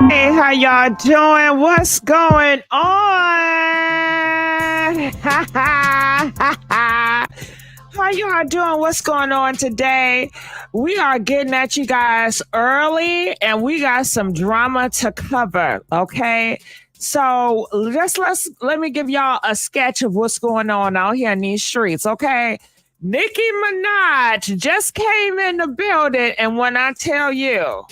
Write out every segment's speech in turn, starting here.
Hey, how y'all doing? What's going on? How y'all doing? What's going on today? We are getting at you guys early and we got some drama to cover, okay? So let me give y'all a sketch of what's going on out here in these streets, okay? Nicki Minaj just came in the building, and when I tell you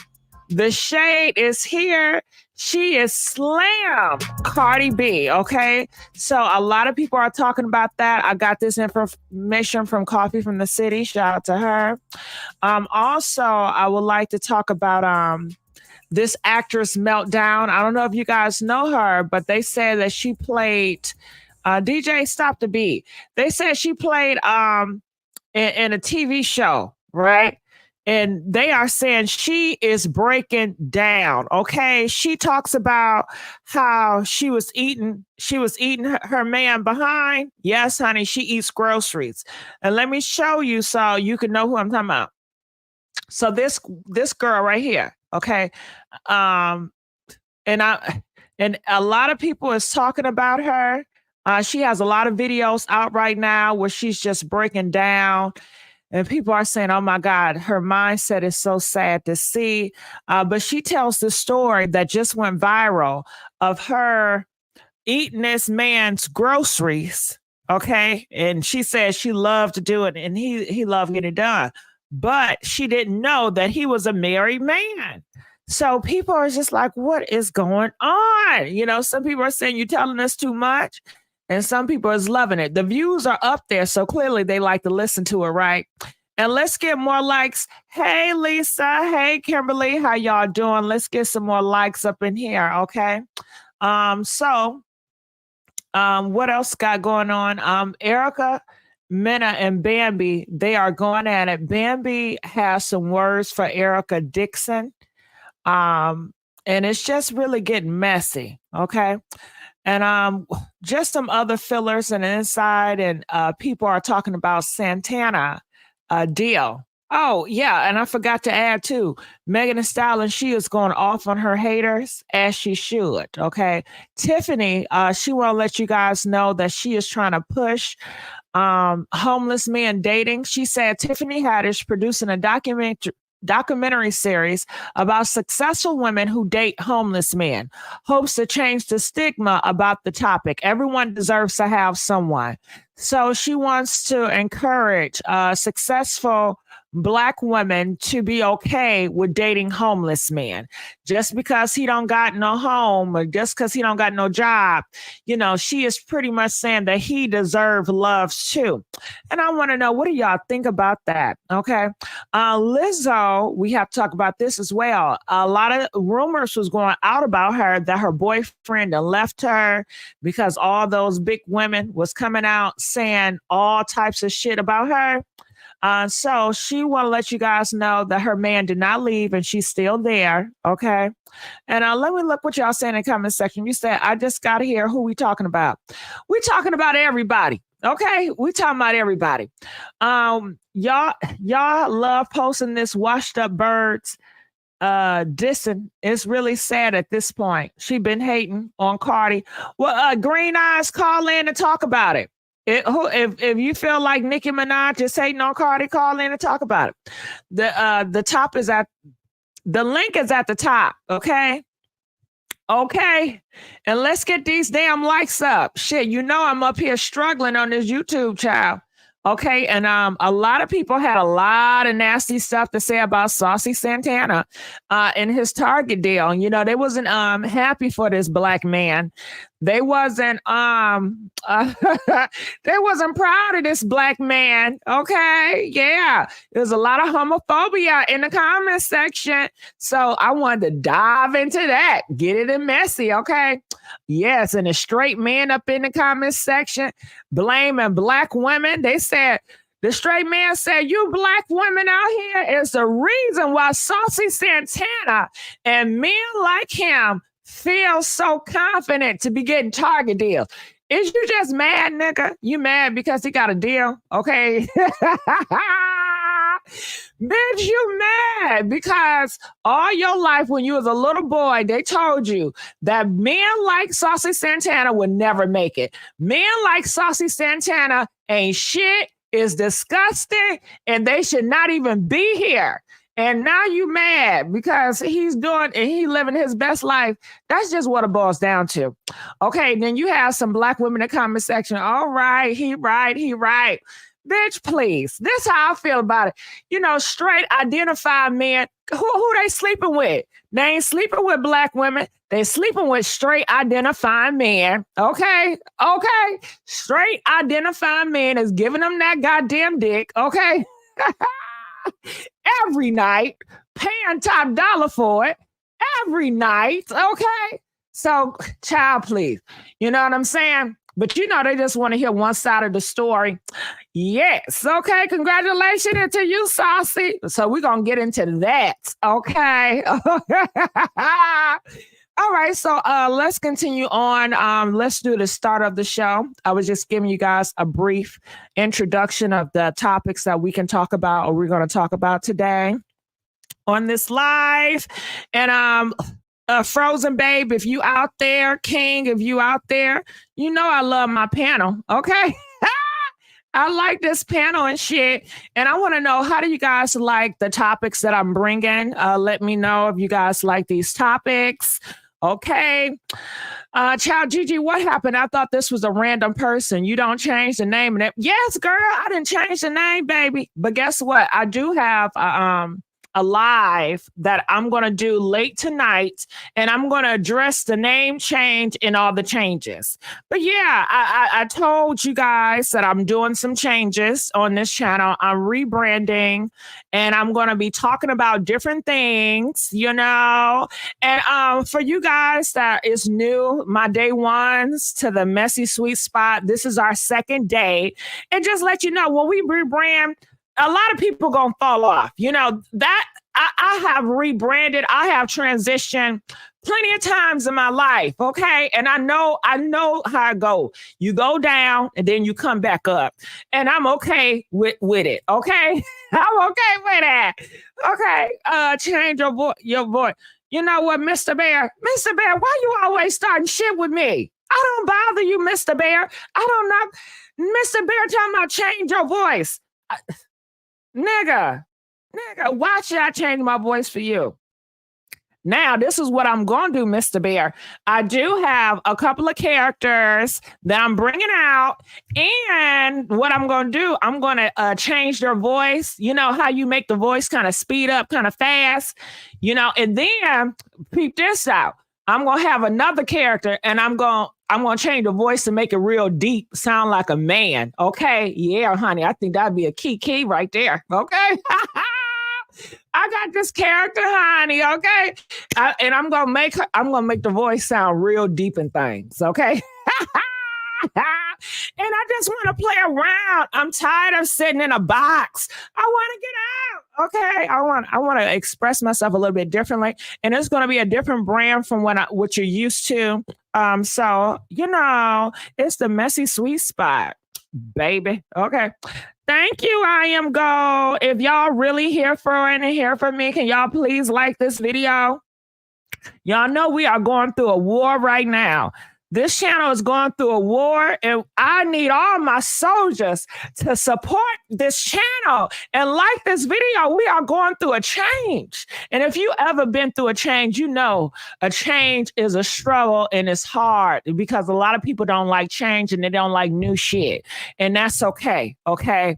the shade is here, she is slammed Cardi B, okay? So a lot of people are talking about that. I got this information from Coffee from the City. Shout out to her. Also, I would like to talk about this actress Meltdown. I don't know if you guys know her, but they said that she played DJ Stop the Beat. They said she played in a TV show, right? And they are saying she is breaking down. Okay. She talks about how she was eating her man behind. Yes, honey, she eats groceries. And let me show you so you can know who I'm talking about. So this girl right here, okay. And a lot of people is talking about her. She has a lot of videos out right now where she's just breaking down. And people are saying, oh my God, her mindset is so sad to see. But she tells the story that just went viral of her eating this man's groceries. Okay. And she says she loved to do it and he loved getting it done. But she didn't know that he was a married man. So people are just like, what is going on? You know, some people are saying you're telling us too much. And some people is loving it. The views are up there, so clearly they like to listen to it, right? And let's get more likes. Hey, Lisa. Hey, Kimberly. How y'all doing? Let's get some more likes up in here, okay? What else got going on? Erica, Minna, and Bambi, they are going at it. Bambi has some words for Erica Dixon. And it's just really getting messy, okay? And just some other fillers and inside, and people are talking about Santana deal. Oh, yeah, and I forgot to add too, Megan Thee Stallion, she is going off on her haters as she should, okay? Tiffany, she want to let you guys know that she is trying to push homeless men dating. She said Tiffany Haddish producing a documentary series about successful women who date homeless men, hopes to change the stigma about the topic. Everyone deserves to have someone. So she wants to encourage successful Black women to be okay with dating homeless men. Just because he don't got no home or just because he don't got no job, you know, she is pretty much saying that he deserves love too. And I want to know, what do y'all think about that? Okay. Lizzo, we have to talk about this as well. A lot of rumors was going out about her that her boyfriend had left her because all those big women was coming out saying all types of shit about her. So she want to let you guys know that her man did not leave and she's still there. Okay. And let me look what y'all saying in the comment section. You said, I just got here. Who we talking about? We talking about everybody. Okay. We talking about everybody. Y'all love posting this washed up birds dissing. It's really sad at this point. She been hating on Cardi. Well, Green Eyes, call in and talk about it. If you feel like Nicki Minaj is hating on Cardi, call in and talk about it. The link is at the top, okay? Okay. And let's get these damn likes up. Shit, you know I'm up here struggling on this YouTube, child. Okay, and a lot of people had a lot of nasty stuff to say about Saucy Santana in his Target deal. You know, they wasn't happy for this Black man. They wasn't they wasn't proud of this Black man. Okay, yeah, there's a lot of homophobia in the comment section, so I wanted to dive into that, get it in messy. Okay, yes, and a straight man up in the comment section blaming Black women. They said, the straight man said, you Black women out here is the reason why Saucy Santana and men like him feel so confident to be getting Target deals. Is you just mad, nigga? You mad because he got a deal? Okay. Bitch, you mad because all your life when you was a little boy, they told you that men like Saucy Santana would never make it. Men like Saucy Santana ain't shit, is disgusting, and they should not even be here. And now you mad because he's doing and he living his best life. That's just what it boils down to. Okay, then you have some black women in the comment section. All right, he right. Bitch, please. This is how I feel about it. You know, straight identified men, who they sleeping with? They ain't sleeping with black women. They sleeping with straight identifying men. Okay? Straight identifying men is giving them that goddamn dick. Okay? Every night, paying top dollar for it. Every night. Okay? So, child, please. You know what I'm saying? But you know, they just want to hear one side of the story. Yes. Okay. Congratulations to you, Saucy. So we're going to get into that. Okay. All right. So let's continue on. Let's do the start of the show. I was just giving you guys a brief introduction of the topics that we can talk about or we're going to talk about today on this live. And Frozen Babe, if you out there, King, if you out there, you know I love my panel, okay? I like this panel and shit, and I want to know, how do you guys like the topics that I'm bringing? Let me know if you guys like these topics, okay? Child Gigi, what happened? I thought this was a random person. You don't change the name of it. Yes, girl, I didn't change the name, baby. But guess what? I do have a live that I'm going to do late tonight, and I'm going to address the name change and all the changes. But yeah, I told you guys that I'm doing some changes on this channel. I'm rebranding, and I'm going to be talking about different things, you know. And for you guys that is new, my day ones to the messy sweet spot, this is our second day. And just let you know, when we rebrand, a lot of people gonna fall off. You know, that I have rebranded, I have transitioned plenty of times in my life, okay? And I know how it go. You go down and then you come back up. And I'm okay with it, okay? I'm okay with that. Okay, change your voice. You know what, Mr. Bear? Mr. Bear, why you always starting shit with me? I don't bother you, Mr. Bear. I don't know. Mr. Bear talking about change your voice. Nigga, why should I change my voice for you? Now, this is what I'm going to do, Mr. Bear. I do have a couple of characters that I'm bringing out. And what I'm going to do, I'm going to change their voice. You know how you make the voice kind of speed up kind of fast? You know, and then peep this out. I'm going to have another character, and I'm going to change the voice to make it real deep, sound like a man. Okay? Yeah, honey, I think that'd be a key right there. Okay? I got this character, honey. Okay? And I'm going to make the voice sound real deep in things. Okay? And I just want to play around. I'm tired of sitting in a box. I want to get out. Okay, I want to express myself a little bit differently, and it's going to be a different brand from what you're used to. So you know, it's the messy sweet spot, baby. Okay. Thank you, I am Go. If y'all really here for it and here for me, can y'all please like this video? Y'all know we are going through a war right now. This channel is going through a war, and I need all my soldiers to support this channel and like this video. We are going through a change. And if you ever been through a change, you know a change is a struggle and it's hard because a lot of people don't like change and they don't like new shit. And that's okay. Okay.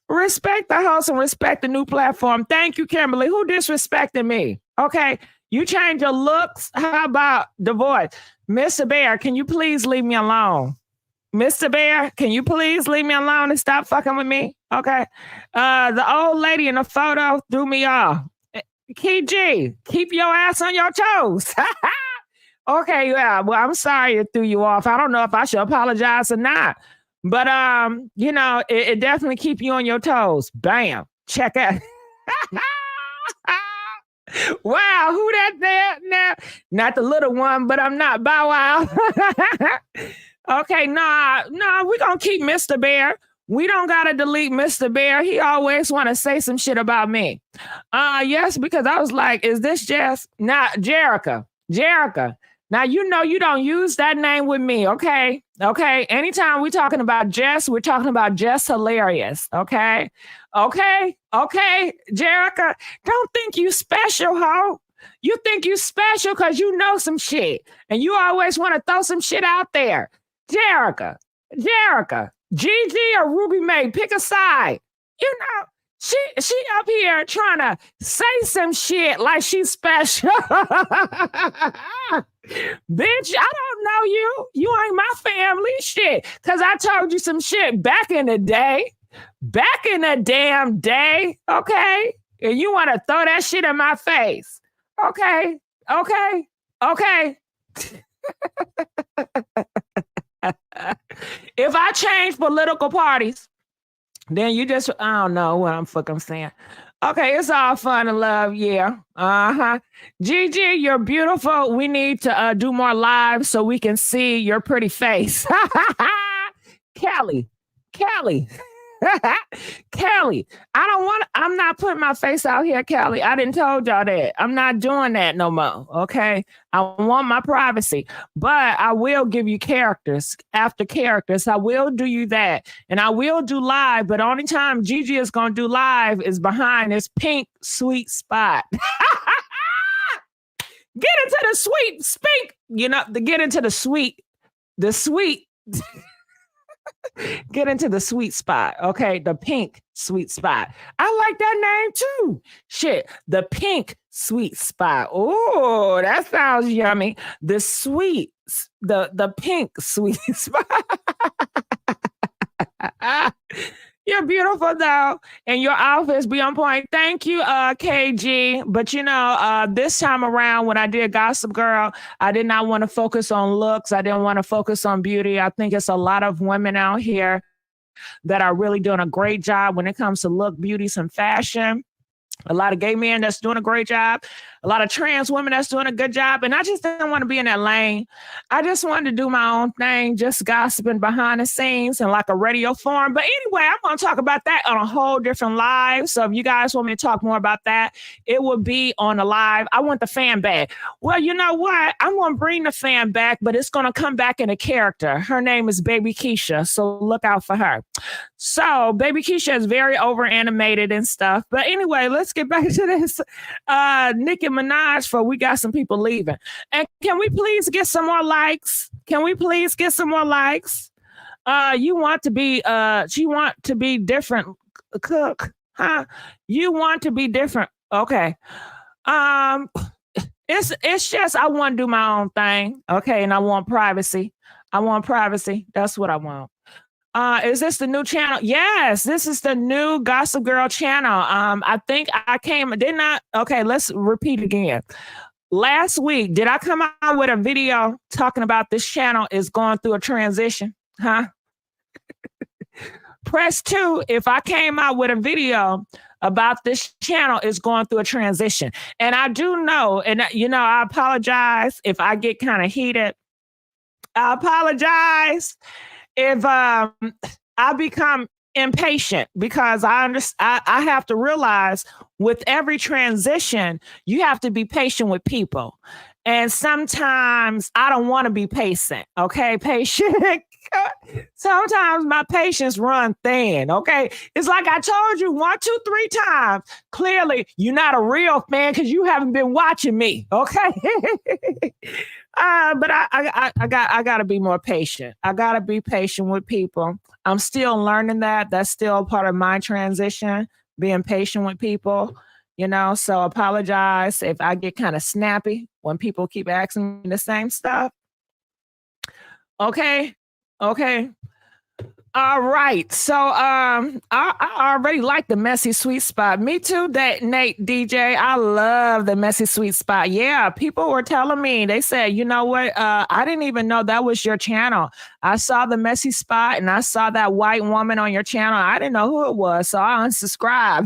Respect the host and respect the new platform. Thank you, Kimberly. Who disrespected me? Okay, you change your looks. How about the voice? Mr. Bear, can you please leave me alone? Mr. Bear, can you please leave me alone and stop fucking with me? Okay. The old lady in the photo threw me off. G, keep your ass on your toes. Okay, yeah. Well, I'm sorry it threw you off. I don't know if I should apologize or not. But you know, it definitely keep you on your toes. Bam. Check out. Wow, who that there now? Not the little one, but I'm not Bow Wow. Okay, nah, we're gonna keep Mr. Bear. We don't gotta delete Mr. Bear. He always wanna say some shit about me. Yes, because I was like, is this Jess? Nah, Jerica. Jerica. Now you know you don't use that name with me, okay? Okay. Anytime we're talking about Jess, we're talking about Jess Hilarious. Okay. Okay. Okay. Jerica, don't think you special, ho. You think you special because you know some shit. And you always want to throw some shit out there. Jerica, Jerica, Gigi or Ruby May, pick a side. You know, she up here trying to say some shit like she's special. Bitch, I don't know you. You ain't my family. Shit. Cause I told you some shit back in the day. Back in the damn day. Okay. And you want to throw that shit in my face. Okay. Okay. Okay. If I change political parties, then you just, I don't know what I'm fucking saying. Okay, it's all fun and love, yeah. Uh-huh. Gigi, you're beautiful. We need to do more lives so we can see your pretty face. Kelly, Kelly. Kelly, I'm not putting my face out here, Kelly. I didn't told y'all that. I'm not doing that no more. Okay. I want my privacy, but I will give you characters after characters. I will do you that. And I will do live, but only time Gigi is going to do live is behind this pink sweet spot. Get into the sweet spink. You know, to get into the sweet. Get into the sweet spot, okay? The pink sweet spot. I like that name too. Shit, the pink sweet spot. Oh, that sounds yummy. The sweet, the pink sweet spot. You're beautiful though, and your outfits be on point. Thank you, KG. But you know, this time around when I did Gossip Girl, I did not want to focus on looks. I didn't want to focus on beauty. I think it's a lot of women out here that are really doing a great job when it comes to look, beauty, and fashion. A lot of gay men that's doing a great job. A lot of trans women that's doing a good job. And I just didn't want to be in that lane. I just wanted to do my own thing, just gossiping behind the scenes and like a radio forum. But anyway, I'm going to talk about that on a whole different live. So if you guys want me to talk more about that, it will be on the live. I want the fan back. Well, you know what? I'm going to bring the fan back, but it's going to come back in a character. Her name is Baby Keisha. So look out for her. So Baby Keisha is very over animated and stuff. But anyway, let's get back to this. Nicki Minaj, for we got some people leaving. And can we please get some more likes? Can we please get some more likes? You want to be different, cook, huh? You want to be different. Okay. It's just I want to do my own thing. Okay, and I want privacy. I want privacy. That's what I want. Is this the new channel? Yes, this is the new Gossip Girl channel. I think I didn't I? Okay, let's repeat again. Last week, did I come out with a video talking about this channel is going through a transition? Huh? Press 2 if I came out with a video about this channel is going through a transition. And I do know, and you know, I apologize if I get kind of heated. I apologize if I become impatient because I have to realize with every transition, you have to be patient with people. And sometimes I don't want to be patient. Okay, patient. Sometimes my patience run thin. Okay, it's like I told you 1, 2, 3 times. Clearly, you're not a real fan because you haven't been watching me. Okay. But I gotta be more patient. I gotta be patient with people. I'm still learning that. That's still part of my transition, being patient with people, you know. So apologize if I get kind of snappy when people keep asking me the same stuff. Okay. All right. So I already like the messy sweet spot. Me too, that Nate DJ. I love the messy sweet spot. Yeah, people were telling me, they said, you know what? I didn't even know that was your channel. I saw the messy spot and I saw that white woman on your channel. I didn't know who it was, so I unsubscribed.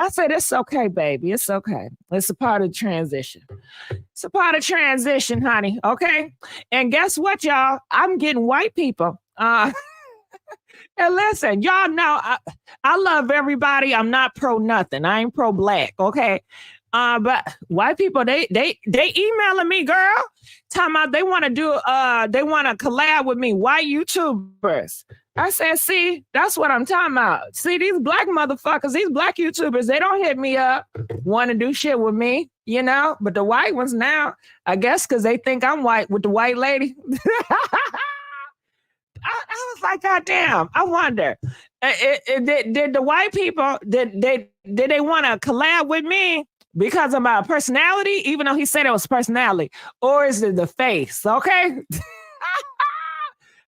I said, it's okay, baby. It's okay. It's a part of the transition. It's a part of transition, honey. Okay. And guess what, y'all? I'm getting white people. And listen, y'all know I love everybody. I'm not pro nothing. I ain't pro black. Okay. But white people, they emailing me, girl, talking about they want to collab with me, white YouTubers. I said, see, that's what I'm talking about. See, these black motherfuckers, these black YouTubers, they don't hit me up, want to do shit with me, you know? But the white ones now, I guess because they think I'm white with the white lady. I was like, God damn, I wonder, did the white people, did they want to collab with me because of my personality, even though he said it was personality, or is it the face? Okay.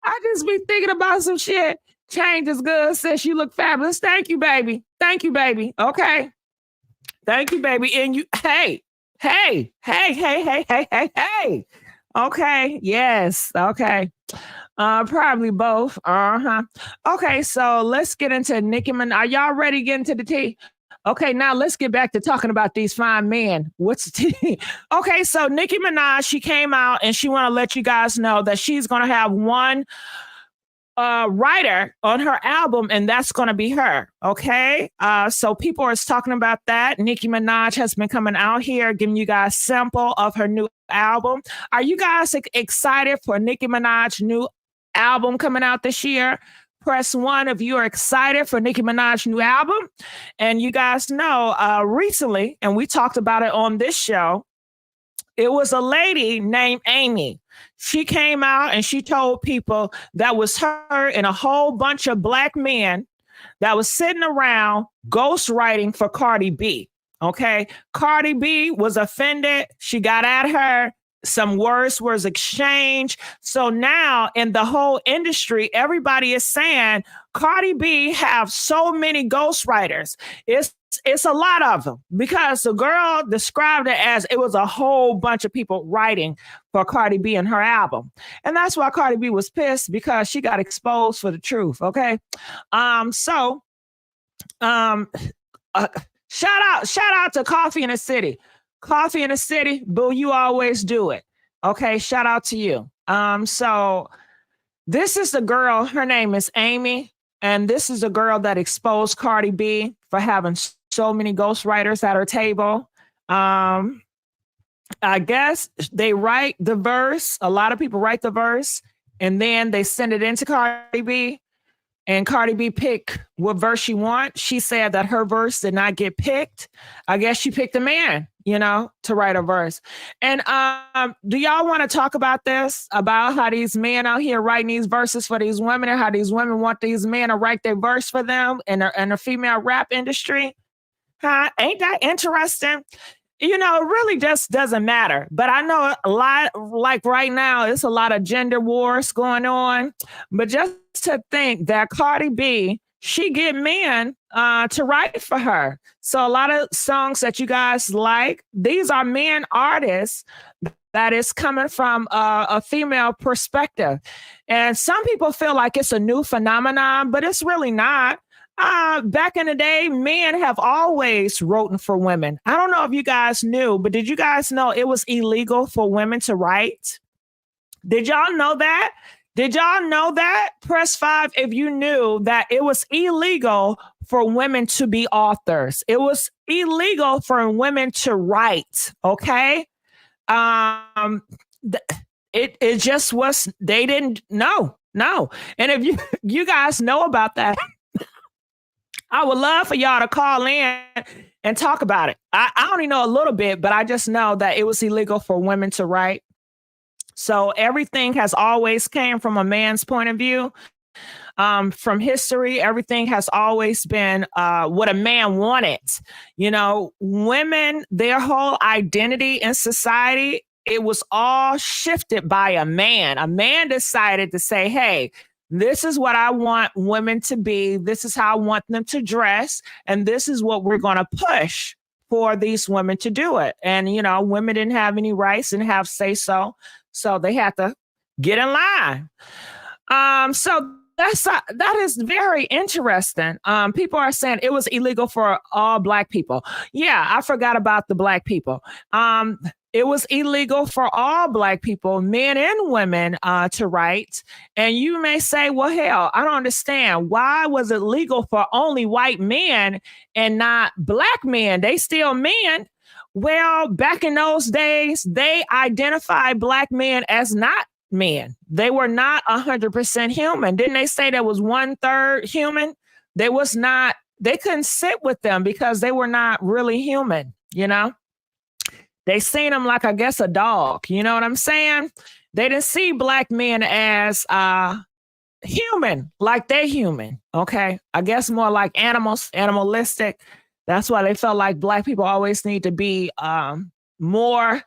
I just be thinking about some shit. Change is good, sis. You look fabulous. Thank you, baby. Thank you, baby. Okay. Thank you, baby. And you, hey. Okay. Yes. Okay. Probably both. Okay, so let's get into Nicki Minaj. Are y'all ready to get into the tea? Okay, now let's get back to talking about these fine men. What's the tea? Okay, so Nicki Minaj, she came out and she want to let you guys know that she's going to have one writer on her album, and that's going to be her. Okay, so people are talking about that. Nicki Minaj has been coming out here giving you guys sample of her new album. Are you guys excited for Nicki Minaj's new album coming out this year? Press 1 if you are excited for Nicki Minaj's new album. And you guys know recently, and we talked about it on this show, it was a lady named Amy. She came out and she told people that was her and a whole bunch of black men that was sitting around ghostwriting for Cardi B. Okay. Cardi B was offended. She got at her. Some words was exchanged. So now in the whole industry, everybody is saying Cardi B have so many ghostwriters. It's a lot of them because the girl described it as it was a whole bunch of people writing for Cardi B in her album. And that's why Cardi B was pissed, because she got exposed for the truth. Okay. Shout out to Coffee in the City. Coffee in the City, boo, you always do it. Okay, shout out to you. So this is the girl, her name is Amy, and this is the girl that exposed Cardi B for having so many ghostwriters at her table. I guess they write the verse. A lot of people write the verse, and then they send it into Cardi B. And Cardi B picked what verse she wants. She said that her verse did not get picked. I guess she picked a man, to write a verse. And do y'all want to talk about this? About how these men out here writing these verses for these women, and how these women want these men to write their verse for them in the female rap industry? Huh? Ain't that interesting? It really just doesn't matter. But I know a lot, like right now, it's a lot of gender wars going on. But just to think that Cardi B, she get men to write for her. So a lot of songs that you guys like, these are men artists that is coming from a female perspective. And some people feel like it's a new phenomenon, but it's really not. Back in the day, men have always written for women. I don't know if you guys knew, but did you guys know it was illegal for women to write? Did y'all know that? Did y'all know that? Press 5 if you knew that it was illegal for women to be authors. It was illegal for women to write. Okay. It just was, they didn't know. No. And if you guys know about that, I would love for y'all to call in and talk about it. I only know a little bit, but I just know that it was illegal for women to write. So everything has always came from a man's point of view. From history, everything has always been what a man wanted. Women, their whole identity in society, it was all shifted by a man. A man decided to say, hey, this is what I want women to be. This is how I want them to dress. And this is what we're going to push for these women to do it. And, women didn't have any rights, didn't have say so. So they had to get in line. So that is very interesting. People are saying it was illegal for all Black people. Yeah, I forgot about the Black people. it was illegal for all Black people, men and women, to write. And you may say, well, hell, I don't understand. Why was it legal for only white men and not Black men? They still men. Well, back in those days, they identified Black men as not men. They were not 100% human. Didn't they say there was 1/3 human? They was not, they couldn't sit with them because they were not really human, you know? They seen them like, I guess, a dog. You know what I'm saying? They didn't see Black men as human, like they're human. Okay. I guess more like animals, animalistic. That's why they felt like Black people always need to be more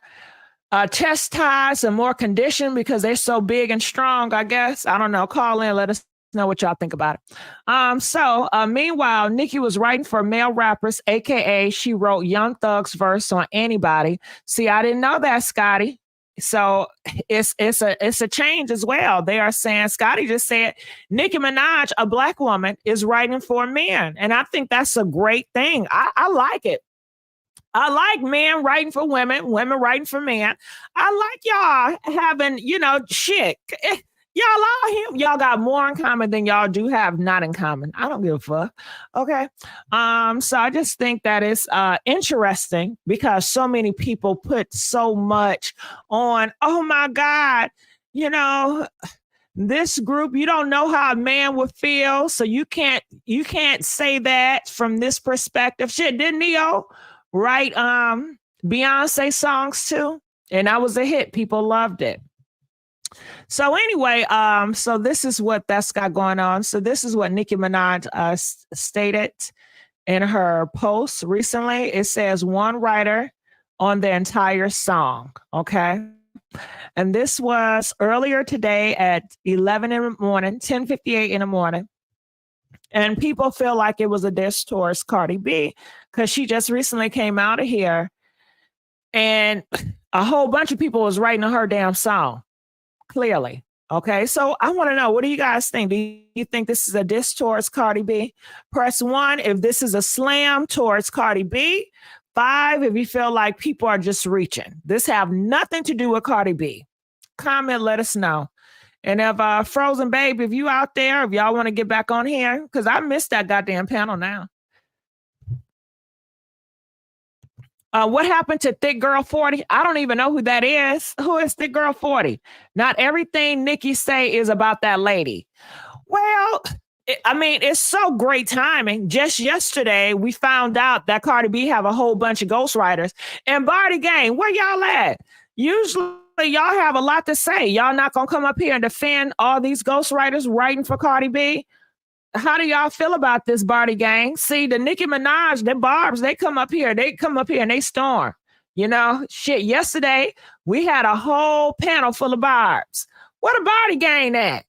chastised and more conditioned because they're so big and strong, I guess. I don't know. Call in, let us know what y'all think about it. So meanwhile, Nicki was writing for male rappers, aka she wrote Young Thug's verse on Anybody. See, I didn't know that, Scotty. So it's a change as well. They are saying, Scotty just said, Nicki Minaj, a Black woman, is writing for men. And I think that's a great thing. I like it. I like men writing for women, women writing for men. I like y'all having, shit. Y'all all him. Y'all got more in common than y'all do have not in common. I don't give a fuck. Okay. So I just think that is interesting because so many people put so much on, oh my God, this group, you don't know how a man would feel. So you can't say that from this perspective. Shit, didn't Neo write Beyonce songs too? And that was a hit. People loved it. So anyway, so this is what that's got going on. So this is what Nicki Minaj stated in her post recently. It says one writer on the entire song. Okay. And this was earlier today at 11 in the morning, 10:58 in the morning. And people feel like it was a diss towards Cardi B because she just recently came out of here and a whole bunch of people was writing her damn song. Clearly. Okay. So I want to know, what do you guys think? Do you think this is a diss towards Cardi B? Press 1 if this is a slam towards Cardi B. 5 if you feel like people are just reaching. This have nothing to do with Cardi B. Comment, let us know. And if Frozen Babe, if you out there, if y'all want to get back on here, because I missed that goddamn panel now. What happened to Thick Girl 40? I don't even know who that is. Who is Thick Girl 40? Not everything Nicki say is about that lady. Well, it's so great timing. Just yesterday, we found out that Cardi B have a whole bunch of ghostwriters. And Barty Gang, where y'all at? Usually y'all have a lot to say. Y'all not going to come up here and defend all these ghostwriters writing for Cardi B? How do y'all feel about this, Barty Gang? See, the Nicki Minaj, the Barbs, they come up here and they storm. Shit, yesterday we had a whole panel full of Barbs. What a Barty Gang at?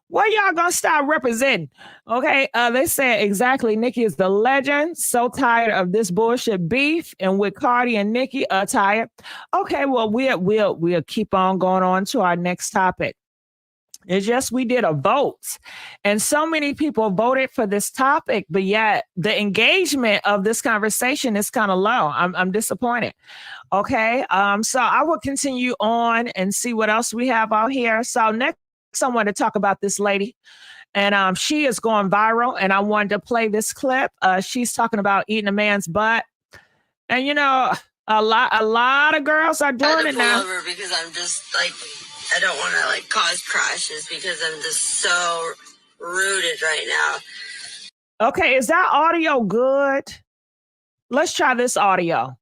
Where y'all gonna start representing? Okay, they said exactly, Nicki is the legend. So tired of this bullshit beef, and with Cardi and Nicki tired. Okay, well, we'll keep on going on to our next topic. It's just we did a vote and so many people voted for this topic, but yet the engagement of this conversation is kind of low. I'm disappointed. Okay. So I will continue on and see what else we have out here. So next I want to talk about this lady and she is going viral and I wanted to play this clip. She's talking about eating a man's butt and a lot of girls are doing it now. Because I'm just like, I don't want to cause crashes because I'm just so rooted right now. Okay, is that audio good? Let's try this audio.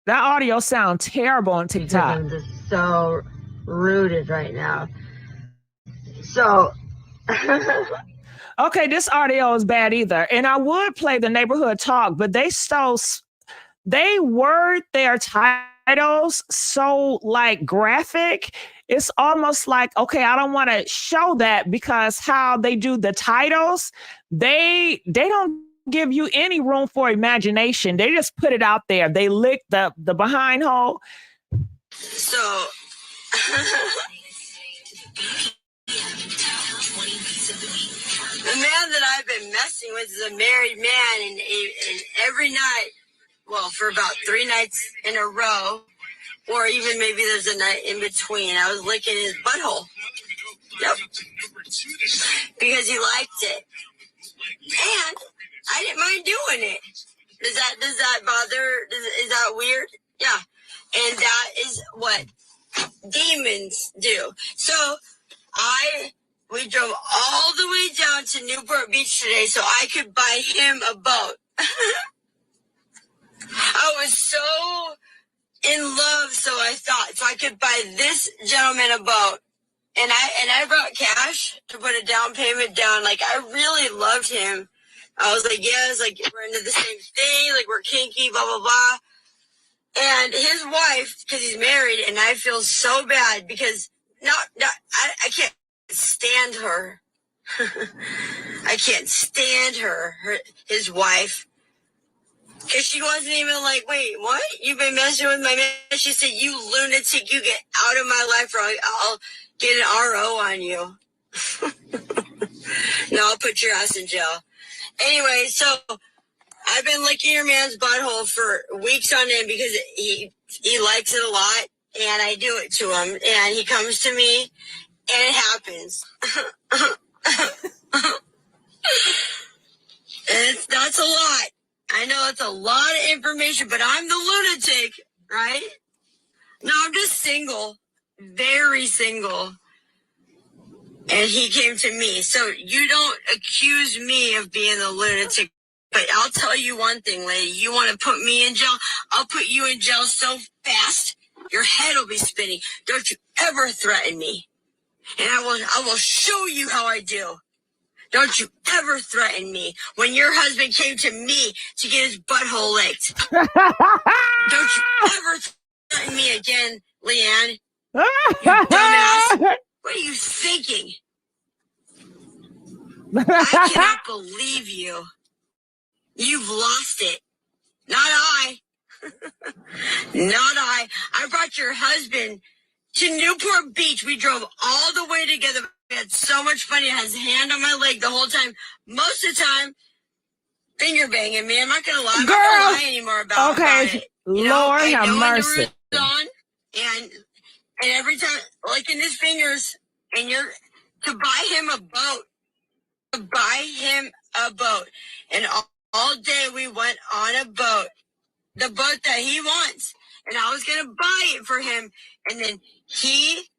That audio sounds terrible on TikTok. I'm just so rooted right now. So. Okay, this audio is bad either. And I would play the neighborhood talk, but they word their titles so graphic. It's almost like, okay, I don't want to show that because how they do the titles, they don't give you any room for imagination. They just put it out there. They lick the behind hole. So the man that I've been messing with is a married man, and every night well, for about 3 nights in a row, or even maybe there's a night in between. I was licking his butthole. Yep. Because he liked it. And I didn't mind doing it. Does that bother? Is that weird? Yeah. And that is what demons do. So we drove all the way down to Newport Beach today so I could buy him a boat. I was so in love, so I thought, so I could buy this gentleman a boat. And I brought cash to put a down payment down. Like, I really loved him. I was like, yes, like, we're into the same thing. Like, we're kinky, blah, blah, blah. And his wife, because he's married, and I feel so bad because I can't stand her. I can't stand his wife. Because she wasn't even like, wait, what? You've been messing with my man? She said, you lunatic, you get out of my life or I'll get an RO on you. No, I'll put your ass in jail. Anyway, so I've been licking your man's butthole for weeks on end because he likes it a lot, and I do it to him, and he comes to me, and it happens. That's a lot. I know it's a lot of information, but I'm the lunatic, right? No, I'm just single, very single. And he came to me. So you don't accuse me of being the lunatic. But I'll tell you one thing, lady. You want to put me in jail? I'll put you in jail so fast, your head will be spinning. Don't you ever threaten me. And I will show you how I do. Don't you ever threaten me. When your husband came to me to get his butthole licked. Don't you ever threaten me again, Leanne. You dumbass. What are you thinking? I cannot believe you. You've lost it. Not I. Not I. I brought your husband to Newport Beach. We drove all the way together. We had so much fun. He had his hand on my leg the whole time. Most of the time, finger banging me. I'm not going to lie. I'm not going to lie anymore about it. You Lord have mercy. And every time, licking his fingers, and to buy him a boat. To buy him a boat. And all day we went on a boat. The boat that he wants. And I was going to buy it for him. And then he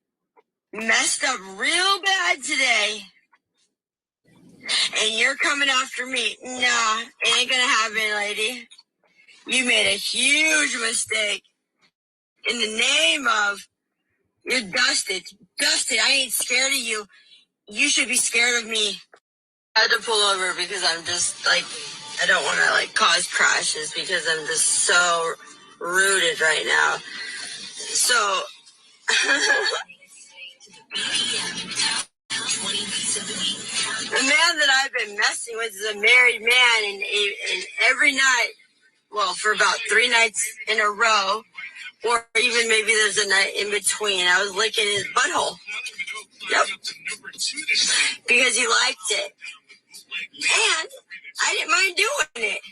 messed up real bad today. And you're coming after me. Nah, it ain't going to happen, lady. You made a huge mistake. In the name of, you're dusted. Dusted. I ain't scared of you. You should be scared of me. I had to pull over because I'm just, like, I don't want to, like, cause crashes because I'm just so rooted right now. So, the man that I've been messing with is a married man, and every night, well, for about 3 nights in a row, or even maybe there's a night in between, I was licking his butthole. Yep. Because he liked it. And I didn't mind doing it.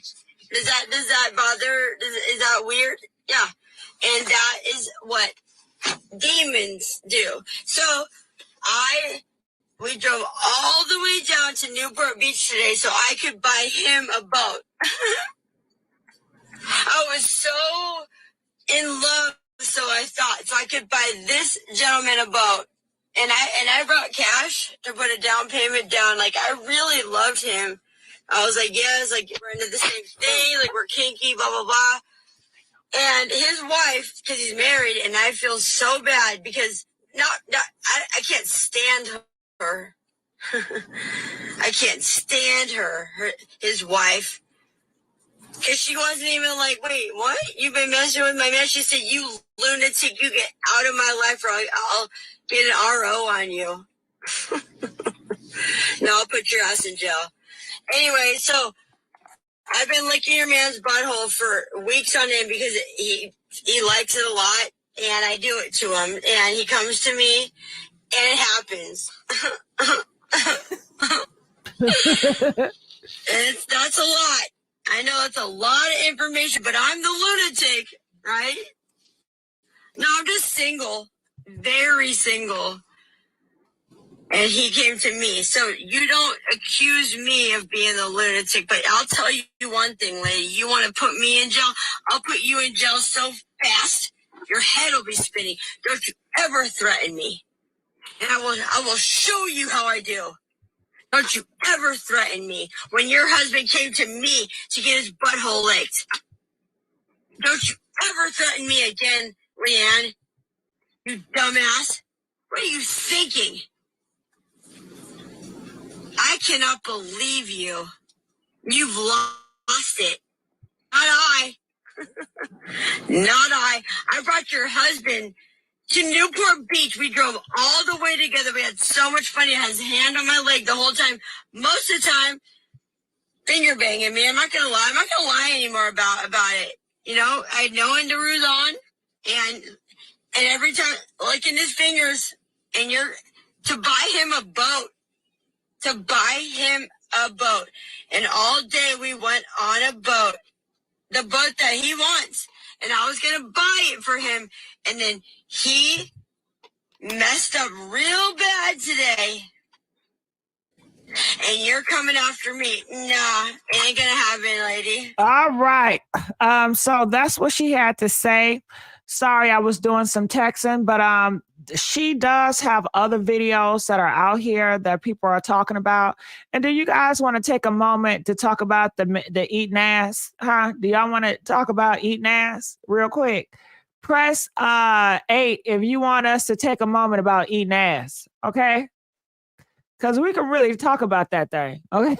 Does that bother? Is that weird? Yeah. And that is what demons do. So we drove all the way down to Newport Beach today so I could buy him a boat. I was so in love, so I thought, so I could buy this gentleman a boat. And I brought cash to put a down payment down. Like, I really loved him. I was like, yes, like, we're into the same thing. Like, we're kinky, blah, blah, blah. And his wife, because he's married, and I feel so bad because I can't stand her. I can't stand his wife. Because she wasn't even like, wait, what? You've been messing with my man? She said, you lunatic, you get out of my life or I'll get an RO on you. No, I'll put your ass in jail. Anyway, so I've been licking your man's butthole for weeks on end because he likes it a lot, and I do it to him, and he comes to me, and it happens. That's a lot. I I know it's a lot of information, but I'm the lunatic, right? No, I'm just single, very single. And he came to me. So you don't accuse me of being the lunatic, but I'll tell you one thing, lady. You want to put me in jail? I'll put you in jail so fast, your head will be spinning. Don't you ever threaten me. And I will show you how I do. Don't you ever threaten me. When your husband came to me to get his butthole licked, don't you ever threaten me again, Leanne. You dumbass. What are you thinking? I cannot believe you. You've lost it. Not I. Not I. I brought your husband to Newport Beach. We drove all the way together. We had so much fun. He had his hand on my leg the whole time. Most of the time, finger banging me. I'm not gonna lie. I'm not gonna lie anymore about it. You know, I had no underoos on, and every time licking his fingers. And you're to buy him a boat. To buy him a boat. And all day we went on a boat. The boat that he wants. And I was going to buy it for him. And then he messed up real bad today. And you're coming after me. Nah, it ain't going to happen, lady. All right. So that's what she had to say. Sorry, I was doing some texting, but she does have other videos that are out here that people are talking about. And do you guys want to take a moment to talk about the eating ass? Huh? Do y'all want to talk about eating ass real quick? Press 8 if you want us to take a moment about eating ass. Okay? Because we can really talk about that thing. Okay?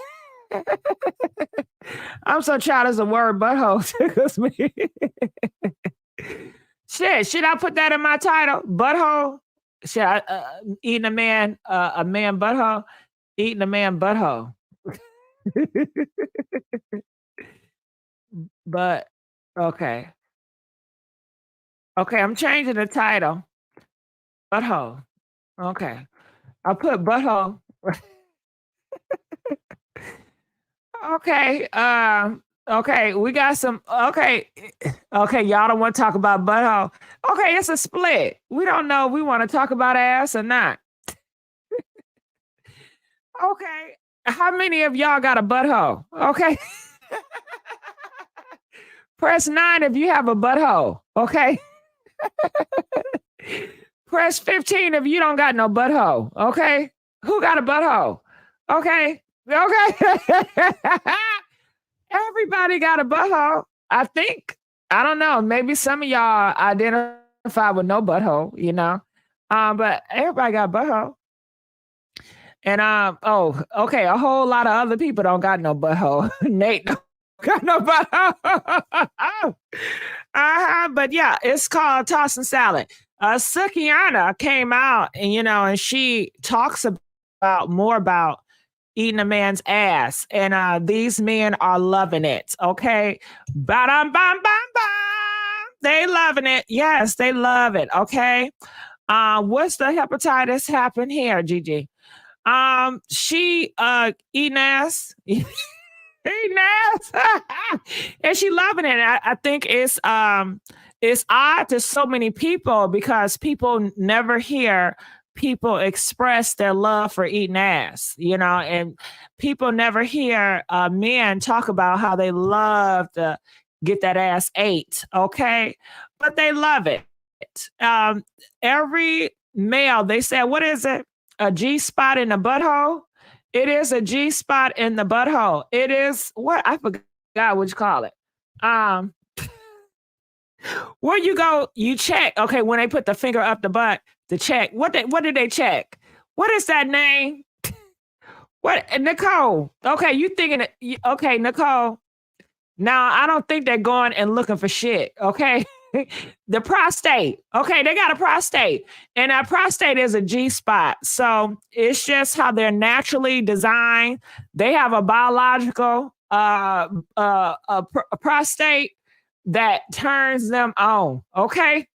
I'm so childish the word butthole tickles me. Shit, should I put that in my title? Butthole? Should I eating a man butthole? Eating a man butthole. But okay. Okay, I'm changing the title. Butthole. Okay. I'll put butthole. Okay. Okay, we got some. Okay, y'all don't want to talk about butthole. Okay, it's a split. We don't know if we want to talk about ass or not. Okay, how many of y'all got a butthole? Okay, press 9 if you have a butthole. Okay, press 15 if you don't got no butthole. Okay, who got a butthole? Okay. Everybody got a butthole. I think. I don't know. Maybe some of y'all identify with no butthole, you know. But everybody got a butthole. And okay, a whole lot of other people don't got no butthole. Nate don't got no butthole. But yeah, it's called Tossing Salad. Sukiana came out and she talks about more about eating a man's ass. And these men are loving it. Okay. Ba-dum, bam, bam, bam. They loving it. Yes, they love it. Okay. What's the hepatitis happen here, Gigi? She eating ass. Eating ass. And she loving it. I think it's odd to so many people because people never hear people express their love for eating ass, and people never hear men talk about how they love to get that ass ate, okay? But they love it. Every male, they say, what is it? A G spot in the butthole? It is a G spot in the butthole. It is, what? I forgot what you call it. Where you go, you check. Okay, when they put the finger up the butt to check. What did they check? What is that name? What, Nicole? Okay, you thinking? Okay, Nicole. Now I don't think they're going and looking for shit. Okay, the prostate. Okay, they got a prostate, and that prostate is a G spot. So it's just how they're naturally designed. They have a biological a prostate that turns them on. Okay.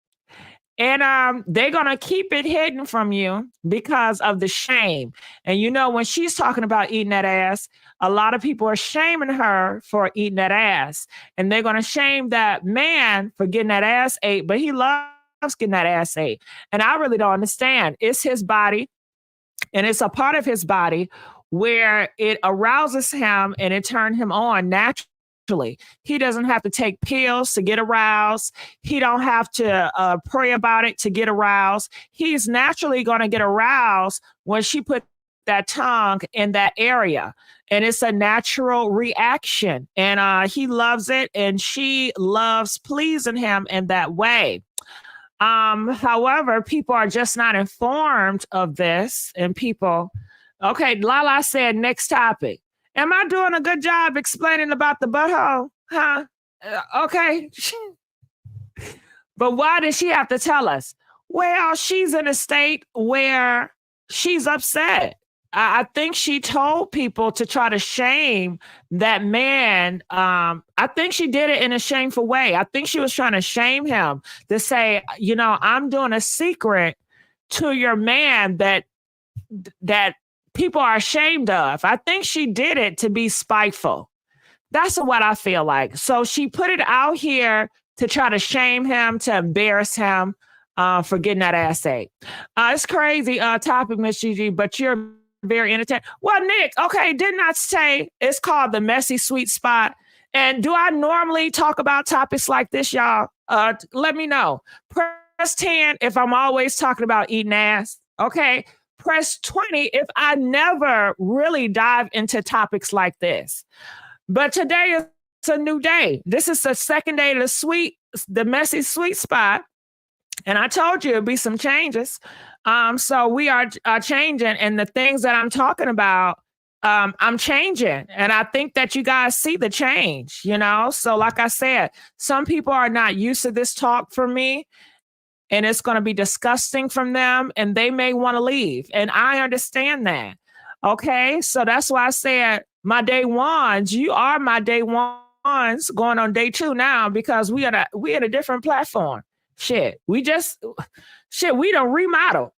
And they're gonna keep it hidden from you because of the shame. And you know, when she's talking about eating that ass, a lot of people are shaming her for eating that ass. And they're gonna shame that man for getting that ass ate, but he loves getting that ass ate. And I really don't understand. It's his body, and it's a part of his body where it arouses him and it turns him on naturally. He doesn't have to take pills to get aroused. He don't have to pray about it to get aroused. He's naturally going to get aroused when she put that tongue in that area. And it's a natural reaction. And he loves it, and she loves pleasing him in that way. However, people are just not informed of this, and people, okay, Lala said next topic. Am I doing a good job explaining about the butthole? Huh? Okay. But why did she have to tell us? Well, she's in a state where she's upset. I think she told people to try to shame that man. I think she did it in a shameful way. I think she was trying to shame him to say, you know, I'm doing a secret to your man that people are ashamed of. I think she did it to be spiteful. That's what I feel like. So she put it out here to try to shame him, to embarrass him for getting that ass ate. It's crazy topic, Miss Gigi, but you're very entertaining. Well, Nick, okay, didn't I say it's called the messy sweet spot? And do I normally talk about topics like this, y'all? Let me know. Press 10 if I'm always talking about eating ass. Okay. Press 20 if I never really dive into topics like this. But today is a new day. This is the second day of the messy sweet spot. And I told you it'd be some changes. So we are changing, and the things that I'm talking about, I'm changing. And I think that you guys see the change, you know? So like I said, some people are not used to this talk from me, and it's going to be disgusting from them, and they may want to leave. And I understand that. Okay. So that's why I said my day ones, you are my day ones going on day 2 now, because we at a different platform. We done remodel.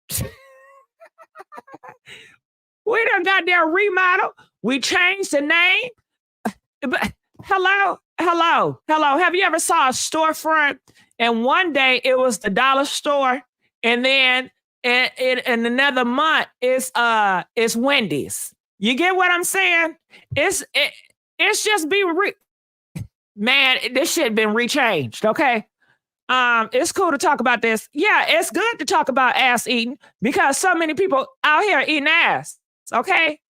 We done got their remodel. We changed the name. But hello. Have you ever saw a storefront and one day it was the dollar store, and then in another month it's Wendy's? You get what I'm saying? It's just man, this shit been rechanged, okay? It's cool to talk about this. Yeah, it's good to talk about ass eating because so many people out here eating ass. Okay.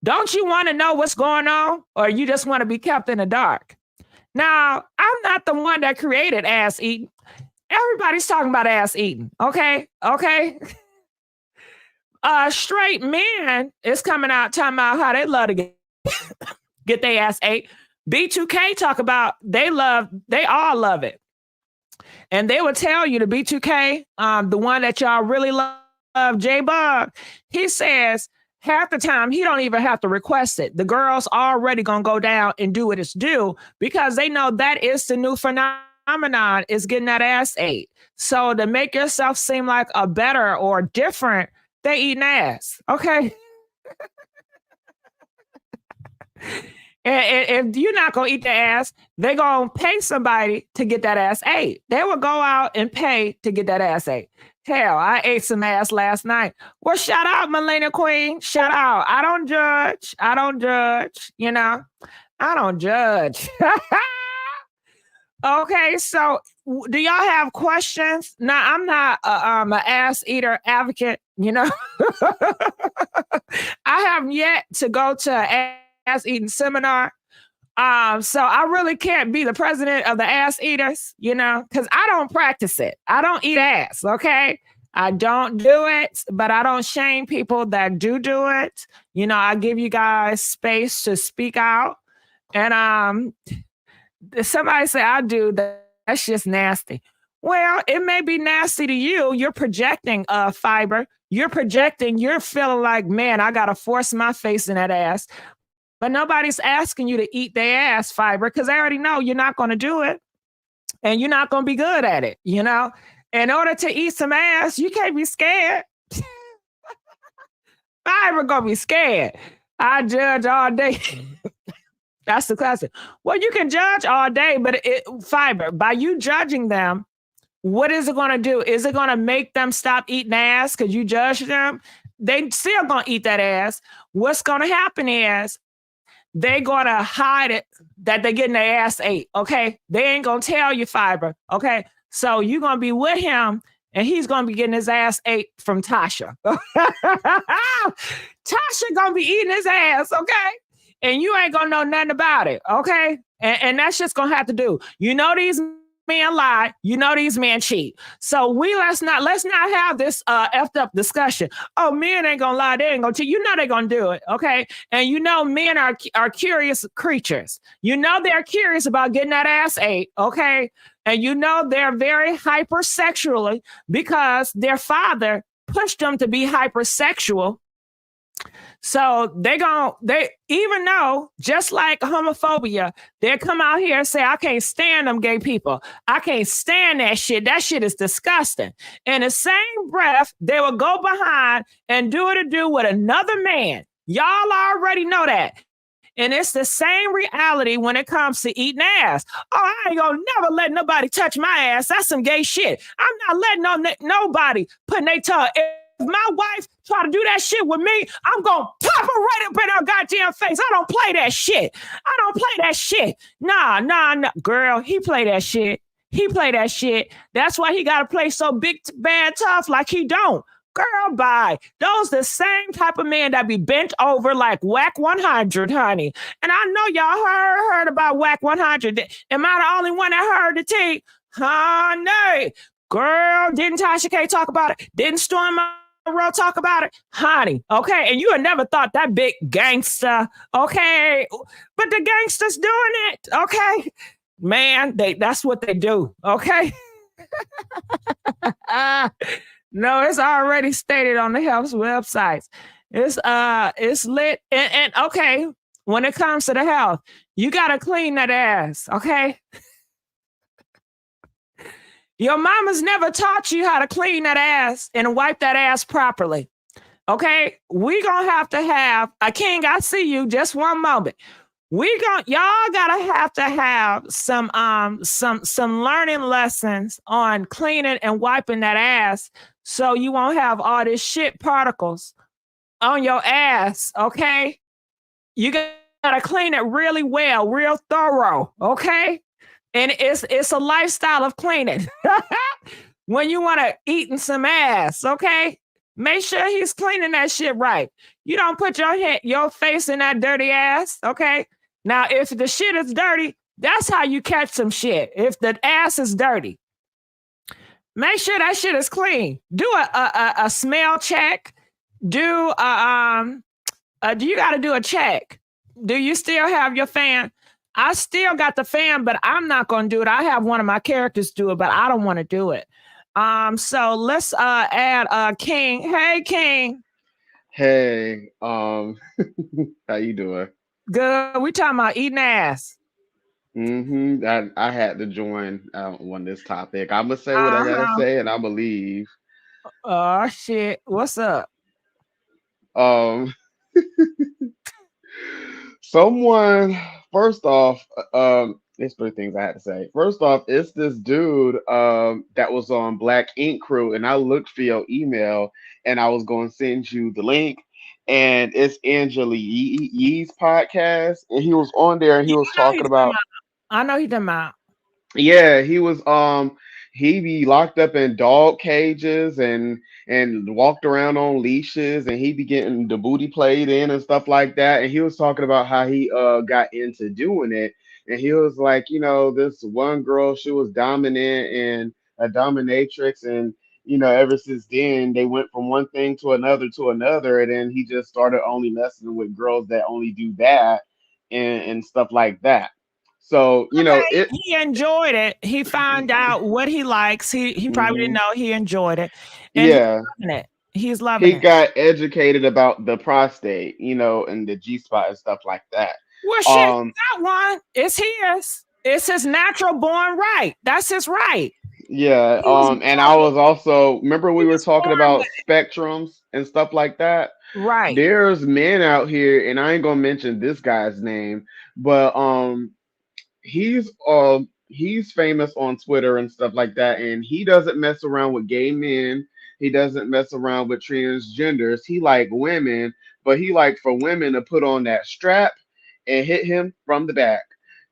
Don't you want to know what's going on, or you just want to be kept in the dark? Now, I'm not the one that created ass eating. Everybody's talking about ass eating. Okay. Straight men is coming out talking about how they love to get their ass ate. B2K talk about they all love it. And they would tell you the B2K, the one that y'all really love, J-Bug, he says half the time he don't even have to request it. The girls already gonna go down and do what it's due because they know that is the new phenomenon, is getting that ass ate. So to make yourself seem like a better or different, they eating ass. Okay. And if you're not going to eat the ass, they're going to pay somebody to get that ass ate. They will go out and pay to get that ass ate. Hell, I ate some ass last night. Well, shout out, Melina Queen. Shout out. I don't judge. You know, I don't judge. Okay, so do y'all have questions? Now, I'm not an ass eater advocate, you know. I haven't yet to go to an ass eating seminar. So I really can't be the president of the ass eaters, you know, because I don't practice it. I don't eat ass, okay? I don't do it, but I don't shame people that do it. You know, I give you guys space to speak out. And somebody say I do that. That's just nasty. Well, it may be nasty to you. You're projecting fiber. You're projecting. You're feeling like, man, I got to force my face in that ass. But nobody's asking you to eat their ass fiber because they already know you're not going to do it. and you're not gonna be good at it. In order to eat some ass, you can't be scared. I ain't gonna be scared. I judge all day. That's the classic. Well, you can judge all day, but fiber, by you judging them, what is it going to do? Is it going to make them stop eating ass because you judge them? They still going to eat that ass. What's going to happen is they're going to hide it that they're getting their ass ate, okay? They ain't going to tell you, fiber, okay? So you're going to be with him, and he's going to be getting his ass ate from Tasha. Tasha going to be eating his ass, okay? And you ain't going to know nothing about it, okay? And that's just going to have to do. These men lie. These men cheat. So let's not have this effed up discussion. Oh, men ain't gonna lie. They ain't gonna cheat. They're gonna do it. Okay. And men are curious creatures. They're curious about getting that ass ate. Okay. And they're very hypersexually because their father pushed them to be hypersexual. So they even though, just like homophobia, they come out here and say, I can't stand them gay people. I can't stand that shit. That shit is disgusting. In the same breath, they will go behind and do with another man. Y'all already know that. And it's the same reality when it comes to eating ass. Oh, I ain't gonna never let nobody touch my ass. That's some gay shit. I'm not letting nobody put their tongue. If my wife try to do that shit with me, I'm going to pop her right up in her goddamn face. I don't play that shit. Nah. Girl, he play that shit. That's why he got to play so big, bad, tough like he don't. Girl, bye. Those the same type of men that be bent over like Whack 100, honey. And I know y'all heard about Whack 100. Am I the only one that heard the tea? Honey. Girl, didn't Tasha K talk about it? Didn't Storm Monroe talk about it? Honey, okay? And you had never thought that big gangster, okay? But the gangsters doing it, okay? Man, that's what they do, okay? No, it's already stated on the health websites. It's lit. And okay, when it comes to the health, you got to clean that ass, okay? Your mama's never taught you how to clean that ass and wipe that ass properly. Okay? We gonna have to have a king. I see you. Just one moment. Y'all gotta have some learning lessons on cleaning and wiping that ass so you won't have all this shit particles on your ass. Okay? You gotta clean it really well, real thorough. Okay? And it's a lifestyle of cleaning. When you want to eat some ass, okay? Make sure he's cleaning that shit right. You don't put your face in that dirty ass, okay? Now, if the shit is dirty, that's how you catch some shit. If the ass is dirty, make sure that shit is clean. Do a smell check. Do you got to do a check? Do you still have your fan? I still got the fan, but I'm not going to do it. I have one of my characters do it, but I don't want to do it. So let's add King. Hey, King. Hey, how you doing? Good. We talking about eating ass. I had to join on this topic. I'm gonna say what I gotta say, and I'm gonna leave. Oh shit! What's up? Someone, first off, there's three things I had to say. First off, it's this dude that was on Black Ink Crew, and I looked for your email, and I was going to send you the link, and it's Angela Yee's podcast, and he was on there, and he was talking about. I know he's talking about. Yeah, he was he be locked up in dog cages and walked around on leashes, and he be getting the booty played in and stuff like that. And he was talking about how he got into doing it. And he was like, this one girl, she was dominant and a dominatrix, and ever since then they went from one thing to another, and then he just started only messing with girls that only do that and stuff like that. So, he enjoyed it. He found out what he likes. He probably didn't know he enjoyed it. And yeah. He's loving it. He got educated about the prostate, and the G spot and stuff like that. Well, shit, he got one. It's his. It's his natural born right. That's his right. Yeah. He was And I born with was also, remember he we were was talking born about with spectrums and stuff like that. it. Right. There's men out here, and I ain't gonna mention this guy's name, but he's famous on Twitter and stuff like that, and he doesn't mess around with gay men. He doesn't mess around with transgenders. He like women, but he like for women to put on that strap and hit him from the back.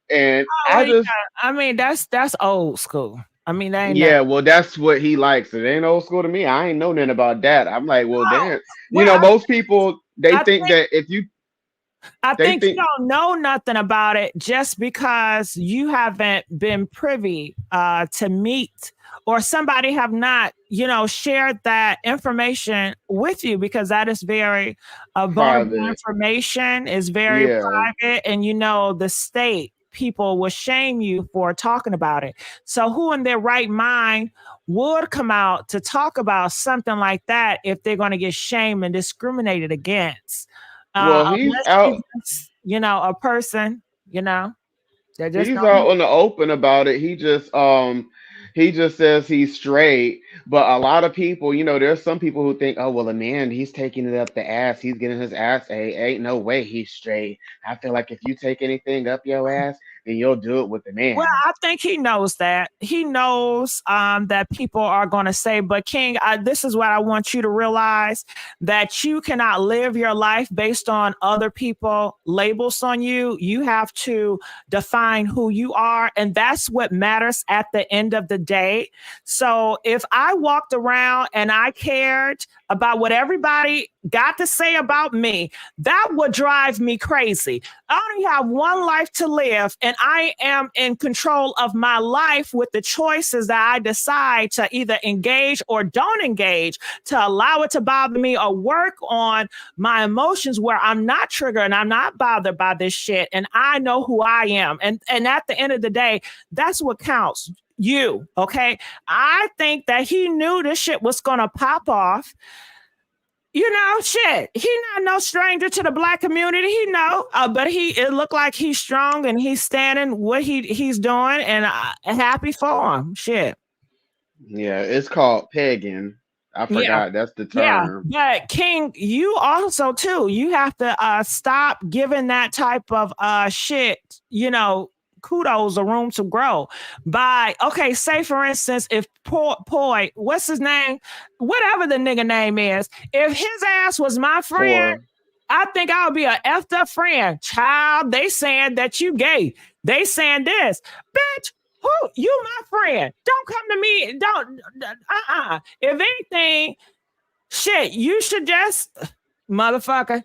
And Oh I well, yeah. just I mean, that's old school. I mean, that ain't nothing. yeah, well that's what he likes. It ain't old school to me. I ain't know nothing about that. I'm like, well Oh, damn. well, Most people they I think think that if you I they think you think don't know nothing about it just because you haven't been privy to meet or somebody have not, shared that information with you because that is very vulnerable private, information, is very yeah. private, and the state people will shame you for talking about it. So who in their right mind would come out to talk about something like that if they're going to get shamed and discriminated against? Well, he's Unless you out. just, a person, you know, that just He's don't. out in the open about it. He just says he's straight. But a lot of people, there's some people who think, oh well, a man, he's taking it up the ass. He's getting his ass ate. Ain't no way he's straight. I feel like if you take anything up your ass, then you'll do it with a Well, man. I think he knows that. He knows that people are going to say, but King, this is what I want you to realize, that you cannot live your life based on other people labels on you. You have to define who you are. And that's what matters at the end of the day. So if I walked around and I cared about what everybody got to say about me, that would drive me crazy. I only have one life to live, and I am in control of my life with the choices that I decide to either engage or don't engage, to allow it to bother me or work on my emotions where I'm not triggered and I'm not bothered by this shit. And I know who I am. And at the end of the day, that's what counts. You, okay? I think that he knew this shit was going to pop off. Shit. He not no stranger to the black community. He know, but it looked like he's strong and he's standing what he's doing, and happy for him. Shit. Yeah, it's called pegging. I Yeah. forgot that's the Yeah, term. but King, you also too. You have to stop giving that type of shit. Kudos or room to grow. By okay, say for instance, if Poi, what's his name, whatever the nigga name is, if his ass was my friend, For I think I would be a effed up friend. Child, they saying that you gay. They saying this, bitch. Who you my friend? Don't come to me. Don't. If anything, shit, you should just, motherfucker.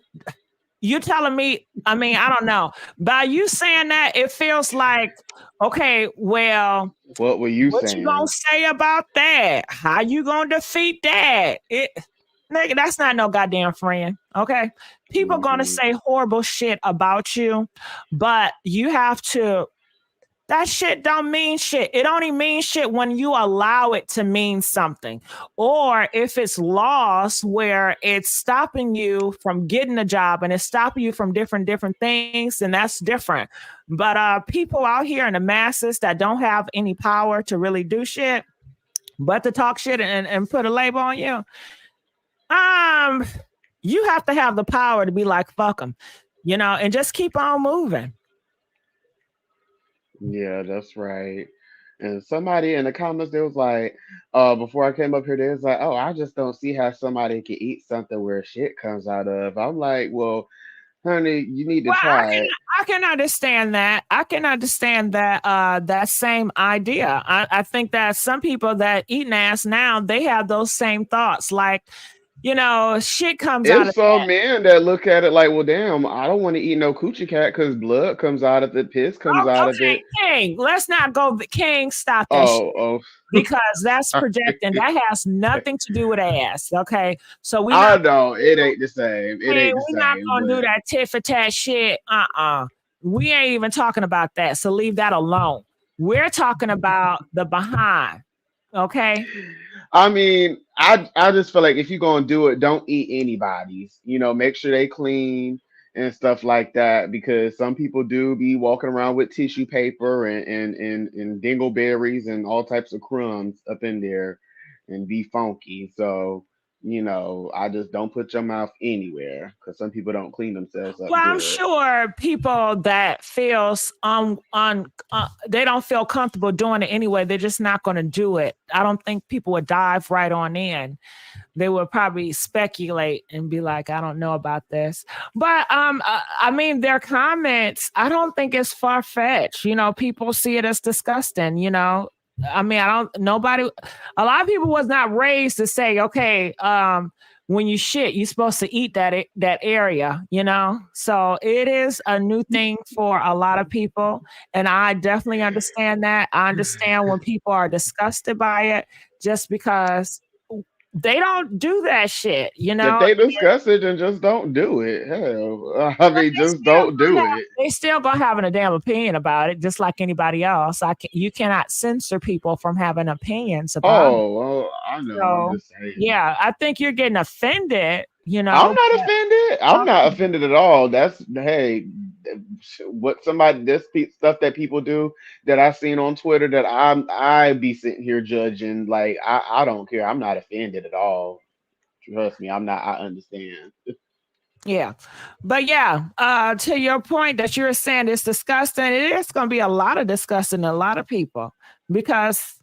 You telling me, I mean, I don't know. By you saying that, it feels like, okay, well, what were you what you gonna saying? say about that? How you gonna defeat that? Nigga, that's not no goddamn friend. Okay. People gonna Hmm. say horrible shit about you, but you have to, that shit don't mean shit. It only means shit when you allow it to mean something. Or if it's laws where it's stopping you from getting a job and it's stopping you from different things, and that's different. But people out here in the masses that don't have any power to really do shit, but to talk shit and put a label on you, um, you have to have the power to be like, fuck them, and just keep on moving. Yeah, that's right. And somebody in the comments, they was like, before I came up here, they was like, oh, I just don't see how somebody can eat something where shit comes out of. I'm like, well, honey, you need to Well, try it. I can understand that. I can understand that that same idea. I think that some people that eat ass now, they have those same thoughts. Like, shit comes out It's of some that. men that look at it like, well, damn, I don't want to eat no coochie cat because blood comes out of it, piss comes Oh, out of okay, it. King. Let's not go. King, stop that shit. Oh, Because that's oh, projecting. That has nothing to do with ass. Okay. So we're I not know it ain't the same. It Hey, ain't the we're not same, gonna do but that tit for tat shit. We ain't even talking about that. So leave that alone. We're talking about the behind. Okay. I mean, I just feel like if you're gonna do it, don't eat anybody's. Make sure they clean. and stuff like that, because some people do be walking around with tissue paper and dingleberries and all types of crumbs up in there and be funky. So, I just don't put your mouth anywhere because some people don't clean themselves up Well, I'm good. sure people that feels they don't feel comfortable doing it anyway. They're just not going to do it. I don't think people would dive right on in. They would probably speculate and be like, I don't know about this. But I mean, their comments, I don't think it's far fetched. People see it as disgusting. I mean, a lot of people was not raised to say, okay, when you shit, you're supposed to eat that area. So it is a new thing for a lot of people. And I definitely understand that. I understand when people are disgusted by it just because they don't do that shit, If they discuss it, then just don't do it. Hell, I But mean, just don't do it. they still gonna have a damn opinion about it, just like anybody else. You cannot censor people from having opinions about it. Oh, well, I know. I'm So just saying. yeah, I think you're getting offended, I'm not but, offended. I'm not offended at all. That's, hey, what somebody stuff that people do that I've seen on Twitter that I be sitting here judging. Like, I don't care. I'm not offended at all. Trust me, I'm not. I understand. yeah. But yeah, to your point that you're saying it's disgusting, it is gonna be a lot of disgusting to a lot of people because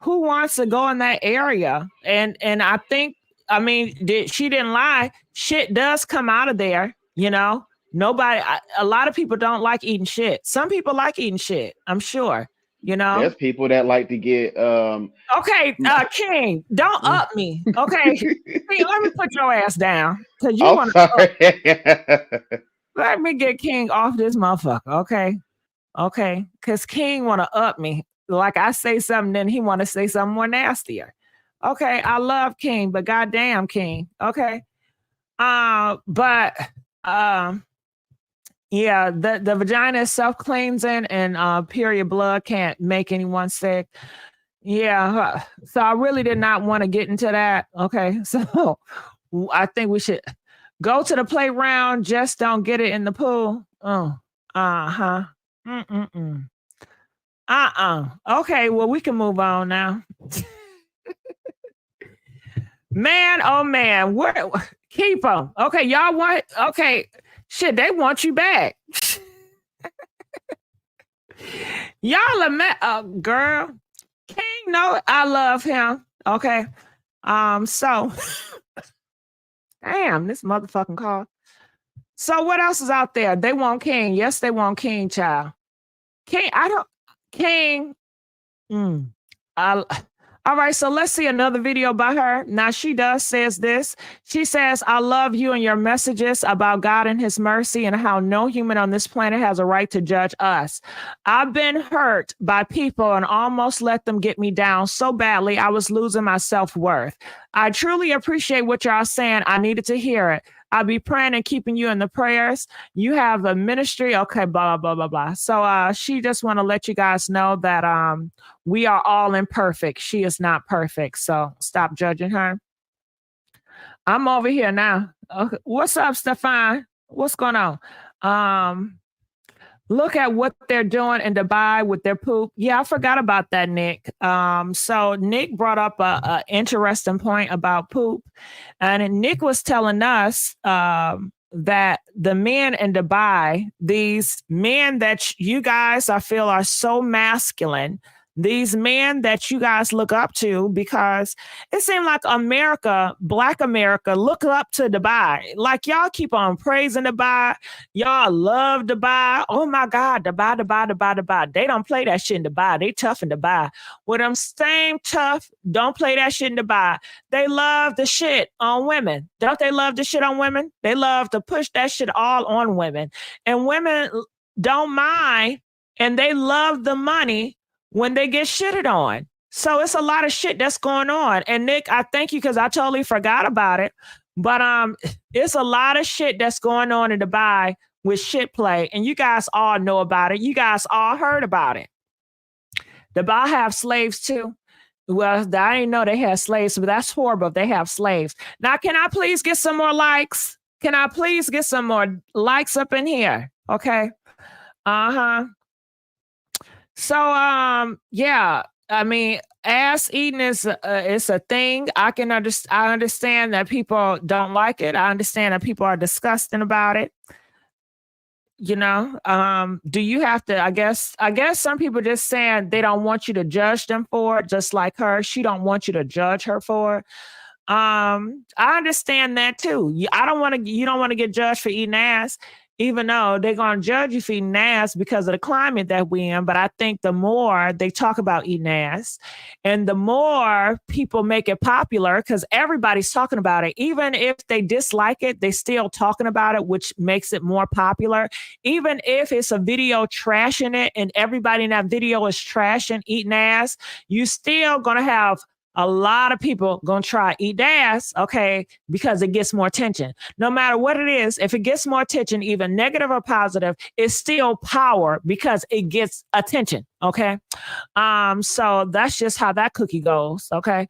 who wants to go in that area? And I think, I mean, she didn't lie. Shit does come out of there. A lot of people don't like eating shit. Some people like eating shit, I'm sure. There's people that like to get Okay, King, don't up me. Okay. King, let me put your ass down. Cause you I'm want to sorry. let me get King off this motherfucker. Okay. Cause King want to up me. Like I say something, then he want to say something more nastier. Okay, I love King, but goddamn King. Okay. But yeah, the vagina is self-cleansing and period blood can't make anyone sick. Yeah. So I really did not want to get into that. Okay. So I think we should go to the playground, just don't get it in the pool. Oh. Uh-huh. Mm-mm-mm. Okay, well, we can move on now. Man, oh man, where keep them. Okay, y'all want okay. Shit, they want you back. Y'all admit, girl. King, no, I love him. Okay. So damn, this motherfucking call. So what else is out there? They want King. Yes, they want King, child. King, I don't King. I all right, so let's see another video by her. Now she says this. She says, I love you and your messages about God and his mercy and how no human on this planet has a right to judge us. I've been hurt by people and almost let them get me down so badly I was losing my self-worth. I truly appreciate what y'all saying. I needed to hear it. I'll be praying and keeping you in the prayers. You have a ministry. Okay, blah, blah, blah, blah. So she just want to let you guys know that we are all imperfect. She is not perfect. So stop judging her. I'm over here now. Okay. What's up, Stefan? What's going on? Look at what they're doing in Dubai with their poop. Yeah, I forgot about that, Nick. So Nick brought up a interesting point about poop. And Nick was telling us that the men in Dubai, these men that you guys I feel are so masculine, these men that you guys look up to, because it seemed like Black America, look up to Dubai. Like y'all keep on praising Dubai. Y'all love Dubai. Oh my God, Dubai. They don't play that shit in Dubai. They tough in Dubai. With them same tough, don't play that shit in Dubai. They love the shit on women. Don't they love the shit on women? They love to push that shit all on women. And women don't mind, and they love the money when they get shitted on. So it's a lot of shit that's going on. And Nick, I thank you because I totally forgot about it. But it's a lot of shit that's going on in Dubai with shit play. And you guys all know about it. You guys all heard about it. Dubai have slaves too. Well, I didn't know they had slaves, but that's horrible if they have slaves. Now, can I please get some more likes? Can I please get some more likes up in here? Okay. So yeah, I mean, ass eating is it's a thing. I understand that people don't like it. I understand that people are disgusting about it. You know, do you have to, I guess some people just saying they don't want you to judge them for it, just like her. She don't want you to judge her for it. I understand that too. You don't want to get judged for eating ass, even though they're gonna judge you for eating ass because of the climate that we're in. But I think the more they talk about eating ass and the more people make it popular, because everybody's talking about it, even if they dislike it, they still talking about it, which makes it more popular. Even if it's a video trashing it and everybody in that video is trashing eating ass, you still gonna have a lot of people gonna try eat ass, okay, because it gets more attention. No matter what it is, if it gets more attention, even negative or positive, it's still power because it gets attention. Okay. So that's just how that cookie goes. Okay.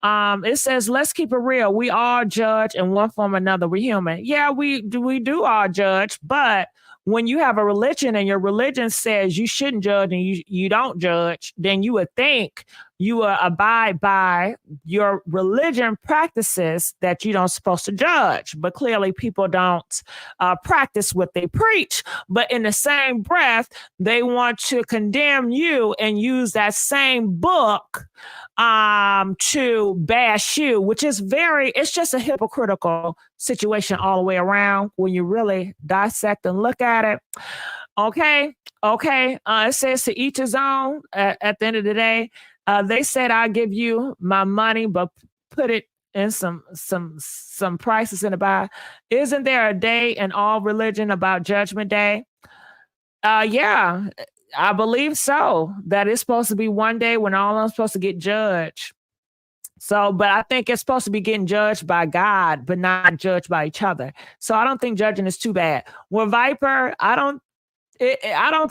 It says, let's keep it real. We all judge in one form or another. We're human. Yeah, we do all judge, but when you have a religion and your religion says you shouldn't judge and you don't judge, then you would think you will abide by your religion practices that you don't supposed to judge. But clearly people don't practice what they preach. But in the same breath, they want to condemn you and use that same book to bash you, which is it's just a hypocritical situation all the way around when you really dissect and look at it. Okay. It says to each his own at the end of the day. They said, I'll give you my money, but put it in some prices in the buy. Isn't there a day in all religion about Judgment Day? Yeah, I believe so. That it's supposed to be one day when all of them supposed to get judged. So, but I think it's supposed to be getting judged by God, but not judged by each other. So I don't think judging is too bad. With Viper, I don't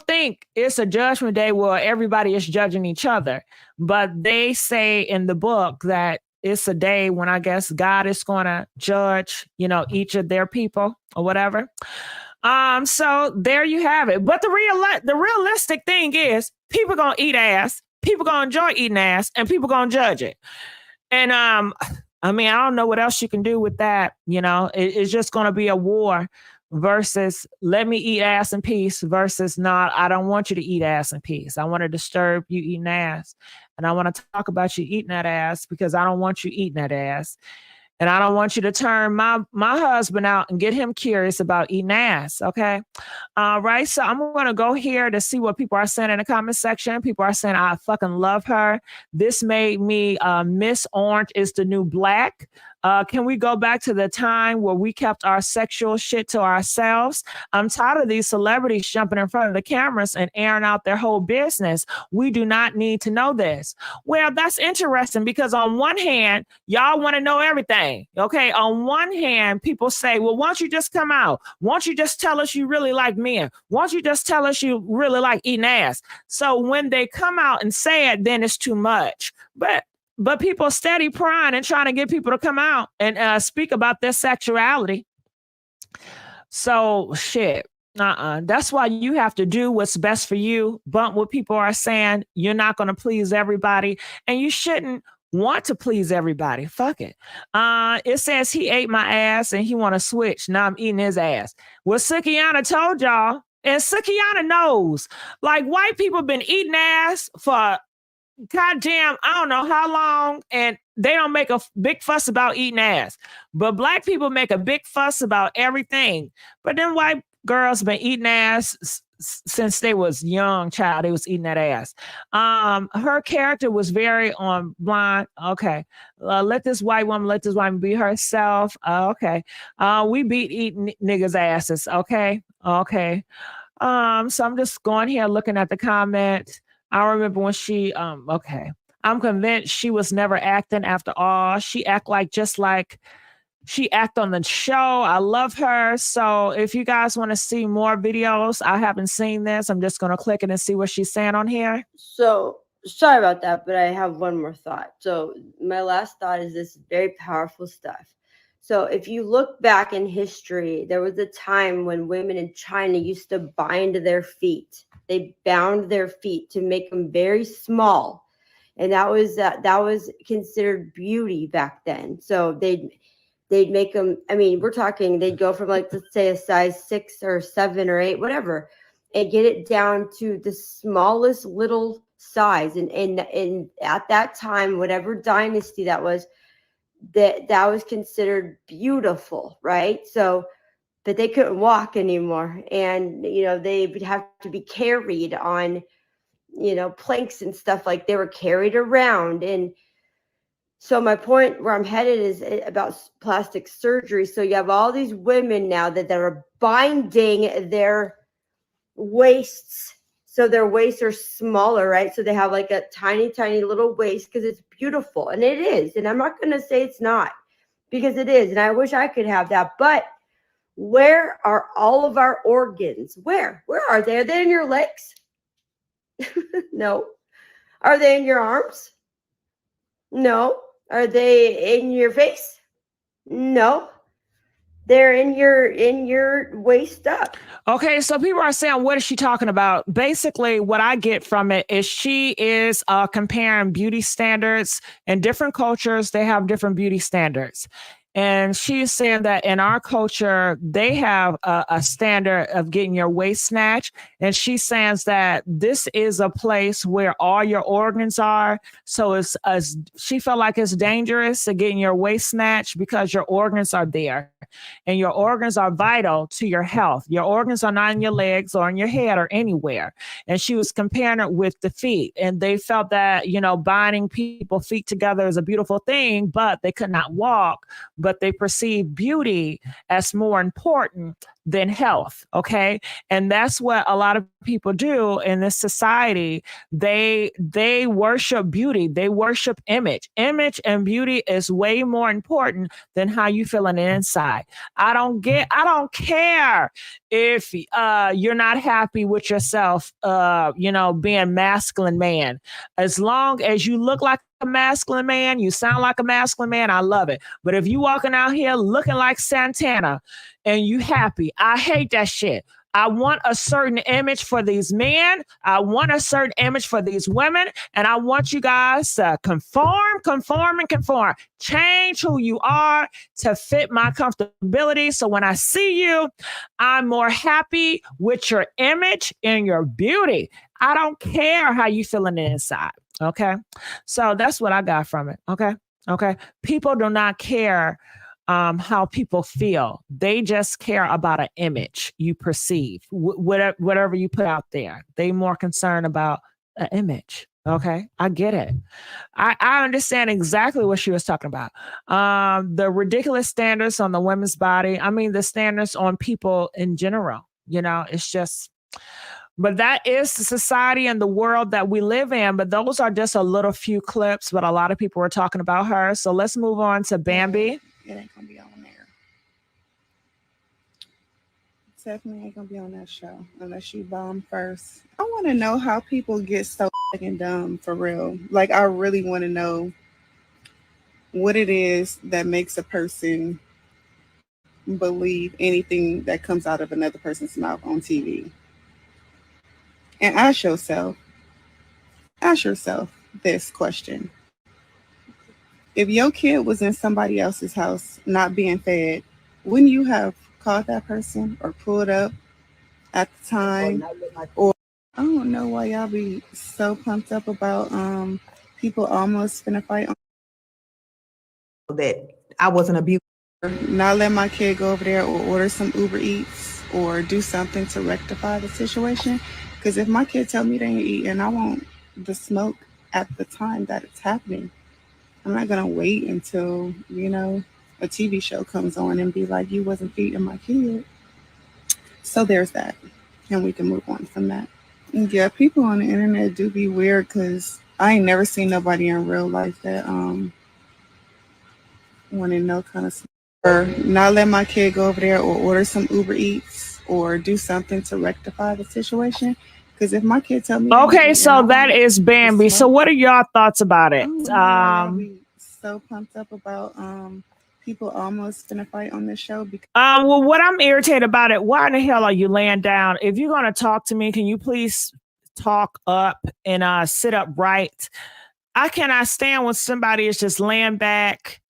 think it's a judgment day where everybody is judging each other, but they say in the book that it's a day when I guess God is going to judge, each of their people or whatever. So there you have it. But the realistic thing is people going to eat ass, people going to enjoy eating ass, and people going to judge it. And I mean, I don't know what else you can do with that. It's just going to be a war versus let me eat ass in peace versus not, I don't want you to eat ass in peace. I want to disturb you eating ass. And I want to talk about you eating that ass because I don't want you eating that ass. And I don't want you to turn my husband out and get him curious about eating ass. Okay. Right. So I'm going to go here to see what people are saying in the comment section. People are saying, I fucking love her. This made me Miss Orange is the new black. Can we go back to the time where we kept our sexual shit to ourselves? I'm tired of these celebrities jumping in front of the cameras and airing out their whole business. We do not need to know this. Well, that's interesting because on one hand, y'all want to know everything. Okay. On one hand, people say, well, why don't you just come out? Why don't you just tell us you really like men? Why don't you just tell us you really like eating ass? So when they come out and say it, then it's too much. But people steady prying and trying to get people to come out and speak about their sexuality. So shit. That's why you have to do what's best for you. But what people are saying, you're not going to please everybody. And you shouldn't want to please everybody. Fuck it. It says he ate my ass and he want to switch. Now I'm eating his ass. Well, Sukiana told y'all. And Sukiana knows. Like white people been eating ass for goddamn, I don't know how long, and they don't make a big fuss about eating ass. But black people make a big fuss about everything. But then white girls been eating ass since they was young child. They was eating that ass. Her character was very on blind. Okay. Let this white woman be herself. Okay. We beat eating niggas' asses. Okay. Okay. So I'm just going here looking at the comment. I remember when she, okay. I'm convinced she was never acting after all. She act like she act on the show. I love her. So if you guys want to see more videos, I haven't seen this. I'm just going to click it and see what she's saying on here. So sorry about that, but I have one more thought. So my last thought is this very powerful stuff. So if you look back in history, there was a time when women in China used to bind their feet. They bound their feet to make them very small. And that was considered beauty back then. So they'd make them, I mean, we're talking, they'd go from like, let's say a size 6 or 7 or 8, whatever, and get it down to the smallest little size. And at that time, whatever dynasty that was considered beautiful, right? So, but they couldn't walk anymore. And, they would have to be carried on, planks and stuff, like they were carried around. And so my point where I'm headed is about plastic surgery. So you have all these women now that are binding their waists. So their waists are smaller, right? So they have like a tiny, tiny little waist because it's beautiful. And it is. And I'm not going to say it's not, because it is. And I wish I could have that. But where are all of our organs? Where are they? Are they in your legs? No. Are they in your arms? No. Are they in your face? No. They're in your waist up. Okay, so people are saying, what is she talking about? Basically, what I get from it is she is comparing beauty standards. In different cultures, they have different beauty standards. And she's saying that in our culture, they have a standard of getting your waist snatched. And she says that this is a place where all your organs are. So she felt like it's dangerous to getting your waist snatched because your organs are there. And your organs are vital to your health. Your organs are not in your legs or in your head or anywhere. And she was comparing it with the feet. And they felt that, binding people's feet together is a beautiful thing, but they could not walk. But they perceive beauty as more important than health. Okay. And that's what a lot of people do in this society. They worship beauty. They worship image. Image and beauty is way more important than how you feel on the inside. I don't care if you're not happy with yourself, being masculine man. As long as you look like a masculine man, you sound like a masculine man, I love it. But if you walking out here looking like Santana and you happy, I hate that shit. I want a certain image for these men. I want a certain image for these women. And I want you guys to conform. Change who you are to fit my comfortability. So when I see you, I'm more happy with your image and your beauty. I don't care how you feel on the inside. Okay. So that's what I got from it. Okay. People do not care how people feel. They just care about an image you perceive, whatever you put out there. They more concerned about an image. Okay, I get it. I understand exactly what she was talking about. The ridiculous standards on the women's body. I mean, the standards on people in general. It's just. But that is the society and the world that we live in. But those are just a little few clips. But a lot of people were talking about her. So let's move on to Bambi. It ain't gonna be on there. Definitely ain't gonna be on that show unless you bomb first. I want to know how people get so fucking dumb for real. Like, I really want to know what it is that makes a person believe anything that comes out of another person's mouth on TV. And ask yourself this question. If your kid was in somebody else's house not being fed, wouldn't you have called that person or pulled up at the time? Or I don't know why y'all be so pumped up about people almost finna fight. That I wasn't abused. Not let my kid go over there or order some Uber Eats or do something to rectify the situation. Because if my kid tell me they ain't eating, I want the smoke at the time that it's happening. I'm not going to wait until, a TV show comes on and be like, you wasn't feeding my kid. So there's that. And we can move on from that. And yeah, people on the internet do be weird because I ain't never seen nobody in real life that wanted no kind of or not let my kid go over there or order some Uber Eats or do something to rectify the situation. Because if my kid tell me, okay, so that is Bambi. So what are your thoughts about it? Be so pumped up about people almost finna fight on this show because Well, what I'm irritated about it, why in the hell are you laying down? If you're gonna talk to me, can you please talk up and sit up right? I cannot stand when somebody is just laying back.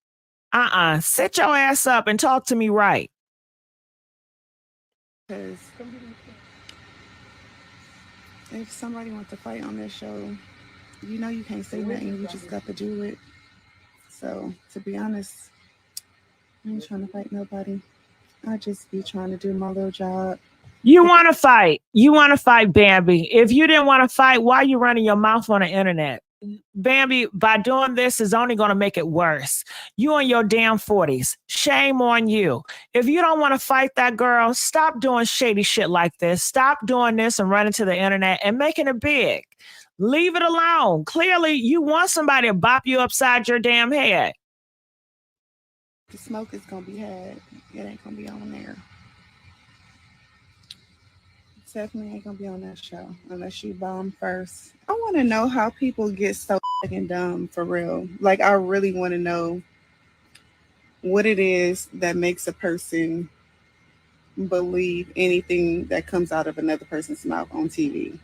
Sit your ass up and talk to me right. if somebody wants to fight on this show, you know you can't say nothing. You just got to do it. So, to be honest, I ain't trying to fight nobody. I just be trying to do my little job. You want to fight. You want to fight, Bambi. If you didn't want to fight, why are you running your mouth on the internet? Bambi, by doing this is only going to make it worse. You in your damn 40s. Shame on you. If you don't want to fight that girl, stop doing shady shit like this. Stop doing this and running to the internet and making it big. Leave it alone. Clearly, you want somebody to bop you upside your damn head. The smoke is going to be had. It ain't going to be on there. Definitely ain't gonna be on that show unless you bomb first. I want to know how people get so fucking dumb for real. Like, I really want to know what it is that makes a person believe anything that comes out of another person's mouth on TV.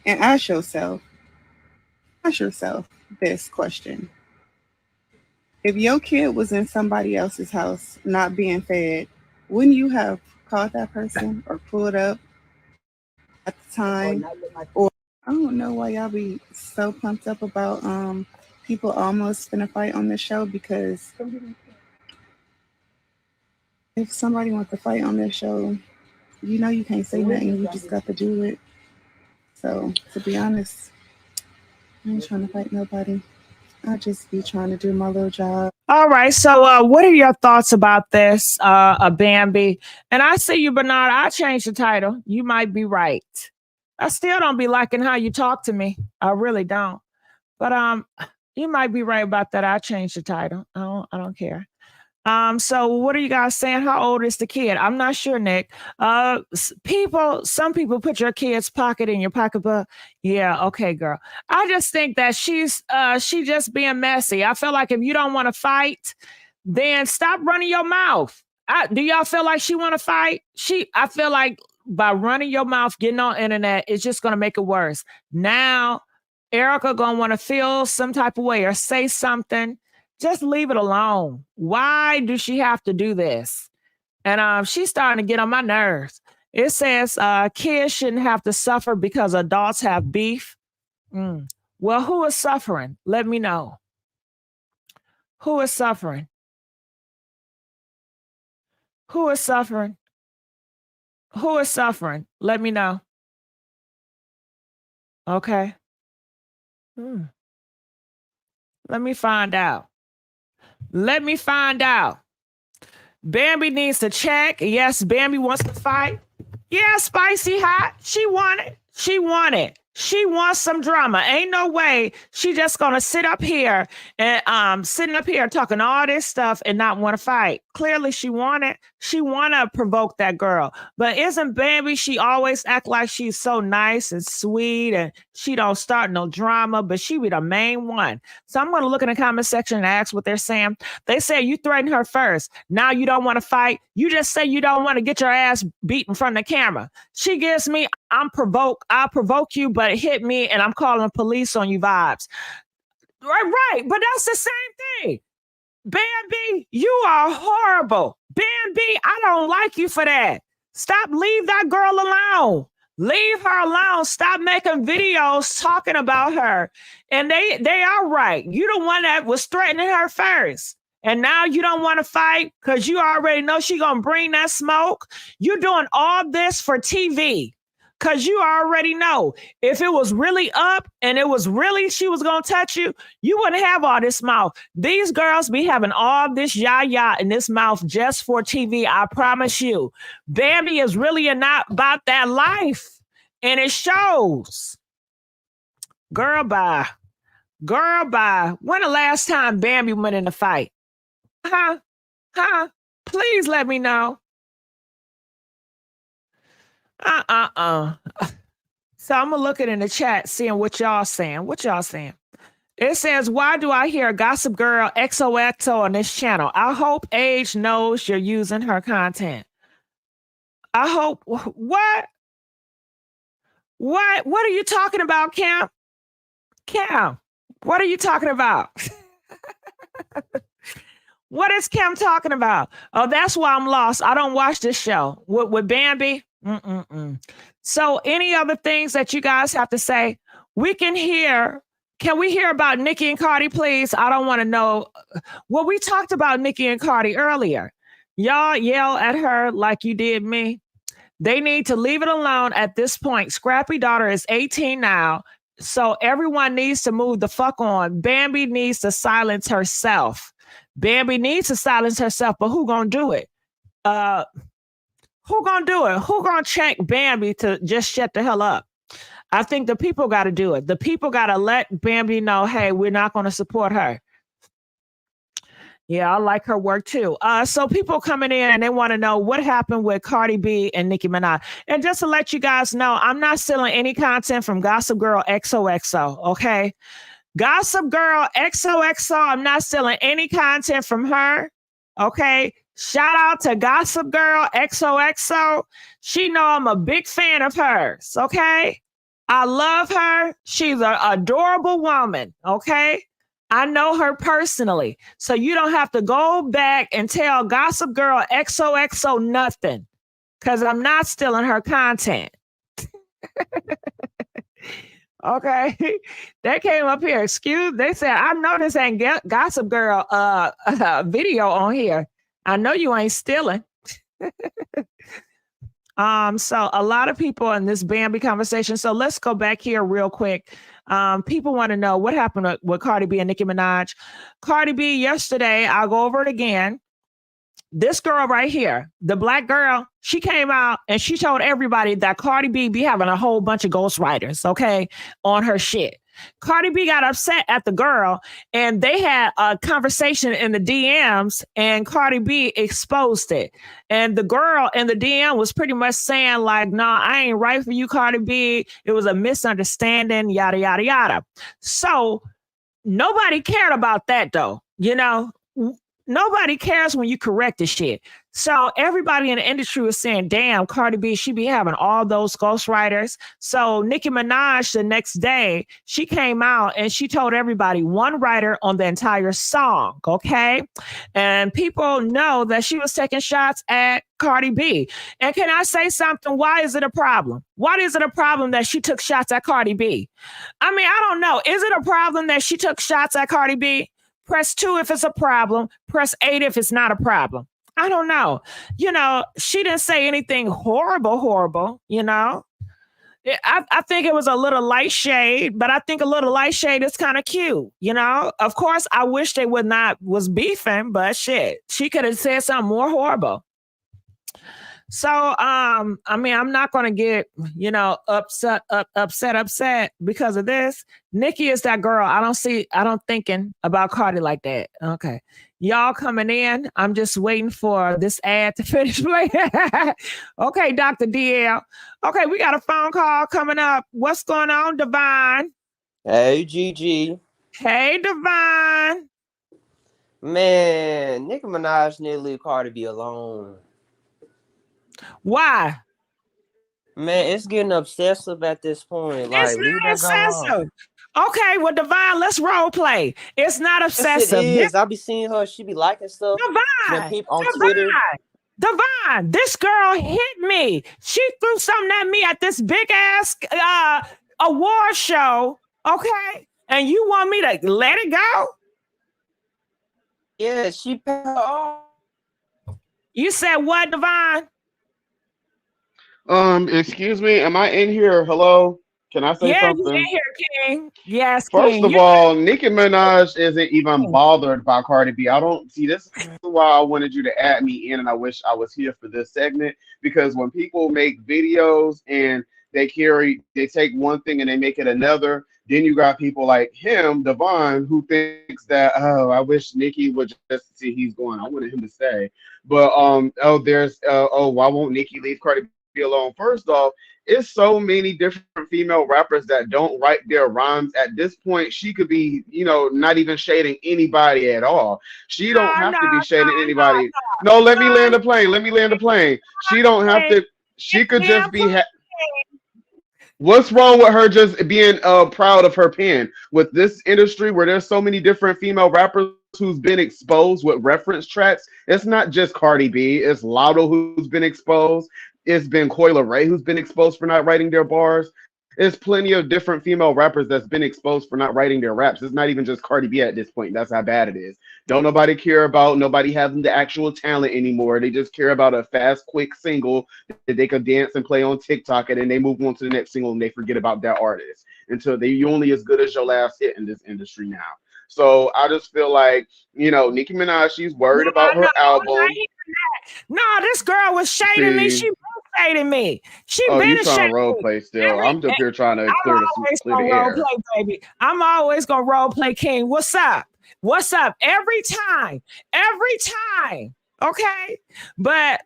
And ask yourself this question. If your kid was in somebody else's house not being fed, wouldn't you have called that person or pulled up at the time? Or I don't know why y'all be so pumped up about people almost finna fight on this show, because if somebody wants to fight on this show, you know you can't say nothing. You just got to do it. So, to be honest, I ain't trying to fight nobody. I just be trying to do my little job. All right. So what are your thoughts about this, Bambi? And I see you, Bernard. I changed the title. You might be right. I still don't be liking how you talk to me. I really don't. But you might be right about that. I changed the title. I don't care. So what are you guys saying? How old is the kid? I'm not sure, Nick. Some people put your kid's pocket in your pocketbook. Yeah, okay, girl. I just think that she just being messy. I feel like if you don't want to fight, then stop running your mouth. Do y'all feel like she want to fight? I feel like by running your mouth, getting on internet, it's just gonna make it worse. Now, Erica gonna want to feel some type of way or say something. Just leave it alone. Why do she have to do this? And she's starting to get on my nerves. It says kids shouldn't have to suffer because adults have beef. Well, who is suffering? Let me know. Who is suffering? Who is suffering? Who is suffering? Let me know. Okay. Let me find out. Let me find out. Bambi needs to check. Yes, Bambi wants to fight. Yeah, spicy hot. She want it. She want it. She wants some drama. Ain't no way she just gonna sit up here and sitting up here talking all this stuff and not want to fight. Clearly she want it. She wanna provoke that girl. But isn't Bambi, she always act like she's so nice and sweet and she don't start no drama, but she be the main one. So I'm gonna look in the comment section and ask what they're saying. They say you threatened her first. Now you don't want to fight. You just say you don't want to get your ass beat in front of the camera. She gives me, I'll provoke you, but hit me and I'm calling the police on you vibes. Right. But that's the same thing. Bambi, you are horrible. Bambi, I don't like you for that. Stop, leave that girl alone. Leave her alone. Stop making videos talking about her. And they are right. You the one that was threatening her first. And now you don't want to fight because you already know she gonna bring that smoke. You're doing all this for TV. Because you already know if it was really up and it was really she was going to touch you, you wouldn't have all this mouth. These girls be having all this yah in this mouth just for TV. I promise you. Bambi is really not about that life. And it shows. Girl, bye. Girl, bye. When the last time Bambi went in a fight? Huh? Please let me know. So I'm gonna look it in the chat, seeing what y'all saying. What y'all saying? It says, why do I hear Gossip Girl XOXO on this channel? I hope Age knows you're using her content. I hope, what? What are you talking about, Cam? Cam, what are you talking about? What is Cam talking about? Oh, that's why I'm lost. I don't watch this show. With Bambi? So any other things that you guys have to say? We can hear. Can we hear about Nicki and Cardi, please? I don't want to know. Well, we talked about Nicki and Cardi earlier. Y'all yell at her like you did me. They need to leave it alone at this point. Scrappy daughter is 18 now. So everyone needs to move the fuck on. Bambi needs to silence herself. Bambi needs to silence herself, but who gonna do it? Who gonna do it? Who gonna check Bambi to just shut the hell up? I think the people got to do it. The people got to let Bambi know, hey, we're not going to support her. Yeah, I like her work too. So people coming in and they want to know what happened with Cardi B and Nicki Minaj. And just to let you guys know, I'm not stealing any content from Gossip Girl XOXO, okay? Gossip Girl XOXO, I'm not stealing any content from her, okay? Shout out to Gossip Girl XOXO. She know I'm a big fan of hers, okay? I love her. She's an adorable woman, okay? I know her personally. So you don't have to go back and tell Gossip Girl XOXO nothing because I'm not stealing her content. Okay. They came up here. They said, I know this ain't Gossip Girl video on here. I know you ain't stealing. So a lot of people in this Bambi conversation. So let's go back here real quick. People want to know what happened with Cardi B and Nicki Minaj. Cardi B yesterday, I'll go over it again. This girl right here, the black girl, she came out and she told everybody that Cardi B be having a whole bunch of ghostwriters, okay, on her shit. Cardi B got upset at the girl and they had a conversation in the DMs and Cardi B exposed it. And the girl in the DM was pretty much saying like, nah, I ain't right for you, Cardi B. It was a misunderstanding, yada, yada, yada. So nobody cared about that though. You know, nobody cares when you correct the shit. So everybody in the industry was saying, damn, Cardi B, she be having all those ghostwriters. So Nicki Minaj, the next day, she came out and she told everybody one writer on the entire song, okay? And people know that she was taking shots at Cardi B. And can I say something? Why is it a problem? Why is it a problem that she took shots at Cardi B? I mean, I don't know. Is it a problem that she took shots at Cardi B? Press 2 if it's a problem. Press 8 if it's not a problem. I don't know. You know, she didn't say anything horrible, you know. I think it was a little light shade, but I think a little light shade is kind of cute, you know. Of course, I wish they was beefing, but shit, she could have said something more horrible. So, I mean, I'm not going to get, you know, upset because of this. Nicki is that girl. I don't thinking about Cardi like that. Okay. Y'all coming in. I'm just waiting for this ad to finish playing. Okay, Dr. DL. Okay, we got a phone call coming up. What's going on, Divine? Hey, Gigi. Hey, Divine. Man, Nicki Minaj need to leave Cardi B alone. Why? Man, it's getting obsessive at this point. Like, it's not obsessive. Okay, well, Divine, let's role play. It's not obsessive. Yes, it is. I be seeing her. She be liking stuff. Divine, people on Twitter. Divine, this girl hit me. She threw something at me at this big ass award show. Okay, and you want me to let it go? Yeah, she paid her off. You said what, Divine? Excuse me, am I in here? Hello? Can I say something? Yeah, you in here, King. Yes, First King. of all, Nicki Minaj isn't even bothered by Cardi B. I don't see this is why I wanted you to add me in, and I wish I was here for this segment, because when people make videos and they take one thing and they make it another, then you got people like him, Devon, who thinks that, oh, I wish Nicki would just see he's going. I wanted him to stay. But why won't Nicki leave Cardi B alone? First off, it's so many different female rappers that don't write their rhymes. At this point, she could be, not even shading anybody at all. She No, don't have no, to be no, shading no, anybody. No, let me no, land the plane. Let me land the plane. She don't have no. to. She could Damn just be. play. What's wrong with her just being proud of her pen? With this industry where there's so many different female rappers who's been exposed with reference tracks, it's not just Cardi B. It's Lotto who's been exposed. It's been Coyle Ray who's been exposed for not writing their bars. There's plenty of different female rappers that's been exposed for not writing their raps. It's not even just Cardi B at this point. That's how bad it is. Don't nobody care about nobody having the actual talent anymore. They just care about a fast, quick single that they could dance and play on TikTok, and then they move on to the next single and they forget about that artist until you only as good as your last hit in this industry now. So I just feel like, Nicki Minaj, she's worried about her album. No, this girl was shading me. See, She been shading me. She oh, you been trying to shading role me. play still? I'm just here trying to I'm clear always the gonna role air. play, baby. I'm always gonna role play King. What's up? What's up? Every time. Okay, but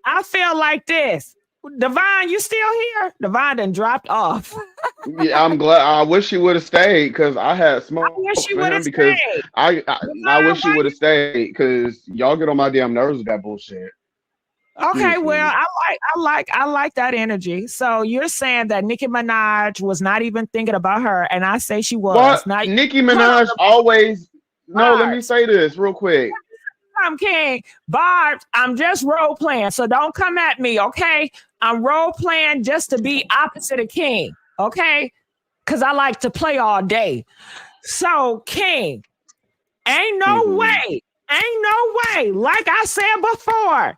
I feel like this. Divine, you still here? Divine done dropped off. Yeah, I'm glad. I wish she would have stayed because I had smoke I wish she for would him have because stayed. I Divine, wish she would have stayed because y'all get on my damn nerves with that bullshit. Okay, Excuse well, me. I like that energy. So you're saying that Nicki Minaj was not even thinking about her, and I say she was. What? Not Nicki hold on, Minaj always. No, let me Barbs. say this real quick. I'm King. Barbs, I'm just role playing, so don't come at me, okay? I'm role playing just to be opposite of King, okay? Because I like to play all day. So, King, ain't no way, like I said before,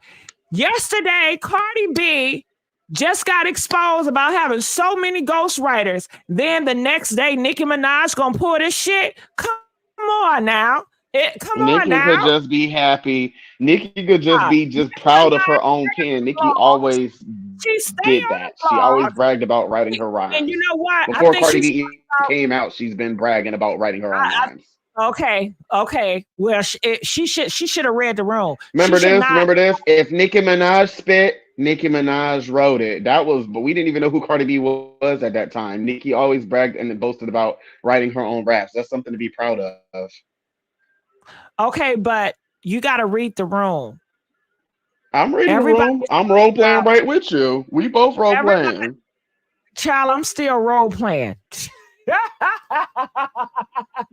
yesterday, Cardi B just got exposed about having so many ghostwriters. Then the next day, Nicki Minaj gonna pull this shit. Come on now. Come on Nicki could now. just be happy. Nicki could just be just Nicki proud of Minaj her own pen. Nicki blogs. always She stay did on that. the She always blogs. bragged about writing her And you rhymes. know what? I Before think Cardi she's B came out, she's been bragging about writing her own I, rhymes. okay. Well, she should have read the room. She Remember should this? not. Remember this? If Nicki Minaj spit, Nicki Minaj wrote it. But we didn't even know who Cardi B was at that time. Nicki always bragged and boasted about writing her own raps. That's something to be proud of. Okay, but you got to read the room. I'm reading the Everybody, room. I'm role playing right with you. We both role playing. child, I'm still role playing.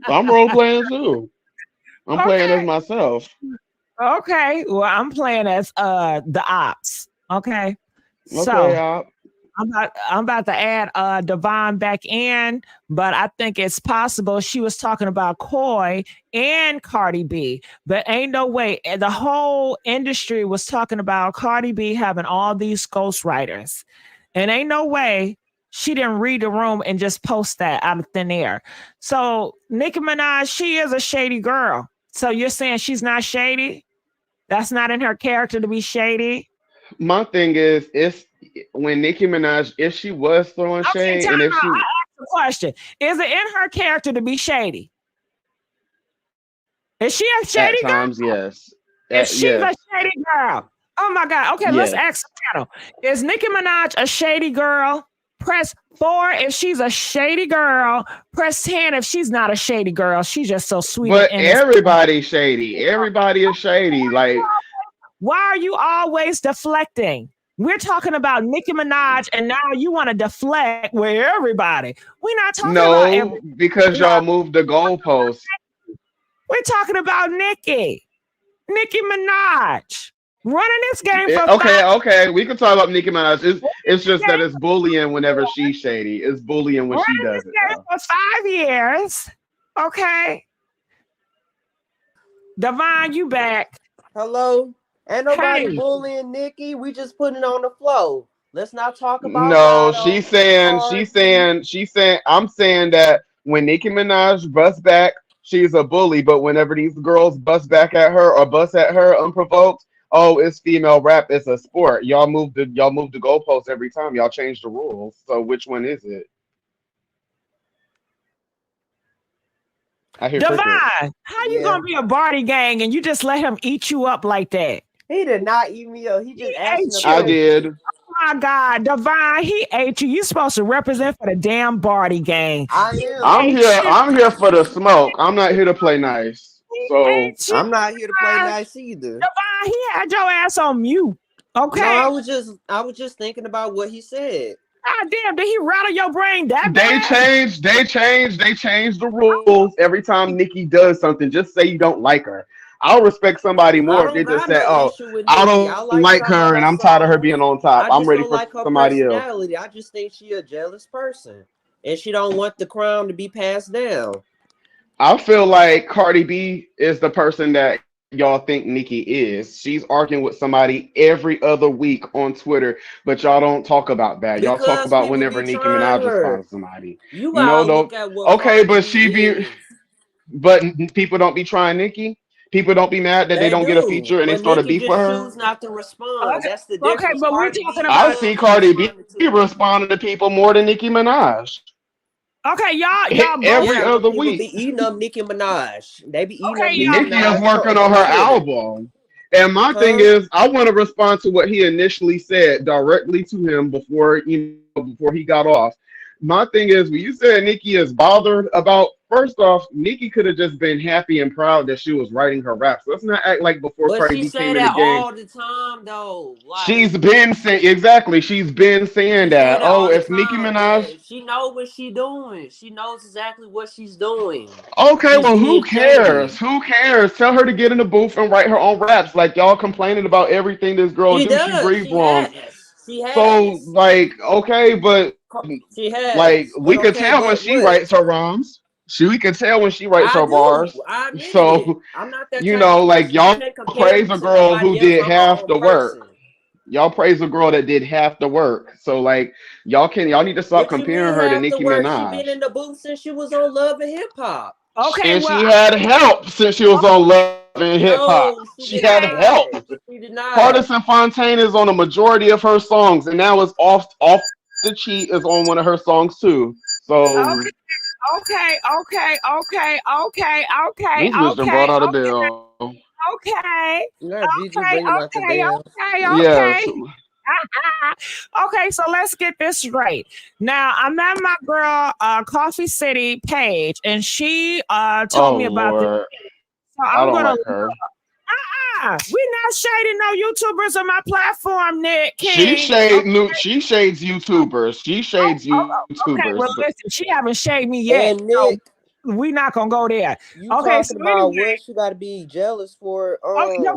I'm role playing too. I'm playing as myself. Okay. Well, I'm playing as the ops. Okay. Okay, So I'm about to add Devon back in, but I think it's possible she was talking about Coy and Cardi B, but ain't no way. The whole industry was talking about Cardi B having all these ghostwriters, and ain't no way she didn't read the room and just post that out of thin air. So Nicki Minaj, she is a shady girl. So you're saying she's not shady? That's not in her character to be shady? My thing is, it's when Nicki Minaj, if she was throwing Okay, shade, time and if out. she I asked the question. Is it in her character to be shady? Is she a at shady girl? times, yes, If she's yes, a shady girl. Oh my God. Okay, let's yes. ask the panel. Is Nicki Minaj a shady girl? Press 4 if she's a shady girl. Press 10 if she's not a shady girl. She's just so sweet But and innocent. everybody's shady. Everybody is shady. Like, Why are you always deflecting? We're talking about Nicki Minaj, and now you want to deflect with everybody. We're not talking about no, everybody. because y'all moved the goalposts. We're talking about Nicki Minaj, running this game for Okay. We can talk about Nicki Minaj. It's just that it's bullying whenever she's shady. It's bullying when she does it. Running this game for 5 years. Okay. Divine, you back. Hello? Ain't nobody Hey. bullying Nicki. We just putting it on the flow. Let's not talk about No, Lotto, she's saying, I'm saying that when Nicki Minaj busts back, she's a bully. But whenever these girls bust back at her or bust at her unprovoked, oh, it's female rap. It's a sport. Y'all move the goalposts every time. Y'all change the rules. So which one is it? I hear Divine, crickets. how you gonna be a Barty gang and you just let him eat you up like that? He did not eat me up. He just asked ate a I question. did. Oh my God, Divine, he ate you. You supposed to represent for the damn Barty gang. I He am. I'm ate here. you. I'm here for the smoke. I'm not here to play nice. He So ate you. I'm not here to play Divine. nice either. Divine, he had your ass on mute. Okay. No, I was just thinking about what he said. God damn, did he rattle your brain that they bad? changed the rules every time Nicki does something. Just say you don't like her. I'll respect somebody I more if they don't just got say, no "Oh, issue with I Nicki. I don't like like some of her, her and I'm tired of her being songs. on top. I I'm just ready don't for like her somebody else." personality. I just think she a jealous person, and she don't want the crown to be passed down. I feel like Cardi B is the person that y'all think Nicki is. She's arguing with somebody every other week on Twitter, but y'all don't talk about that. Y'all talk Because about people whenever be Nicki trying Minaj her. responds to somebody. You No, gotta no. look at what Okay, Cardi but B she be, is. but people don't be trying Nicki. People don't be mad that they They don't get a do, feature and they but start a Nicki beef with just her. choose not to respond. Okay, That's the okay, difference. but we're Cardi talking B I about see still be Cardi B responding to her. responding to people more than Nicki Minaj okay, y'all both every Yeah, have but other people be week. eating up Nicki Minaj. They be eating up okay, Nicki Nicki is Minaj working on her Twitter. album. And my thing Huh? is, I want to respond to what he initially said directly to him before he got off. My thing is, when you said Nicki is bothered about, first off, Nicki could have just been happy and proud that she was writing her raps. Let's not act like before But Cardi she B say came in the that game. all the time though. Like She's been saying exactly. She's been saying she say that. that Oh, all the if Nicki time. Yeah, Minaj. she know what she doing. She knows exactly what she's doing. Okay, She's well, who being cares? shady. Who cares? Tell her to get in the booth and write her own raps. Like y'all complaining about everything this girl She do. She does. breathes She wrong. has. She So has. like, okay, but She like has. But we could okay, tell when but she what? writes her rhymes. We could tell when she writes I her do. bars. I admit it. So I'm not that you type of know, like person. You y'all can't compare praise me a to girl who nobody else. did I'm my half own the work. person. Y'all praise a girl that did half the work. So like y'all need to stop What you comparing mean her to half the Nicki work? She been Minaj. in the booth since she was on Love and Hip Hop. okay, And well, she had help since she was on Love and Hip Hop. No, she She did had okay, help. not. She did not. Partisan Fontaine is on a majority of her songs, and now it's off the cheat is on one of her songs too. So okay, okay, this bitch done brought out a bill. okay, Not Gigi bringing out the bill. Yes. okay. Okay, so let's get this straight. Now I'm at my girl Coffee City page, and she told Oh me about this. Lord, So I I'm don't gonna like her. we not shading no YouTubers on my platform, Nick She King. Okay, she shades YouTubers. She shades okay, well YouTubers. But listen, she haven't shaded me yet, And so Nick, we not gonna go there. you Okay, so talking anyway, about what she got to be jealous for? okay, Okay,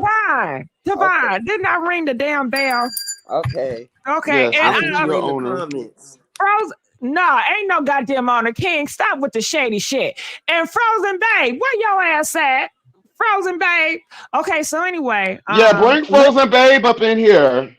Divine, didn't I ring the damn bell? okay. Okay, yes, I and was listen to just your reading the owner. comments. Frozen. No, ain't no goddamn honor king. Stop with the shady shit. And Frozen Babe, where your ass at? Frozen Babe. Okay, so anyway, Yeah, bring Frozen Babe up in here.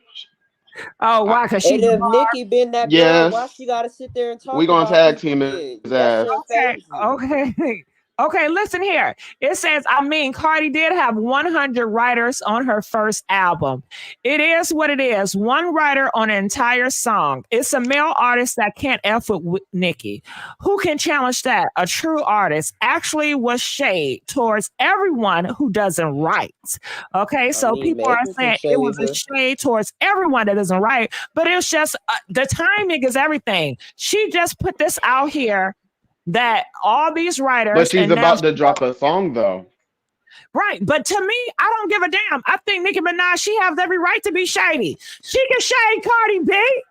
oh, why? Cause she's And the if bar. Nikki been that bad, why Yes, she got to sit there and we talk gonna about tag people team then? his That ass. shit Okay, phase you. okay. Okay, listen here. It says, I mean, Cardi did have 100 writers on her first album. It is what it is. One writer on an entire song. It's a male artist that can't F with Nicki. Who can challenge that? A true artist actually was shade towards everyone who doesn't write. Okay, I so mean, people are Megan can saying it was shade a her. shade towards everyone that doesn't write, but it's just the timing is everything. She just put this out here that all these But writers she's and now about to drop a song though. right, but to me, I don't give a damn. I think Nicki Minaj, she has every right to be shady. She can shade Cardi B.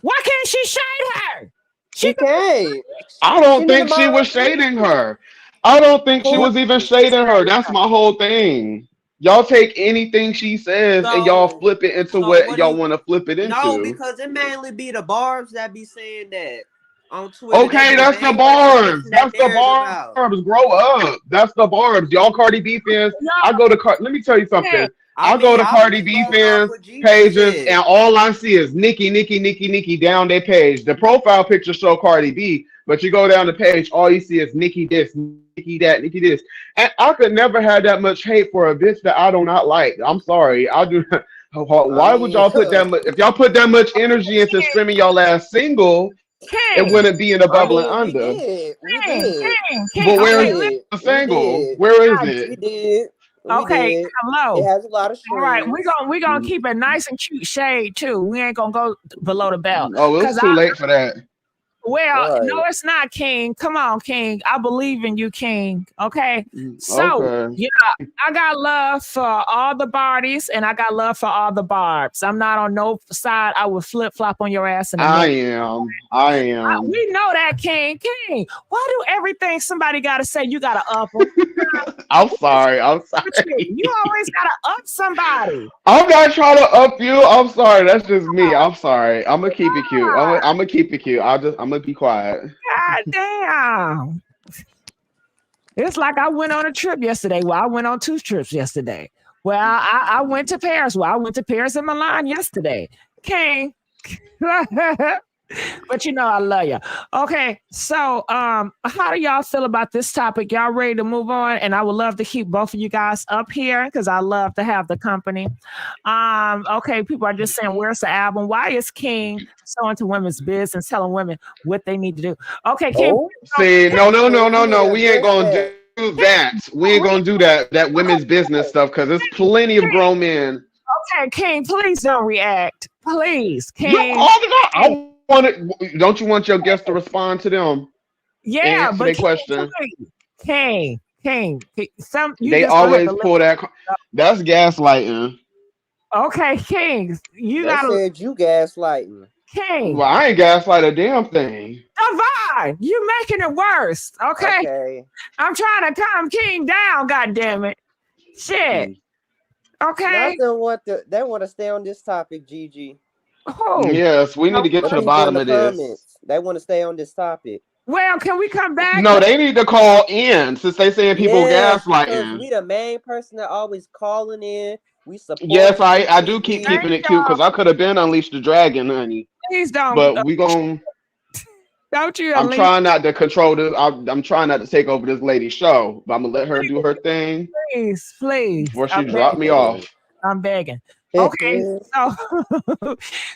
Why can't she shade her? She She can. can't. I She don't need to think she mind was her shading business. her. I don't think she Who? was even shading her. That's my whole thing. Y'all take anything she says and y'all So, flip it into so what what do y'all you? want to flip it No, into. because it mainly be the barbs that be saying that on Twitter. They Okay, be that's the they be pushing barbs. that That's the narrative out. barbs. Grow up. That's the barbs. Y'all Cardi B fans. No, I go to Let me tell you something. I I go mean, to I was Cardi just B going off fans what Gigi pages, said. and all I see is Nikki down their page. The profile picture show Cardi B, but you go down the page, all you see is Nikki this, Nikki that, Nikki this. And I could never have that much hate for a bitch that I do not like. I'm sorry. I do. I Why would mean, y'all put that much? If y'all put that much energy into streaming y'all last single, it King, wouldn't be in the I bubbling mean, under. We King, did, King, King. But we where's Okay, did, the we single? did, Where is listen, it? we did. We Okay, did. It hello. has a lot of All right, streams. we're gonna keep it nice and cute shade too. We ain't gonna go below the belt. Oh, it's too late for that. Well, Right. no, it's not, King. Come on, King. I believe in you, King. Okay. So, Okay. yeah, I got love for all the Bardies and I got love for all the Barbs. I'm not on no side. I would flip flop on your ass in a I minute. am. We know that, King. King, why do everything somebody got to say you got to up them? I'm sorry. You always got to up somebody. I'm not trying to up you. I'm sorry. That's just me. I'm sorry. I'm gonna keep it cute. I'm gonna keep it cute. I'm gonna be quiet. God damn. It's like I went on a trip yesterday. Well, I went on 2 trips yesterday. Well, I went to Paris. Well, I went to Paris and Milan yesterday. King. But you know I love you. Okay, so how do y'all feel about this topic? Y'all ready to move on? And I would love to keep both of you guys up here because I love to have the company. Okay, people are just saying, where's the album? Why is King so into women's business, telling women what they need to do? Okay, King. Oh, See, no. We ain't gonna that. do that. We ain't gonna do that women's business stuff because there's plenty of grown men. Okay, King, please don't react. Please, King. You called it out. I want it. Don't you want your guests to respond to them? Yeah, Answer but their question. King. They always pull that. That's gaslighting. Okay, King. You They gotta. said you gaslighting. King. Well, I ain't gaslight a damn thing. Divine, you making it worse. Okay. I'm trying to calm King down. God damn it. Shit. Okay. They want to stay on this topic, Gigi. Oh. Yes, we need to get to the bottom of this. They want to stay on this topic. Well, can we come back? No, they need to call in since they saying people gaslighting. We the main person that always calling in. We support. Yes, I do keep keeping it cute because I could have been Unleashed the Dragon, honey. Please don't. But we gon'. Don't you? I'm trying not to control this. I'm trying not to take over this lady's show, but I'm gonna let her do her thing. Please. Before she drop me off. I'm begging. Okay,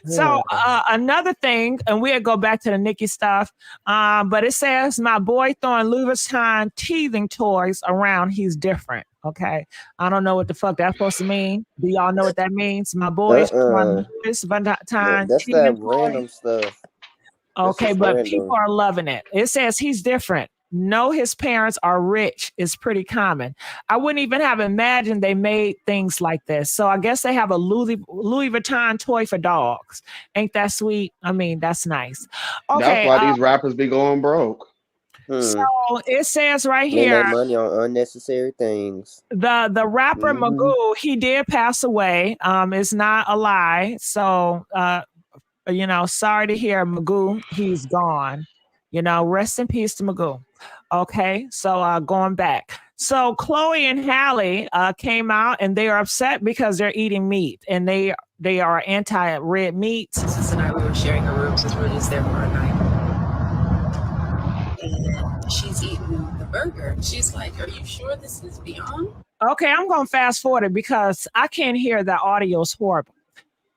so another thing, and we'll go back to the Nicki stuff. But it says my boy throwing Louboutin teething toys around. He's different. Okay, I don't know what the fuck that's supposed to mean. Do y'all know what that means? My boy's throwing Louboutin. That's that random stuff. Okay, but people are loving it. It says he's different. Know his parents are rich is pretty common. I wouldn't even have imagined they made things like this. So I guess they have a Louis Vuitton toy for dogs. Ain't that sweet? I mean, that's nice. Okay, that's why these rappers be going broke. So it says right here, make money on unnecessary things. The rapper Magoo, he did pass away. It's not a lie. So sorry to hear Magoo, he's gone. Rest in peace to Magoo. Okay, so going back. So Chloe and Halle came out and they are upset because they're eating meat and they are anti-red meat. Sis and I, we were sharing a room since Rudy's there for a night. And she's eating the burger. She's like, are you sure this is Beyond? Okay, I'm going to fast forward it because I can't hear. The audio is horrible.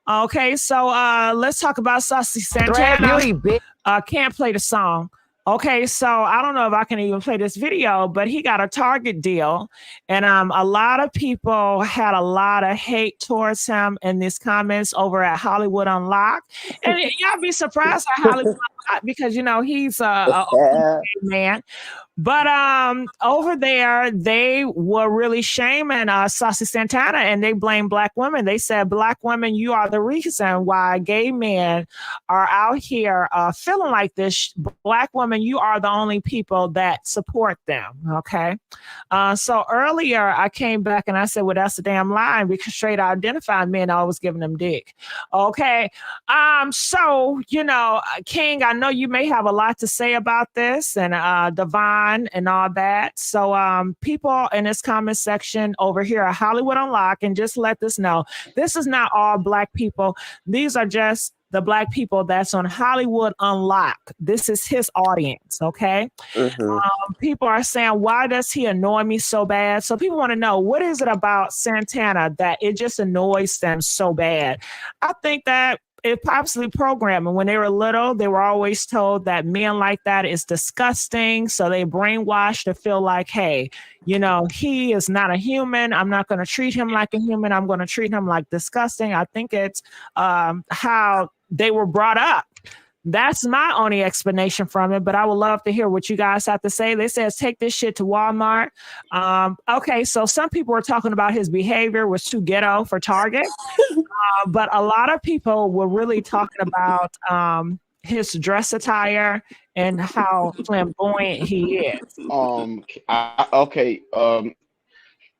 Okay, so let's talk about Saucy Santana. Can't play the song. Okay, so I don't know if I can even play this video, but he got a Target deal. And a lot of people had a lot of hate towards him in these comments over at Hollywood Unlocked. And y'all be surprised at Hollywood Unlocked because, he's a man. But over there, they were really shaming Saucy Santana and they blamed Black women. They said, Black women, you are the reason why gay men are out here feeling like this. Black women, you are the only people that support them. Okay. So earlier I came back and I said, well, that's a damn lie because straight identified men always giving them dick. Okay. So, King, I know you may have a lot to say about this and Divine and all that. So people in this comment section over here at Hollywood Unlocked, and just let this know, this is not all Black people. These are just the Black people that's on Hollywood Unlocked. This is his audience, okay? People are saying, why does he annoy me so bad? So people want to know, what is it about Santana that it just annoys them so bad? I think that it's possibly programming. When they were little, they were always told that men like that is disgusting. So they brainwashed to feel like, hey, you know, he is not a human. I'm not going to treat him like a human. I'm going to treat him like disgusting. I think it's how they were brought up. That's my only explanation from it, but I would love to hear what you guys have to say. They says, take this shit to Walmart. Okay, so some people were talking about his behavior was too ghetto for Target, but a lot of people were really talking about his dress attire and how flamboyant he is.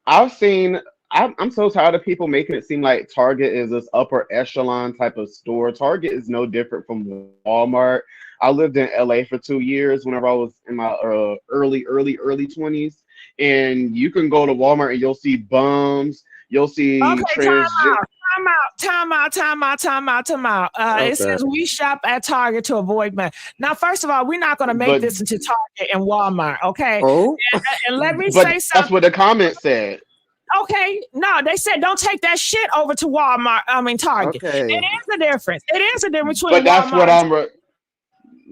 I've seen. I'm so tired of people making it seem like Target is this upper echelon type of store. Target is no different from Walmart. I lived in LA for 2 years whenever I was in my early 20s, and you can go to Walmart and you'll see bums, you'll see transgender. Time out. It says we shop at Target to avoid men. Now, first of all, we're not going to make this into Target and Walmart, okay? Oh, and let me But say something. that's what the comment said. Okay, no, they said don't take that shit over to Walmart. I mean Target. okay. It is a difference. It is a difference between But that's Walmart what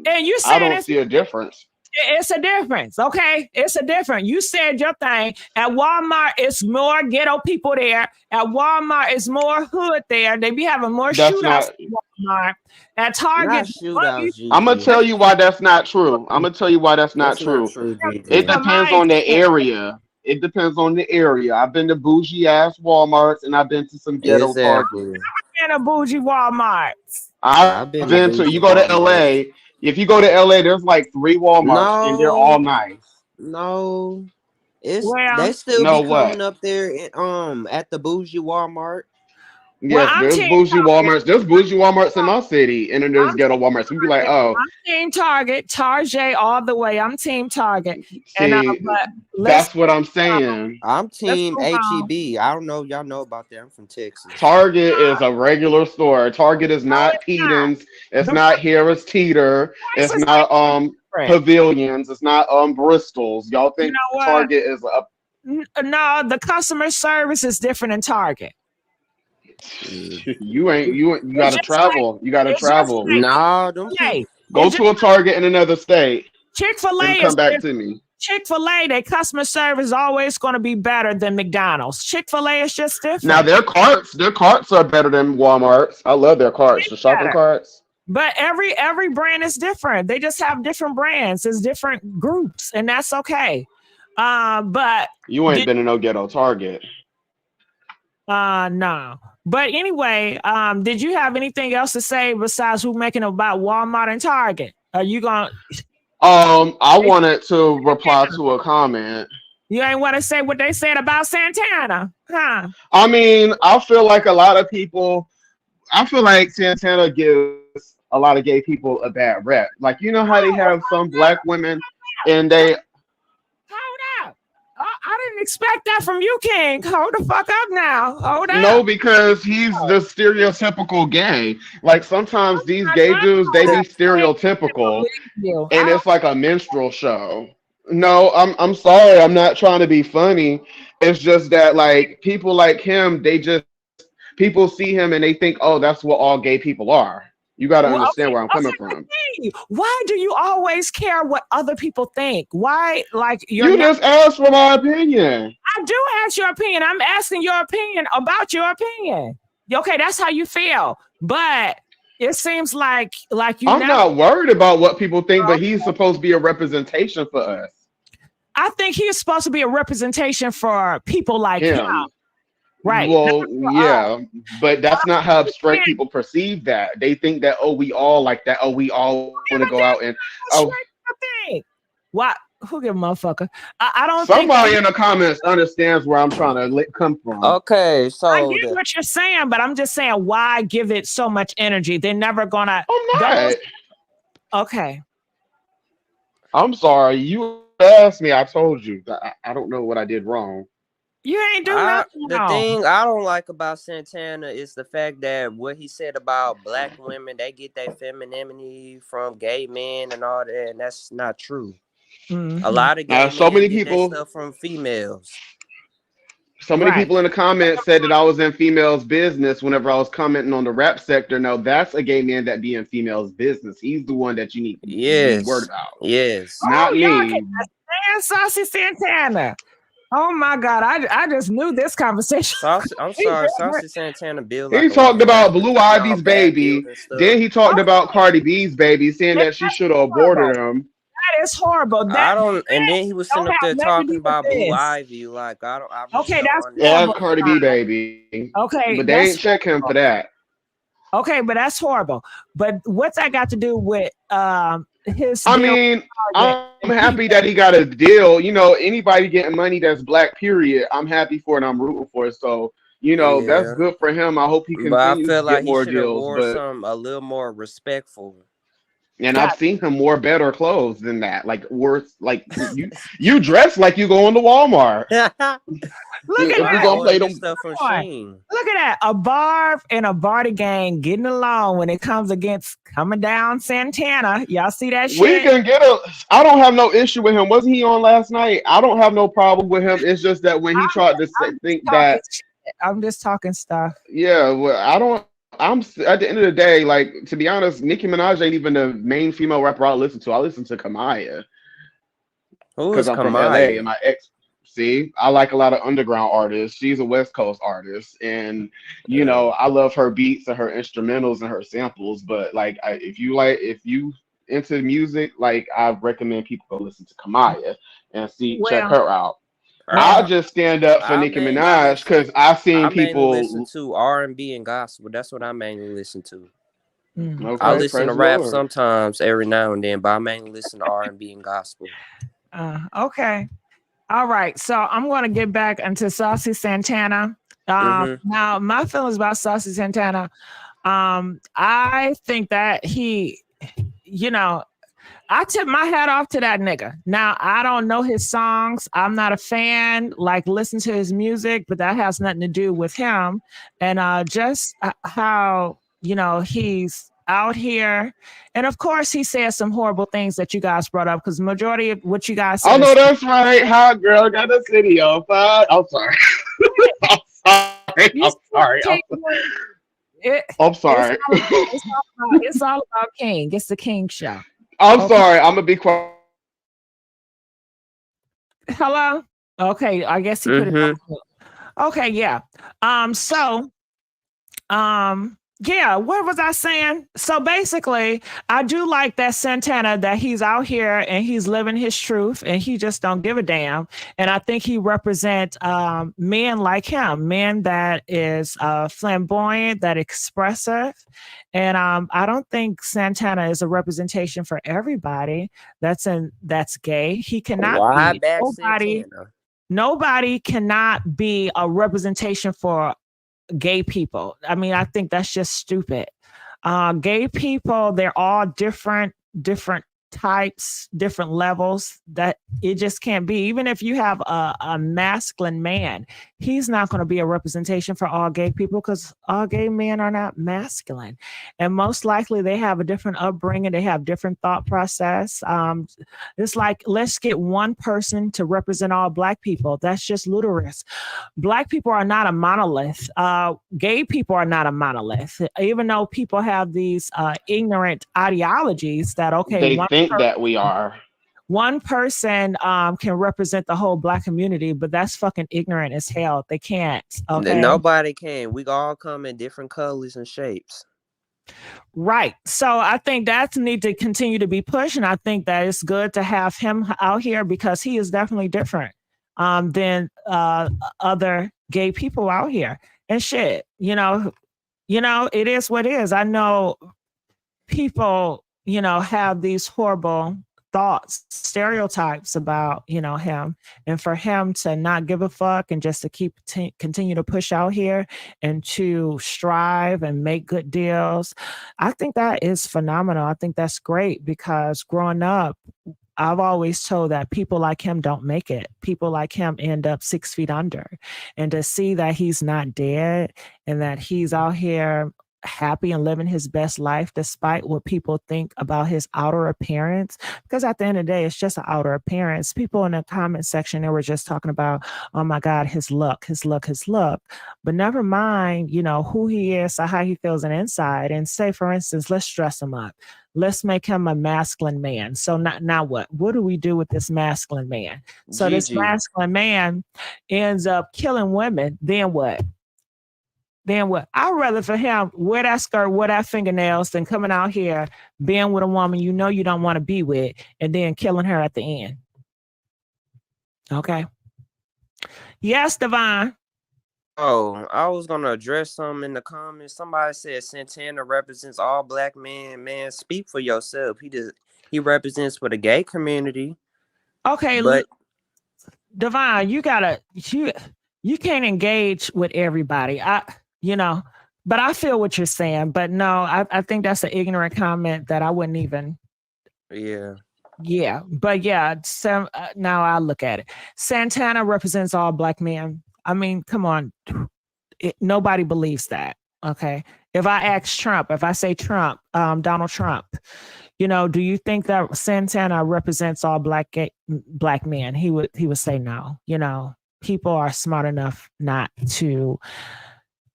and you I said don't see a difference. it's a difference. Okay, it's a difference. You said your thing. At Walmart, it's more ghetto people there. At Walmart, it's more hood there. They be having more That's shootouts not. at Walmart. At Not Target, shootouts, Gigi. I'm gonna tell you why that's not true. I'm gonna tell you why that's not That's not true. true, It Gigi. depends on the area. It depends on the area. I've been to bougie ass Walmarts and I've been to some ghetto Targets. Exactly. in a bougie Walmart. I've I've been to been to. bougie You go to Walmarts. LA. If you go to LA, there's like 3 Walmarts and they're all No, nice. no. It's Well, they still No be what? coming up there at the bougie Walmart. well, Yes, I'm there's Team bougie Target. Walmarts. There's bougie Walmarts in my city, and then there's I'm ghetto Walmarts. We'd be like, oh, I'm Team Target, Target all the way. I'm Team Target. And see, but let's that's what I'm saying. I'm let's team move on. HEB. I don't know if y'all know about that. I'm from Texas. Target is a regular store. Target is No, not it's not. Peden's. It's The not Harris Teeter. It's prices not are different. Pavilions. It's not Bristol's. Y'all You think know what? Target is up? No, the customer service is different in Target. You It's gotta just travel. You gotta it's just travel. like Nah, them Chick-fil-A. Go It's to a Target in another state Chick-fil-A and is come back different. to me. Chick-fil-A, their customer service is always going to be better than McDonald's. Chick-fil-A is just different. Now their carts are better than Walmart's. I love their carts. The shopping better. carts. But every brand is different. They just have different brands. It's different groups, and that's okay. But You ain't been to no ghetto Target. no. But anyway, did you have anything else to say besides who making about Walmart and Target? Are you gonna? I wanted to reply to a comment. You ain't want to say what they said about Santana, huh? I mean, I feel like Santana gives a lot of gay people a bad rep. Like, you know how they have some black women and they. Hold up. I didn't expect that from you, King. Hold the fuck up now. Hold up. No, because he's the stereotypical gay. Like sometimes these gay dudes, they be stereotypical, and it's like a minstrel show. No, I'm sorry, I'm not trying to be funny. It's just that like people like him, people see him and they think, oh, that's what all gay people are. You got to understand where I'm coming from. Why do you always care what other people think? Why, like you just asked for my opinion. I do ask your opinion. I'm asking your opinion about your opinion. Okay, that's how you feel. But it seems like you. I'm not worried about what people think, but he's supposed to be a representation for us. I think he's supposed to be a representation for people like him. Right. Well, yeah, but that's not how straight people perceive that. They think that, oh, we all like that. Oh, we all want to go out and what? Who give a motherfucker? I don't. Somebody in the comments understands where I'm trying to come from. Okay, so I get what you're saying, but I'm just saying, why give it so much energy? They're never gonna. I'm not. Okay. I'm sorry. You asked me. I told you. I don't know what I did wrong. You ain't doing nothing. The thing I don't like about Santana is the fact that what he said about black women, they get their femininity from gay men and all that, and that's not true. Mm-hmm. A lot of gay men so many get people that stuff from females. So many Right. people in the comments said that I was in females' business whenever I was commenting on the rap sector. No, that's a gay man that be in females' business. He's the one that you need to be worried Yes. about, Yes. not Oh, y'all me. can stand Saucy Santana. Oh my God. I just knew this conversation. I'm He sorry, just Saucy Santana build He like a talked woman. about That's Blue just y'all Ivy's bad baby. building stuff. Then he talked about okay. Cardi B's baby, saying that she That's should have aborted horrible. him. That is horrible. I That don't, and then he was sitting don't up have there nothing to talking do with about Blue this. Ivy. Like I really Okay, don't that's Yeah, horrible. understand. Cardi B baby. Okay, But they that's ain't check him for horrible. that. Okay, but that's horrible. But what's that got to do with his I deal mean, with Target I'm and happy people? that he got a deal. You know, anybody getting money that's black, period, I'm happy for it. I'm rooting for it. So, you know, that's Yeah, good for him. I hope he but I continues feel to get like he more should have deals. wore But some a little more respectful. and I've Got seen him wear better clothes than that. Like worth like you dress like you go into Walmart. look at If we I that. gonna ordered play this them, stuff from Come on. Shein. Look at that. A Barb and a Barty gang getting along when it comes against coming down Santana. Y'all see that we shit? can get a. I don't have no issue with him. Wasn't he on last night? I don't have no problem with him. It's just that when he I'm tried to I'm just think talking that, shit. I'm just talking stuff. yeah, well, I don't. At the end of the day, like to be honest, Nicki Minaj ain't even the main female rapper I listen to. I listen to Kamaya Who because is I'm from LA and Kamaya? my ex. See, I like a lot of underground artists. She's a West Coast artist, and you Uh, know I love her beats and her instrumentals and her samples. But like, if you into music, like I recommend people go listen to Kamaya and check Well, her out. I well, I just stand up for I Nicki mainly Minaj listen. because I've I seen mainly listen people. to R&B and gospel. That's what I mainly listen to. I Okay, okay. listen to praise the rap Lord. sometimes every now and then, but I mainly listen to R&B and gospel. Okay. All right. So I'm going to get back into Saucy Santana. Mm-hmm. Now, my feelings about Saucy Santana, I think that he, you know, I tip my hat off to that nigga. Now, I don't know his songs. I'm not a fan, like listen to his music, but that has nothing to do with him. And just how, he's out here. And of course, he says some horrible things that you guys brought up because majority of what you guys Oh said no, is that's right. Hot girl got a city on fire. I'm sorry. I'm sorry. you I'm still sorry. can't it, I'm it's, sorry. it's all about King. It's the King show. I'm Okay. sorry. I'm gonna be quiet. Hello? Okay, I guess he put it Mm-hmm. on mute. Okay, yeah. So yeah, what was I saying? So basically, I do like that Santana that he's out here and he's living his truth and he just don't give a damn. And I think he represents men like him, men that is flamboyant, that expressive. And I don't think Santana is a representation for everybody that's gay. He cannot Why be. back Santana? Nobody cannot be a representation for gay people. I mean, I think that's just stupid. Gay people, they're all different types, different levels that it just can't be. Even if you have a masculine man, he's not going to be a representation for all gay people because all gay men are not masculine. And most likely they have a different upbringing, they have different thought process. It's like, let's get one person to represent all black people. That's just ludicrous. Black people are not a monolith. Gay people are not a monolith. Even though people have these ignorant ideologies that okay, They think that we are. one person can represent the whole black community, but that's fucking ignorant as hell. They can't. Okay. Nobody can. We all come in different colors and shapes. Right. So I think that need to continue to be pushed. And I think that it's good to have him out here because he is definitely different than other gay people out here. And shit, it is what it is. I know people, have these horrible thoughts, stereotypes about, him. And for him to not give a fuck and just to continue to push out here and to strive and make good deals, I think that is phenomenal. I think that's great because growing up, I've always told that people like him don't make it. People like him end up 6 feet under. And to see that he's not dead and that he's out here happy and living his best life despite what people think about his outer appearance? Because at the end of the day, it's just an outer appearance. People in the comment section, they were just talking about, oh my God, his look, his look, his look. But never mind, you know, who he is or how he feels on the inside. And say, for instance, let's dress him up. Let's make him a masculine man. So now what? What do we do with this masculine man? So this Gigi. masculine man ends up killing women. Then what? Then what? I'd rather for him wear that skirt, wear that fingernails than coming out here being with a woman you know you don't want to be with and then killing her at the end. Okay. Yes, Divine. Oh, I was gonna address something in the comments. Somebody said Santana represents all black men. Man, speak for yourself. He represents for the gay community. Okay, But Divine, you can't engage with everybody. But I feel what you're saying. But no, I think that's an ignorant comment that I wouldn't even. yeah. Yeah, but yeah, now I look at it. Santana represents all black men. I mean, come on. Nobody believes that. Okay. If I ask Trump, if I say Trump, Donald Trump, you know, do you think that Santana represents all black men? He would say no. You know, people are smart enough not to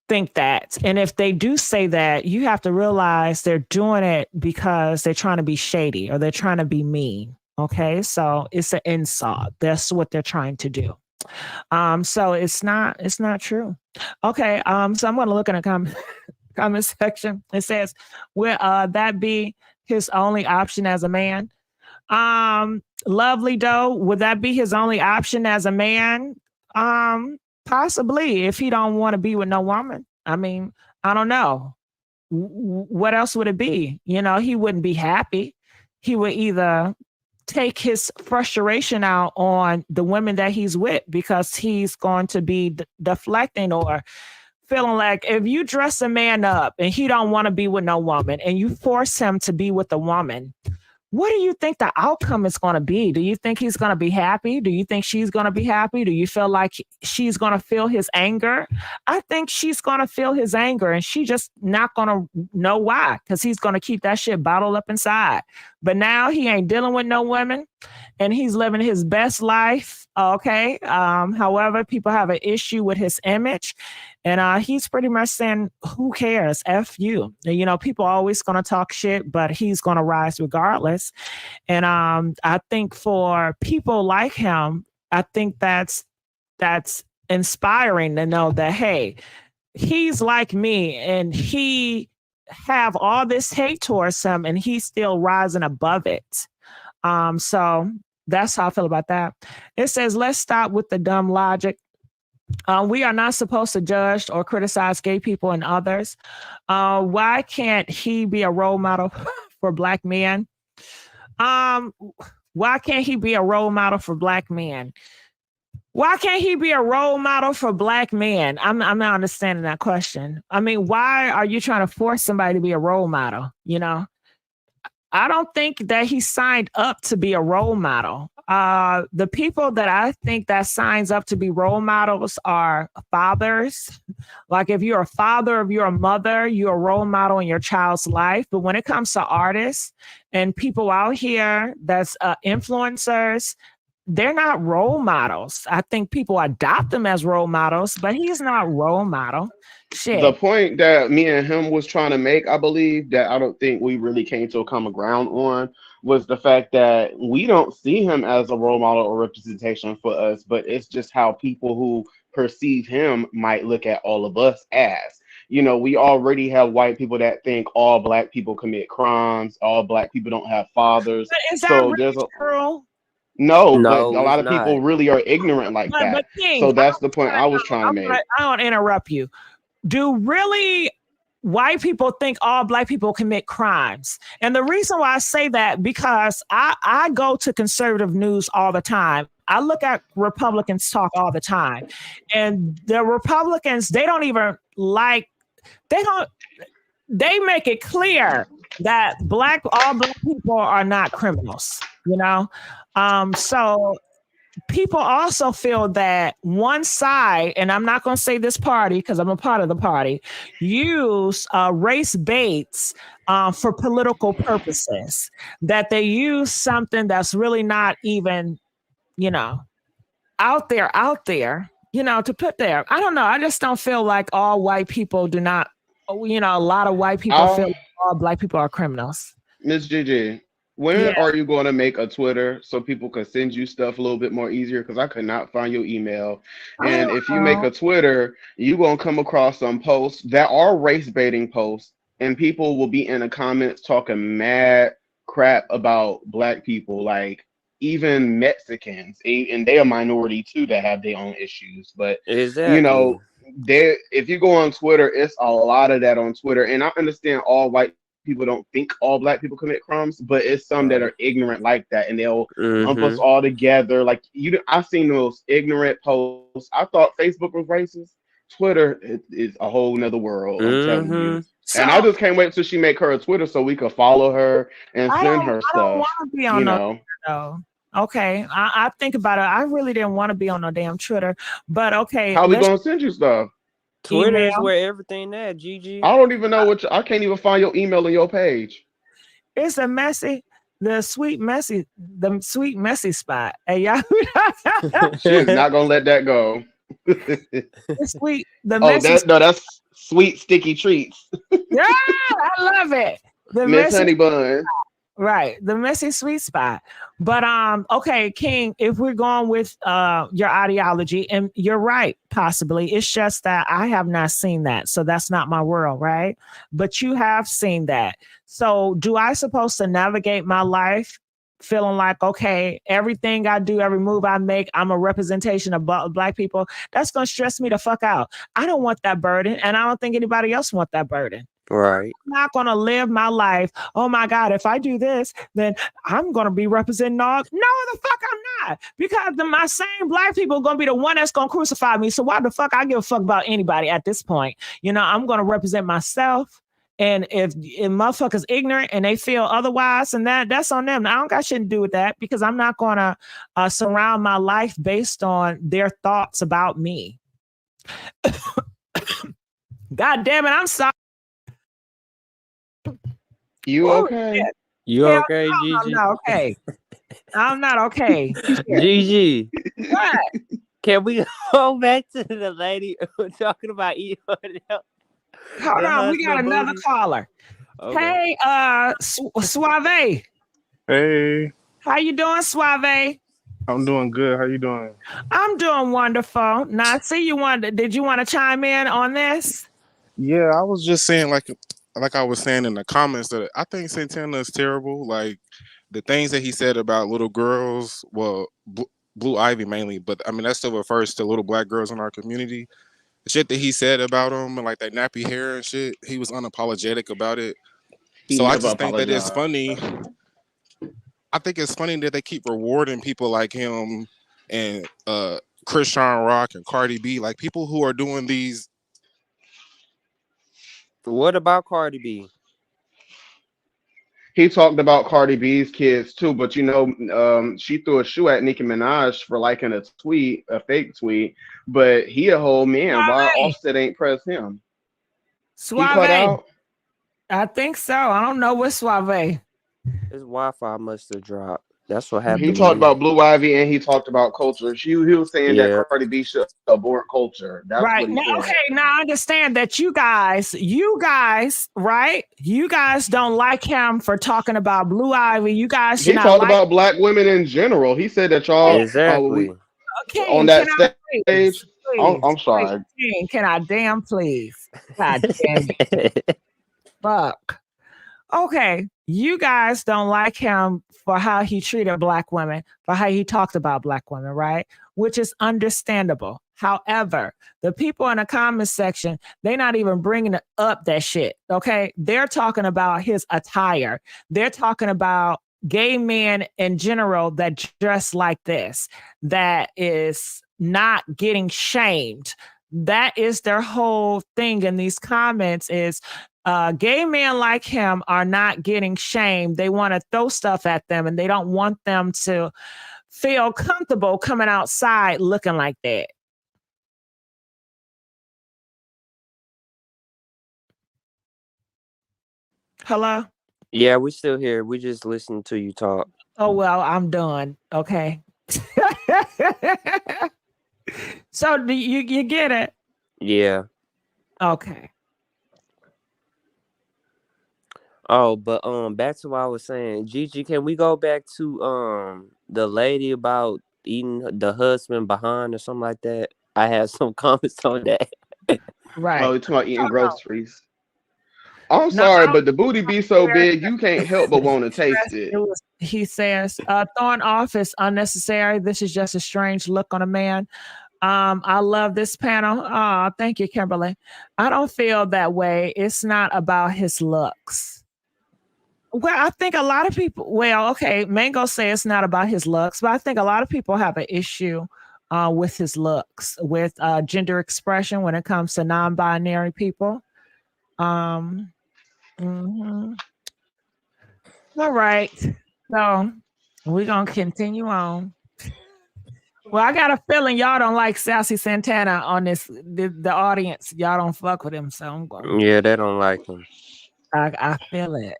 think that. And if they do say that, you have to realize they're doing it because they're trying to be shady or they're trying to be mean. Okay. So it's an insult. That's what they're trying to do. So it's not true. Okay. So I'm going to look in the comment section. It says, will that be his only option as a man? Lovely Doe, would that be his only option as a man? Possibly, if he don't want to be with no woman. I mean, I don't know. What else would it be? You know, he wouldn't be happy. He would either take his frustration out on the women that he's with because he's going to be deflecting or feeling like if you dress a man up and he don't want to be with no woman and you force him to be with a woman, what do you think the outcome is going to be? Do you think he's going to be happy? Do you think she's going to be happy? Do you feel like she's going to feel his anger? I think she's going to feel his anger and she just not going to know why, because he's going to keep that shit bottled up inside. But now he ain't dealing with no women and he's living his best life. Okay. However, people have an issue with his image and he's pretty much saying, who cares? F you. You know, people are always going to talk shit, but he's going to rise regardless. And I think for people like him, I think that's inspiring to know that, hey, he's like me and he have all this hate towards him and he's still rising above it. So that's how I feel about that. It says, let's stop with the dumb logic. We are not supposed to judge or criticize gay people and others. Why can't he be a role model for black men? Why can't he be a role model for black men? Why can't he be a role model for black men? I'm not understanding that question. I mean, why are you trying to force somebody to be a role model? You know, I don't think that he signed up to be a role model. The people that I think that signs up to be role models are fathers. Like if you're a father, if you're a mother, you're a role model in your child's life. But when it comes to artists and people out here that's influencers, they're not role models. I think people adopt them as role models, but he's not role model. Shit. The point that me and him was trying to make, I believe, that I don't think we really came to a common ground on, was the fact that we don't see him as a role model or representation for us, but it's just how people who perceive him might look at all of us as. You know, we already have white people that think all black people commit crimes, all black people don't have fathers. But is that really true? No, but No, a lot it's of people not. really are ignorant like that. But King, So that's the point I was trying to make. I don't interrupt you. Do really white people think all black people commit crimes? And the reason why I say that, because I go to conservative news all the time. I look at Republicans talk all the time. And the Republicans, they make it clear that all black people are not criminals, you know? So people also feel that one side, and I'm not going to say this party because I'm a part of the party, use race baits for political purposes. That they use something that's really not even, out there, to put there. I don't know. I just don't feel like all white people do not, a lot of white people feel like all black people are criminals. Miss Gigi, when are you going to make a Twitter so people can send you stuff a little bit more easier? Because I could not find your email. And if you make a Twitter, you're going to come across some posts that are race baiting posts, and people will be in the comments talking mad crap about black people, like even Mexicans, and they're a minority too that have their own issues. But Exactly. if you go on Twitter, it's a lot of that on Twitter. And I understand all white people don't think all black people commit crimes, but it's some that are ignorant like that, and they'll lump us all together. Like I've seen those ignorant posts. I thought Facebook was racist. Twitter is a whole nother world. I'm telling you. So, and I just can't wait till she make her a Twitter so we could follow her and send her stuff. I don't want to be on Twitter, though. Okay, I think about it. I really didn't want to be on no damn Twitter, but okay. How we gonna send you stuff? Twitter is where everything at, Gigi. I don't even know I can't even find your email on your page. It's the sweet messy spot. Hey, y'all. She is not gonna let that go. That's sweet sticky treats. Yeah, I love it. The Miss Honey Bun. Right, the messy sweet spot. But okay, King, if we're going with your ideology, and you're right, possibly. It's just that I have not seen that. So that's not my world, right? But you have seen that. So do I supposed to navigate my life feeling like, okay, everything I do, every move I make, I'm a representation of black people? That's going to stress me the fuck out. I don't want that burden, and I don't think anybody else want that burden. Right. I'm not going to live my life. Oh my God, if I do this, then I'm going to be representing all. No, the fuck I'm not. Because my same black people are going to be the one that's going to crucify me. So why the fuck I give a fuck about anybody at this point? I'm going to represent myself. And if motherfuckers ignorant and they feel otherwise, and that's on them. I don't got shit to do with that, because I'm not going to surround my life based on their thoughts about me. God damn it, I'm sorry. You okay? Shit. You okay, Gigi? I'm not okay. I'm not okay. Gigi. What? Can we go back to the lady talking about Hold on, we got another caller. Okay. Hey, Suave. Hey. How you doing, Suave? I'm doing good. How you doing? I'm doing wonderful. Now, I see did you want to chime in on this? Yeah, I was just saying, like I was saying in the comments, that I think Santana is terrible. Like, the things that he said about little girls, well, Blue Ivy mainly, but I mean, that still refers to little black girls in our community. The shit that he said about them, and like that nappy hair and shit, he was unapologetic about it. So I just think that it's funny. I think it's funny that they keep rewarding people like him and Christian Rock and Cardi B, like people who are doing these. What about Cardi B? He talked about Cardi B's kids too, but she threw a shoe at Nicki Minaj for liking a fake tweet, but he a whole man. Why Offset ain't press him? Suave. He cut out? I think so. I don't know what Suave. His Wi-Fi must have dropped. That's what happened. He talked about Blue Ivy and he talked about culture. He was saying that Cardi B should abort culture. That's right. What he Now, said. okay, now I understand that you guys, right? You guys don't like him for talking about Blue Ivy. You guys should He talked about black women in general. He said that y'all exactly on that stage. I'm sorry. Can I damn please? God damn it. Fuck. Okay, you guys don't like him for how he treated black women, for how he talked about black women, right? Which is understandable. However, the people in the comment section, they're not even bringing up that shit, okay? They're talking about his attire. They're talking about gay men in general that dress like this, that is not getting shamed. That is their whole thing in these comments is gay men like him are not getting shamed. They want to throw stuff at them and they don't want them to feel comfortable coming outside looking like that. Hello? Yeah, we still here. We just listening to you talk. Oh, well, I'm done. Okay. So do you get it? Yeah. Okay. Oh, but back to what I was saying. Gigi, can we go back to the lady about eating the husband behind or something like that? I had some comments on that. Right. Oh, you're talking about eating No. groceries. I'm No, sorry, but the booty be so big, you can't help but want to taste it. He says, throwing off is unnecessary. This is just a strange look on a man. I love this panel. Oh, thank you, Kimberly. I don't feel that way. It's not about his looks. Well, I think a lot of people, okay, Mango says it's not about his looks, but I think a lot of people have an issue with his looks, with gender expression when it comes to non-binary people. Mhm. All right. So we're going to continue on. Well, I got a feeling y'all don't like Saucy Santana on the audience. Y'all don't fuck with him. So I'm going. Yeah, they don't like him. I feel it.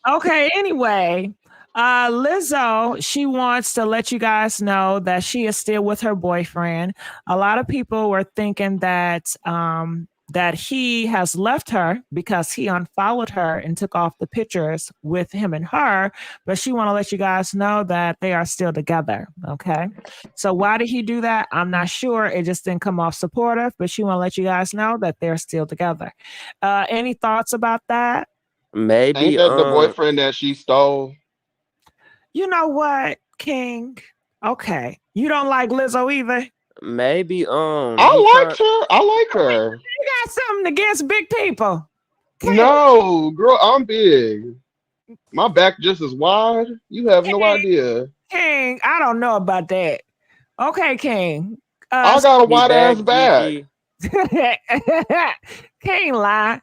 Okay, anyway, Lizzo, she wants to let you guys know that she is still with her boyfriend. A lot of people were thinking that that he has left her because he unfollowed her and took off the pictures with him and her, but she want to let you guys know that they are still together, okay? So why did he do that? I'm not sure. It just didn't come off supportive, but she want to let you guys know that they're still together. Any thoughts about that? Maybe Ain't that the boyfriend that she stole? You know what, King? Okay. You don't like Lizzo either? Maybe I liked her. I like her. You got something against big people. King. No, girl, I'm big. My back just as wide. You have no idea. King, I don't know about that. Okay, King. I got a wide ass back. King lie.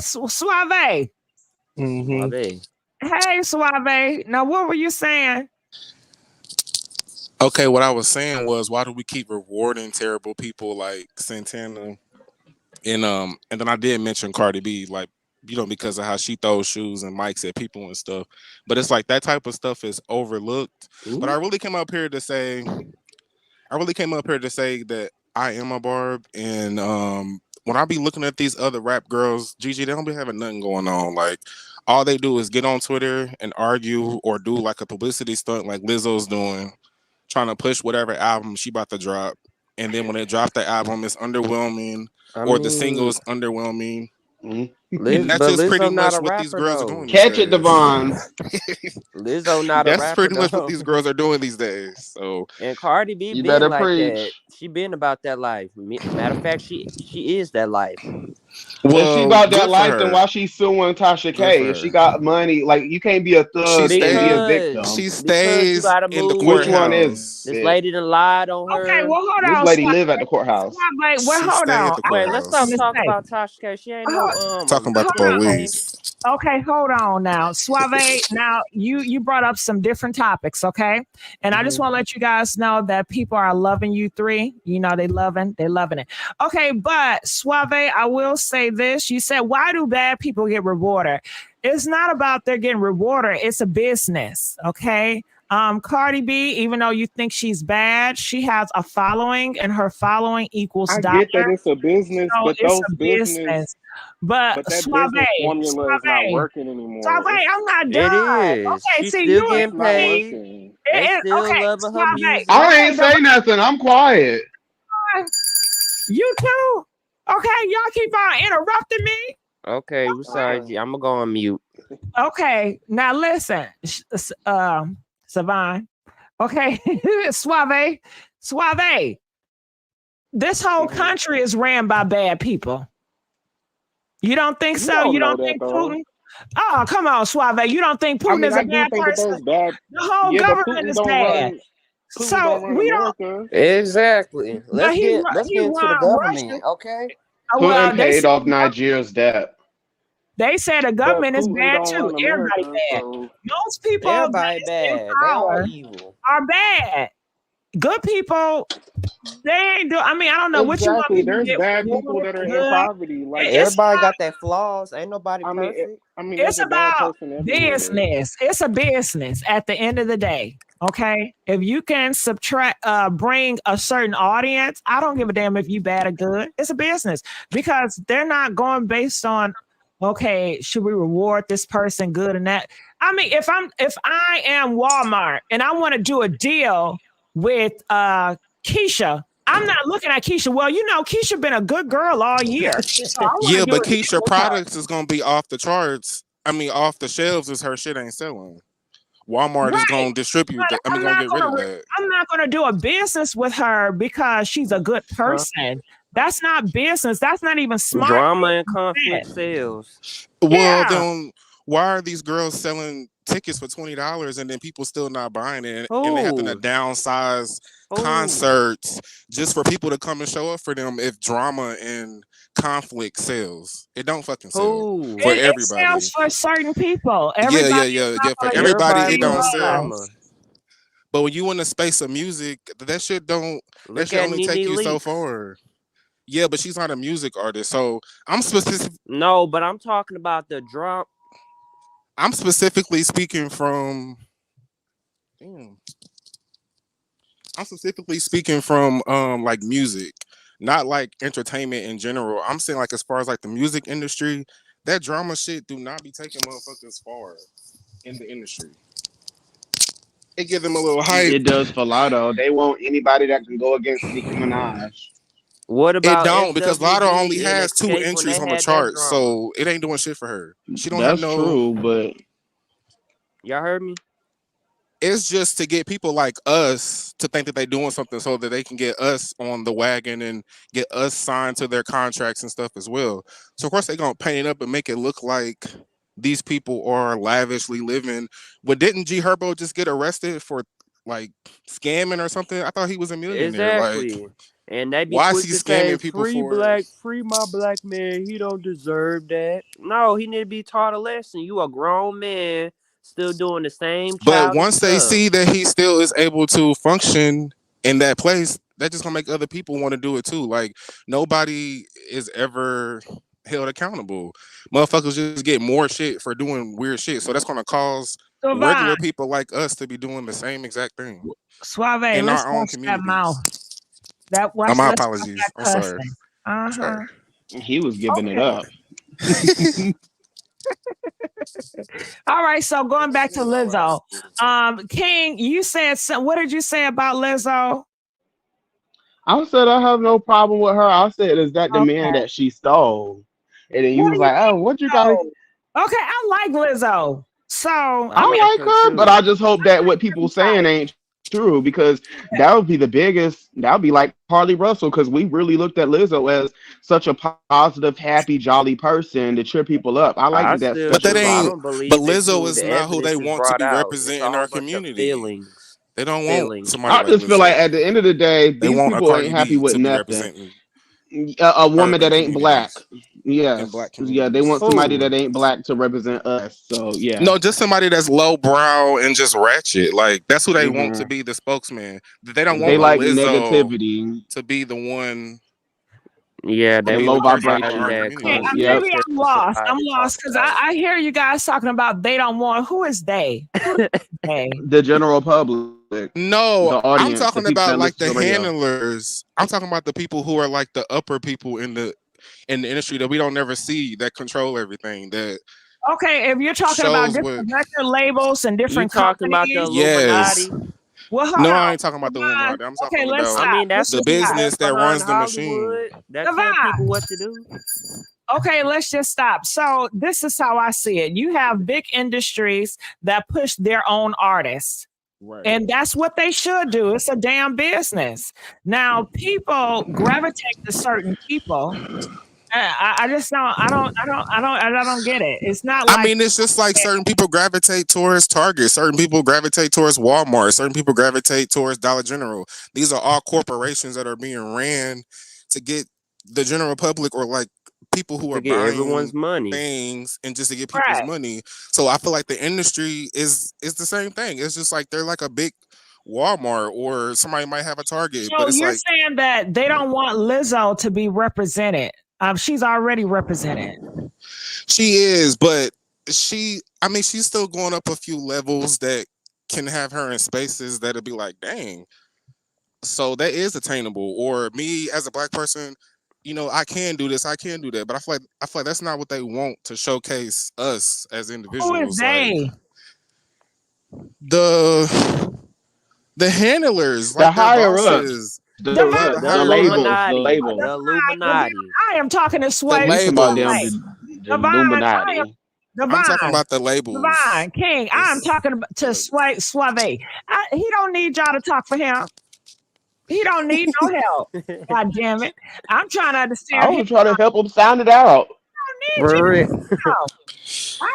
Suave. Mm-hmm. Hey, Suave. Now, what were you saying? Okay, what I was saying was, why do we keep rewarding terrible people like Santana? And then I did mention Cardi B, like, you know, because of how she throws shoes and mics at people and stuff. But it's like that type of stuff is overlooked. Ooh. But I really came up here to say that I am a barb, and when I be looking at these other rap girls, Gigi, they don't be having nothing going on. Like, all they do is get on Twitter and argue or do like a publicity stunt like Lizzo's doing, trying to push whatever album she about to drop. And then when they drop the album, it's underwhelming, the single is underwhelming. Mm-hmm. And that's just pretty much what these girls are doing. Catch it, Devon. Lizzo not a rapper. That's pretty much what these girls are doing these days. So, and Cardi B you been better like preach. that. She been about that life. Matter of fact, she is that life. Well, if she about that life, then why she suing Tasha K? If she got money, like, you can't be a thug and be a victim. She stays in the courthouse. Which one is this lady done lied on her? Okay, well, hold on. This lady live at the courthouse. Wait, hold on. Wait, let's stop talking about Tasha K. She ain't no talking about the police. Okay, hold on now. Suave, now you brought up some different topics, okay? And I just want to let you guys know that people are loving you three. You know, they're loving it. Okay, but Suave, I will say this. You said, why do bad people get rewarded? It's not about they're getting rewarded. It's a business, okay? Cardi B, even though you think she's bad, she has a following, and her following equals I dollar. get that it's a business, so but those business. But that Suave, business formula is not working anymore. Suave, I'm not done. It is. Okay, She's see, still you getting paid. They still loving her music. I ain't say nothing. I'm quiet. You too? Okay, y'all keep on interrupting me. Okay, we're sorry. I'm gonna go on mute. Okay, now listen, Savon. Okay, Suave. This whole country is ran by bad people. You don't think so? You don't think Putin? Oh, come on, Suave. You don't think Putin is a bad person? The whole government is bad. So we don't. Exactly. Let's get into the government, okay? Putin paid off Nigeria's debt. They say the But government is Putin bad don't too. run Everybody America, bad. so Most people Everybody that is in bad. They all power evil. are bad. Good people, they ain't do. I mean, I don't know what you want exactly. people to There's get bad people rewarded that for are in good. poverty. Like It's Everybody got their flaws. Ain't nobody I mean, perfect. there's it's a bad about person everywhere. business. It's a business at the end of the day. Okay. If you can bring a certain audience, I don't give a damn if you bad or good. It's a business because they're not going based on, okay, should we reward this person good and that? I mean, if I am Walmart and I want to do a deal with Keisha, I'm not looking at Keisha. Well, Keisha been a good girl all year. So I want to Yeah, do but a deal Keisha with her. products is gonna be off the charts. I mean, off the shelves is her shit ain't selling. Walmart is Right. gonna distribute But that. I mean, I'm gonna not get rid gonna of that. I'm not gonna do a business with her because she's a good Huh? person. That's not business. That's not even smart. Drama and conflict sales. Well, Yeah. then why are these girls selling tickets for $20 and then people still not buying it, and they having to Who? downsize Who? concerts just for people to come and show up for them if drama and conflict sells? It don't fucking sell Who? for It everybody. sells for certain people. Yeah, Everybody is yeah. not For gonna get the everybody, Everybody it same don't love sell. drama. buzz. But when you in the space of music, that shit don't. That Look shit at only take Nene you so Leaks. far. Yeah, but she's not a music artist, so I'm specific. No, but I'm talking about the drama. I'm specifically speaking from. Damn. I'm specifically speaking from like music, not like entertainment in general. I'm saying like as far as like the music industry, that drama shit do not be taking motherfuckers far in the industry. It give them a little hype. It does for Lotto. They want anybody that can go against Nicki Minaj. What It about don't because Lotto only SWV and has 2 Escape when entries they on the had that chart, drama? so it ain't doing shit for her. She don't have That's no. true, but Y'all heard me? It's just to get people like us to think that they're doing something so that they can get us on the wagon and get us signed to their contracts and stuff as well. So of course they're gonna paint it up and make it look like these people are lavishly living. But didn't G Herbo just get arrested for like scamming or something? I thought he was a millionaire. Like, Exactly. And they be why is quick he to say, scamming people for? free my black man. He don't deserve that. No, he need to be taught a lesson. You a grown man still doing the same But childish once they stuff. see that he still is able to function in that place, that just gonna make other people want to do it too. Like nobody is ever held accountable. Motherfuckers just get more shit for doing weird shit. So that's gonna cause Savon, regular people like us to be doing the same exact thing Suave, in let's our own watch that mouth. communities. Let's My watch apologies. that I'm sorry. cussing. Sorry. he was giving it Okay. up. All right. So going back to Lizzo. King, you said what did you say about Lizzo? I said I have no problem with her. I said, is that the man Okay. that she stole? And then you What was do you like, oh, what you got? mean? Okay, I like Lizzo. So I I like like her her, but too. I just hope that what people saying ain't true because that would be the biggest. That would be like Harley Russell because we really looked at Lizzo as such a positive, happy, jolly person to cheer people up. I like I that that's still But such a that do. I ain't. solid. don't But believe it Lizzo too. is The not who they evidence is want to brought be out. It's a representing whole our bunch of community. feelings. They don't want Feelings. somebody I like just feel like Lizzo. at the end of the day, They these want a people ain't Cardi happy B with to be nothing. representing A her woman and that ain't black. communities in Yes. black Yeah, they communities. want somebody Who? that ain't black to represent us. So yeah. No, just somebody that's lowbrow and just ratchet. Like that's who they want to Hmm. be the spokesman. They don't They want a like Lizzo negativity to be the one Yeah, to they and be the low want person for somebody our vibration. that okay, community. Yep. maybe contributes I'm to lost. I'm society talk lost because about. I hear you guys talking about they don't want who is they? Who is they? The general public, No, the I'm audience, the talking people about that like listen the to the radio. handlers. I'm talking about the people who are like the upper people in the industry that we don't never see that control everything that Okay, if you're talking about shows what. different record labels and You different talking about the companies, Yes. Illuminati? well, hold No, I on. ain't talking about the Savon, Illuminati. I'm okay, talking let's I about stop. mean, that's Let's the the just people stop. business that's that behind runs the machine. Hollywood that tell Savon, people what to do. okay, let's just stop. So this is how I see it. You have big industries that push their own artists. Right. And that's what they should do. It's a damn business. Now, people gravitate to certain people. I just don't. I don't get it. It's not I like mean, it's just like certain people gravitate towards Target, certain people gravitate towards Walmart, certain people gravitate towards Dollar General. These are all corporations that are being ran to get the general public or like people who To are get buying everyone's money. things and just to get people's money. So I feel like the industry is the same thing. It's just like they're like a big Walmart, or somebody might have a Target, So but it's you're like saying that they don't want Lizzo to be represented. She's already represented. she is, but she's still going up a few levels that can have her in spaces that'll be like, dang. So that is attainable. Or me as a Black person, I can do this, I can do that. But I feel like that's not what they want to showcase us as individuals. Who is they? Like the handlers, The like their higher ups, bosses. the Illuminati. labels. The Illuminati. I am talking to Sway. The You talking about them, labels. the Illuminati. I'm talking about the labels. Divine King. I'm talking to Suave. He don't need y'all to talk for him. He don't need no help. God damn it. I'm trying to understand. I was trying to help him sound it out. For real.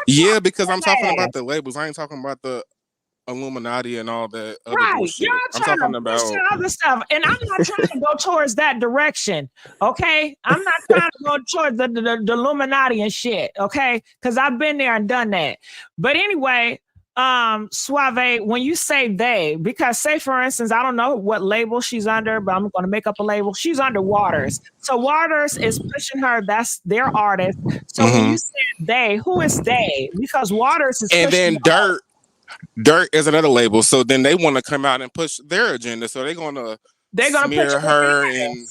Yeah, because I'm talking about the labels. I ain't talking about the Illuminati and all that other bullshit. Y'all I'm trying talking to about push other stuff, and I'm not trying to go towards that direction. Okay, I'm not trying to go towards the Illuminati and shit. Okay, because I've been there and done that. But anyway, Suave, when you say they, because say for instance, I don't know what label she's under, but I'm going to make up a label. She's under Waters, so Waters is pushing her. That's their artist. So when you said they, who is they? Because Waters is and pushing then Dirt is another label, so then they want to come out and push their agenda. So they're gonna smear her and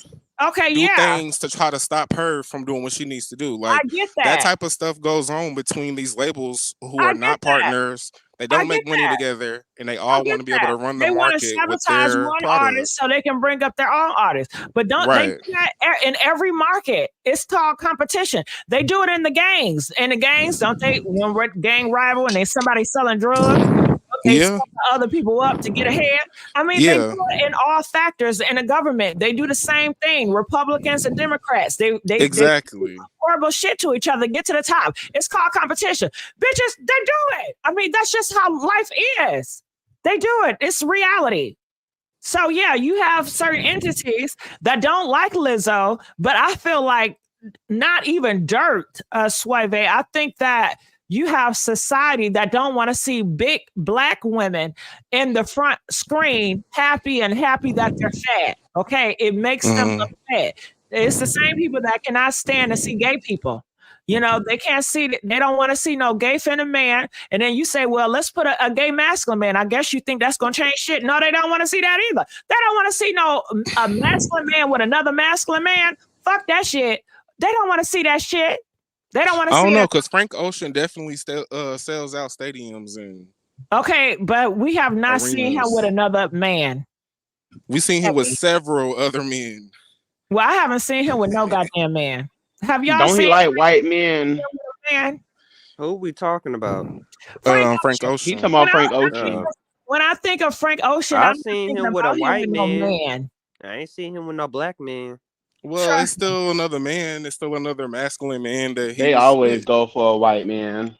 do things to try to stop her from doing what she needs to do. Like I get that type of stuff goes on between these labels who are not partners. They don't make money together, and they all want to be able to run the they want to market with sabotage their one product. artist so they can bring up their own artist. But they do that in every market. It's called competition. They do it in the gangs. In the gangs, don't they? When we're gang rival and there's somebody selling drugs, they sell other people up to get ahead. I mean, they do it in all factors in the government. They do the same thing. Republicans and Democrats. They exactly do horrible shit to each other. Get to the top. It's called competition. Bitches, they do it. I mean, that's just how life is. They do it. It's reality. So yeah, you have certain entities that don't like Lizzo, but I feel like not even Dirt, Suave. I think that you have society that don't want to see big Black women in the front screen happy that they're fat. Okay, it makes them look fat. It's the same people that cannot stand to see gay people. They can't see, they don't want to see no gay feminine man. And then you say, well, let's put a gay masculine man. I guess you think that's going to change shit. No, they don't want to see that either. They don't want to see a masculine man with another masculine man. Fuck that shit. They don't want to see that shit. They don't want to see it. I don't know, because Frank Ocean definitely sells out stadiums and okay, but we have not seen him with another man. We've seen him with several other men. Well, I haven't seen him with no goddamn man. Have y'all seen? Don't he like white men? Who we talking about? Frank Ocean. He talking about Frank Ocean. When I think of Frank Ocean, I've seen him with a white man. I ain't seen him with no black man. Well, it's still another man. It's still another masculine man that they always go for a white man.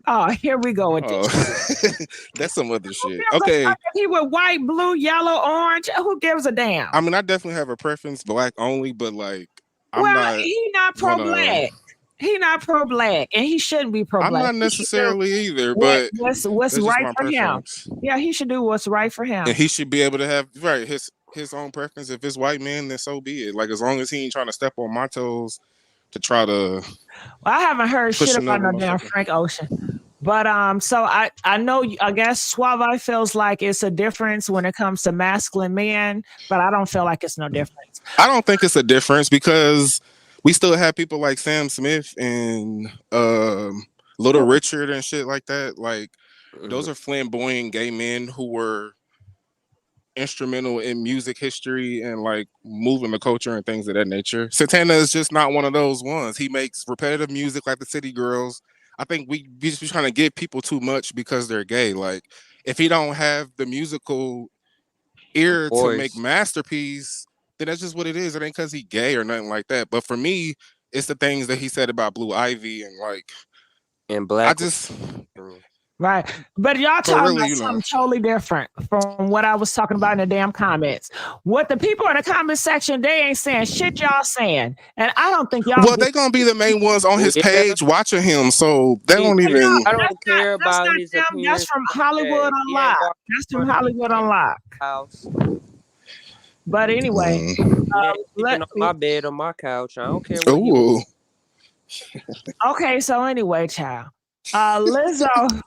Oh, here we go with this. That's some other shit. Okay. He with white, blue, yellow, orange. Who gives a damn? I mean, I definitely have a preference, Black only, but like, he's not pro-Black. He not pro-Black, and he shouldn't be pro-Black. I'm not necessarily either, but what's right for him? Yeah, he should do what's right for him. And he should be able to have his own preference. If it's white man, then so be it. Like, as long as he ain't trying to step on my toes to try to. Well, I haven't heard shit about no damn Frank Ocean. But so I know, I guess Suave feels like it's a difference when it comes to masculine men, but I don't feel like it's no difference. I don't think it's a difference because we still have people like Sam Smith and Little Richard and shit like that. Like, those are flamboyant gay men who were instrumental in music history and like moving the culture and things of that nature. Santana is just not one of those ones. He makes repetitive music like the City Girls. I think we just be trying to give people too much because they're gay. Like, if he don't have the musical ear to make masterpiece, then that's just what it is. It ain't because he gay or nothing like that. But for me, it's the things that he said about Blue Ivy and like and Black. Right. But y'all But talking really, about something totally different from what I was talking about in the damn comments. What the people in the comment section, they ain't saying shit y'all saying. And I don't think y'all well, they gonna be the main ones on his Yeah. page watching him, so they don't even. I don't care that's about not his them. That's appearance. from Hollywood He ain't Unlocked. walking That's in from front of me Hollywood in Unlocked. my house. But anyway, Man, sleeping on my bed on my couch. I don't care where you. Ooh. okay, so anyway, child. Lizzo,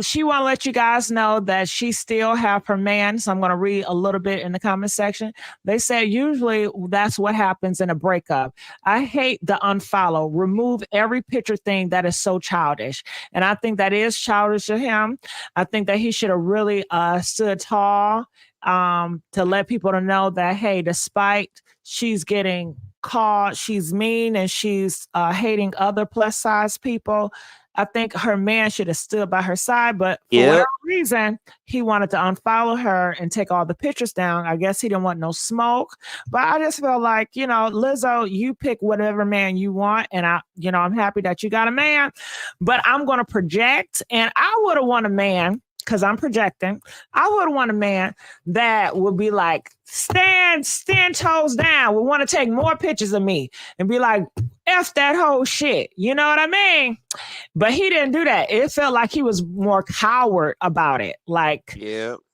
she want to let you guys know that she still have her man. So I'm going to read a little bit in the comment section. They said usually that's what happens in a breakup. I hate the unfollow, remove every picture thing that is so childish. And I think that is childish of him. I think that he should have really stood tall to let people to know that, hey, despite she's getting called, she's mean and she's hating other plus size people. I think her man should have stood by her side, but for whatever reason, he wanted to unfollow her and take all the pictures down. I guess he didn't want no smoke. But I just feel like, Lizzo, you pick whatever man you want. And I'm happy that you got a man, but I'm going to project. And I would have want a man, because I'm projecting. I would want a man that would be like, stand toes down, would want to take more pictures of me and be like, F that whole shit. You know what I mean? But he didn't do that. It felt like he was more coward about it. Like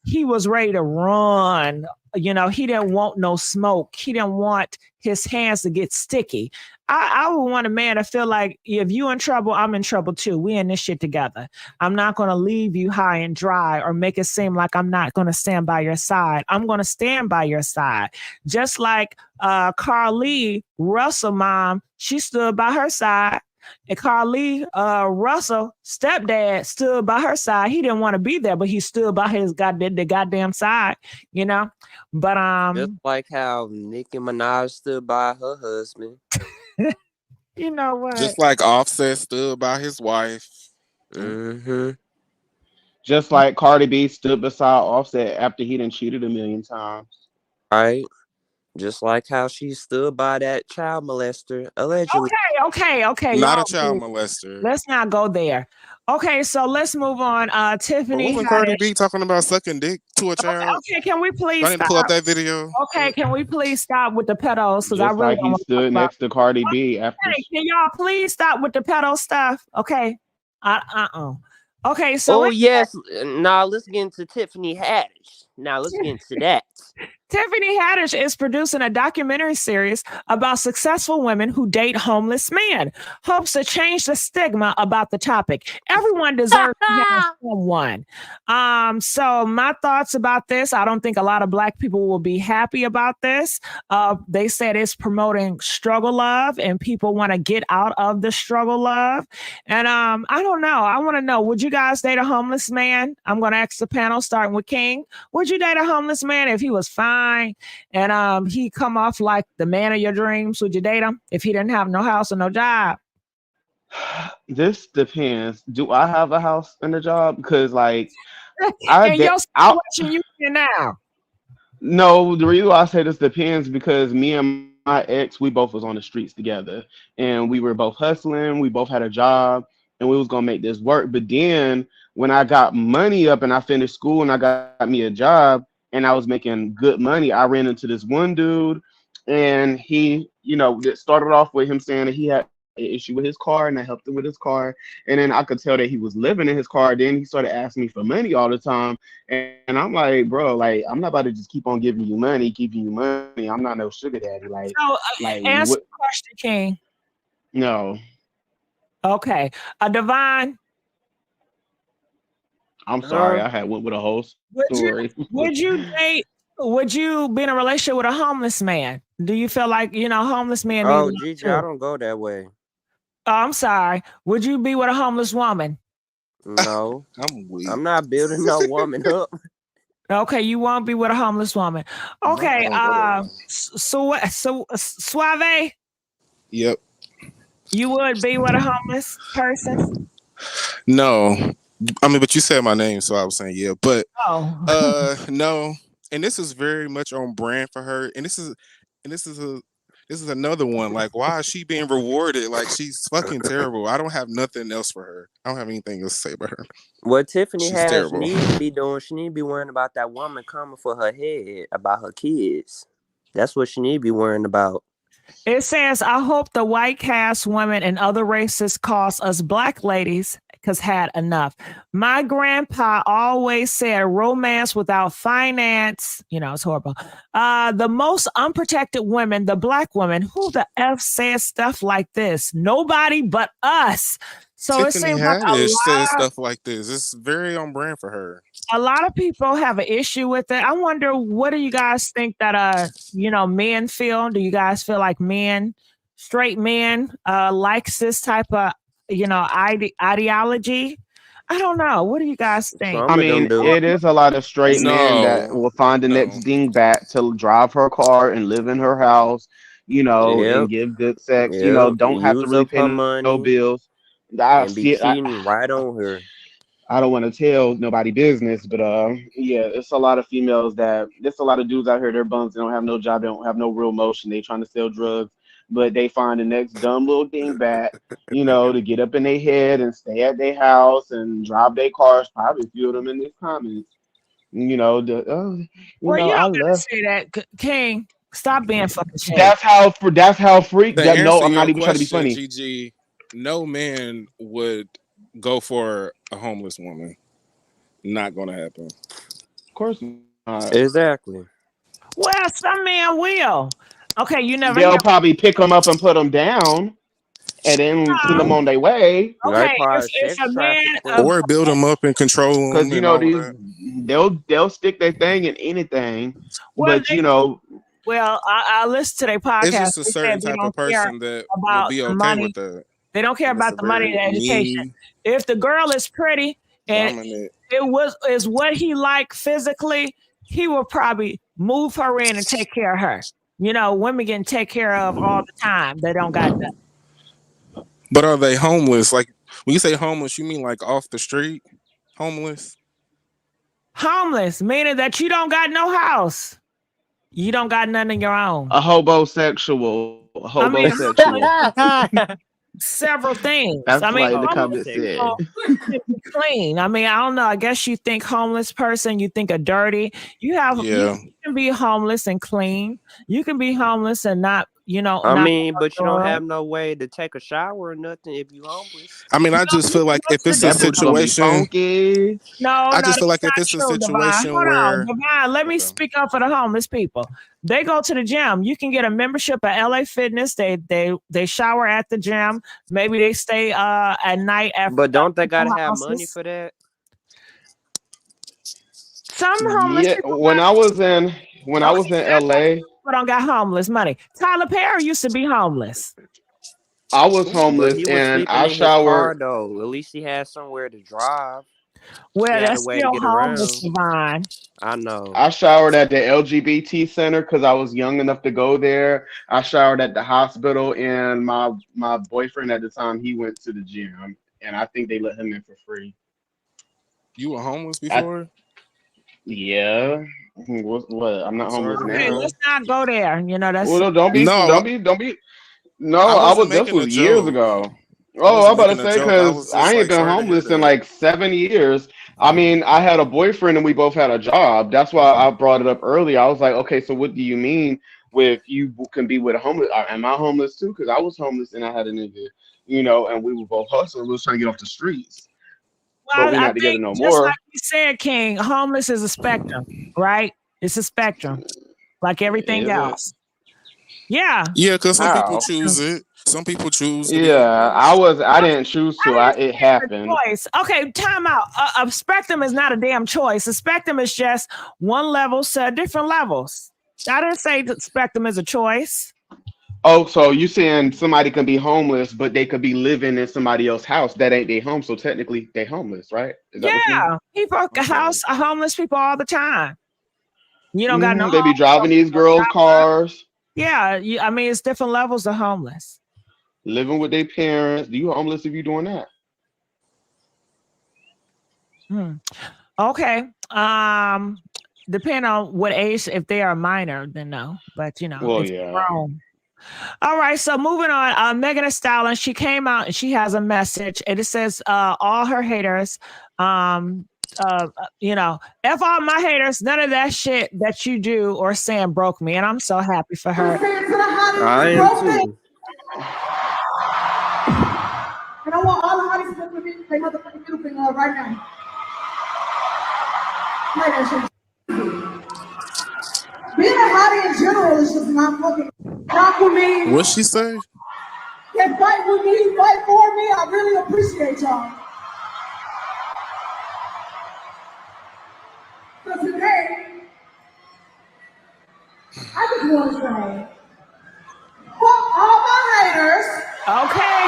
he was ready to run. He didn't want no smoke. He didn't want his hands to get sticky. I would want a man to feel like if you in trouble, I'm in trouble too. We in this shit together. I'm not going to leave you high and dry or make it seem like I'm not going to stand by your side. I'm going to stand by your side. Just like Carly Russell mom, she stood by her side. And Carly Russell stepdad stood by her side. He didn't want to be there, but he stood by his goddamn side, But just like how Nicki Minaj stood by her husband. You know what? Just like Offset stood by his wife. Mm-hmm. Just like Cardi B stood beside Offset after he done cheated a million times. Right. Just like how she stood by that child molester, allegedly. Okay. Not y'all, a child molester. Let's not go there. Okay, so let's move on. Tiffany. But wasn't Cardi B talking about sucking dick to a child? Okay, can we please I need to pull up that video. Okay, can we please stop with the pedos? Because I Just really like don't he want to talk stood about. next to Cardi B after. Hey, can y'all please stop with the pedo stuff? Okay. Okay, so yes. Now let's get into Tiffany Haddish. Now let's get into that. Tiffany Haddish is producing a documentary series about successful women who date homeless men. Hopes to change the stigma about the topic. Everyone deserves to have someone. So my thoughts about this, I don't think a lot of Black people will be happy about this. They said it's promoting struggle love and people want to get out of the struggle love. And I don't know. I want to know, would you guys date a homeless man? I'm going to ask the panel, starting with King. Would you date a homeless man if he was fine and he come off like the man of your dreams? Would you date him if he didn't have no house or no job? This depends. Do I have a house and a job? Because like in your situation you in now. No, the reason why I say this depends because me and my ex, we both was on the streets together, and we were both hustling. We both had a job, and we was gonna make this work. But then when I got money up and I finished school and I got me a job and I was making good money, I ran into this one dude, and he, it started off with him saying that he had an issue with his car, and I helped him with his car, and then I could tell that he was living in his car. Then he started asking me for money all the time. And I'm like, bro, like, I'm not about to just keep on giving you money. I'm not no sugar daddy. Like, answer the question, King. No. Okay. Divine. I'm sorry, I had went with a whole story. Would you be in a relationship with a homeless man? Do you feel like, homeless men? Oh, Gigi, I don't go that way. Oh, I'm sorry. Would you be with a homeless woman? No, I'm weak. I'm not building no woman up. Okay, you won't be with a homeless woman. Okay, so Suave. Yep. You would be with a homeless person? No, I mean, but you said my name, so I was saying yeah. But no. And this is very much on brand for her. And this is This is another one. Like, why is she being rewarded? Like, she's fucking terrible. I don't have nothing else for her. I don't have anything else to say about her. What Tiffany She's Haddish terrible. need to be doing, she need to be worrying about that woman coming for her head, about her kids. That's what she need to be worrying about. It says, I hope the white cast women and other races cost us black ladies because had enough. My grandpa always said romance without finance, it's horrible. The most unprotected women, the black women, who the F says stuff like this? Nobody but us. So it Tiffany seems like Haddish says stuff like this. It's very on brand for her. a lot of people have an issue with it. I wonder, what do you guys think that men feel? Do you guys feel like straight men likes this type of ideology? I don't know. What do you guys think? Some I of mean, them do. it is a lot of straight men that No. will find the next dingbat to drive her car and live in her house, Yep. and give good sex, Yep. don't have to Use really up pay her no money bills. I and be see it. cheating right on her. I don't want to tell nobody business, but yeah, it's a lot of females there's a lot of dudes out here. They're bums. They don't have no job. They don't have no real motion. They trying to sell drugs, but they find the next dumb little dingbat, to get up in their head and stay at their house and drive their cars. Probably a few of them in these comments. Well, you I don't gotta love. say that, King. Stop being fucking shady. That's how freak. To No, answer I'm not your even trying to be question, funny. Gigi, no man would go for a homeless woman. Not gonna happen. Of course not. Exactly. Well, some men will. Okay, you never They'll hear. probably pick them up and put them down, and then send them on their way. Right, Okay, probably if sex a man, trafficking. Or build them up and control Because them and all these that. they'll stick their thing in anything, well, but I listened to their It's podcast. just a They certain said they type of don't care person that will about be the okay with money. that. They don't care And it's about a the money very and the education. mean, If the girl is pretty and dominant. is what he liked physically, he will probably move her in and take care of her. Women getting taken care of all the time. They don't got that. But are they homeless? Like when you say homeless, you mean like off the street? Homeless? Homeless, meaning that you don't got no house. You don't got nothing of your own. a hobosexual. I mean, Hobosexual. several things. That's I mean, like the homeless comment said. people can be clean. I mean, I don't know. I guess you think homeless person, you think of dirty. You Yeah. can be homeless and clean. You can be homeless and not, I not mean, but you don't drugs. have no way to take a shower or nothing if you homeless. I mean, I just feel like if it's a That booty gonna be situation, funky. No, I just that's feel like if not it's a true, Divine. situation Hold where on, Divine. Let me Okay. speak up for the homeless people. They go to the gym. You can get a membership at LA Fitness. They shower at the gym. Maybe they stay at night after. But don't they gotta have money for that? Some homeless Yeah, people. when I was in LA, People don't got homeless money. Tyler Perry used to be homeless. I was But homeless he was and sleeping I in his car showered. though. At least he had somewhere to drive. Well, He had a that's way to still get homeless, around. Divine. I know. I showered at the LGBT center because I was young enough to go there. I showered at the hospital, and my boyfriend at the time, he went to the gym, and I think they let him in for free. you were homeless before. Yeah. What? I'm not Sorry homeless to Okay, hear now. let's not go there. That's Well, don't be. No, No, I wasn't This making a was years joke. ago. I Oh, I'm wasn't about to making a say joke. I because was I just ain't like been sorry to hear homeless in that. like 7 years. I mean, I had a boyfriend and we both had a job. That's why I brought it up earlier. I was like, okay, so what do you mean with you can be with a homeless? Am I homeless too? Because I was homeless and I had a nigga, and we were both hustling. We was trying to get off the streets, but we're I not together think no just like more. you said, King, homeless is a spectrum, right? It's a spectrum, like everything Is it? else. Yeah. Yeah, because some people How? choose it. Some people choose to be Yeah, homeless. I didn't choose to. It happened. Choice. Okay, time out. A spectrum is not a damn choice. A spectrum is just one level set different levels. I didn't say that spectrum is a choice. Oh, so you saying somebody can be homeless, but they could be living in somebody else's house that ain't their home, so technically they homeless, right? Is that what you mean? Yeah, people homeless people all the time. You don't got no They be home. driving these girls' cars, Yeah, I mean it's different levels of homeless. living with their parents. You homeless if you doing that? Okay. Depending on what age, if they are minor, then no. But Well, if yeah. they're grown. All right, so moving on. Megan Thee Stallion, she came out and she has a message, and it says, all her haters, F all my haters, none of that shit that you do or saying broke me. And I'm so happy for her. I am too. And I want all the hotties to look at me and say motherfucking middle finger up right now. Play that shit. Being a hottie in general is just not fucking rock with me. What'd she say? Can fight with me, fight for me. I really appreciate y'all. So today, I just want to say, fuck all my haters. Okay.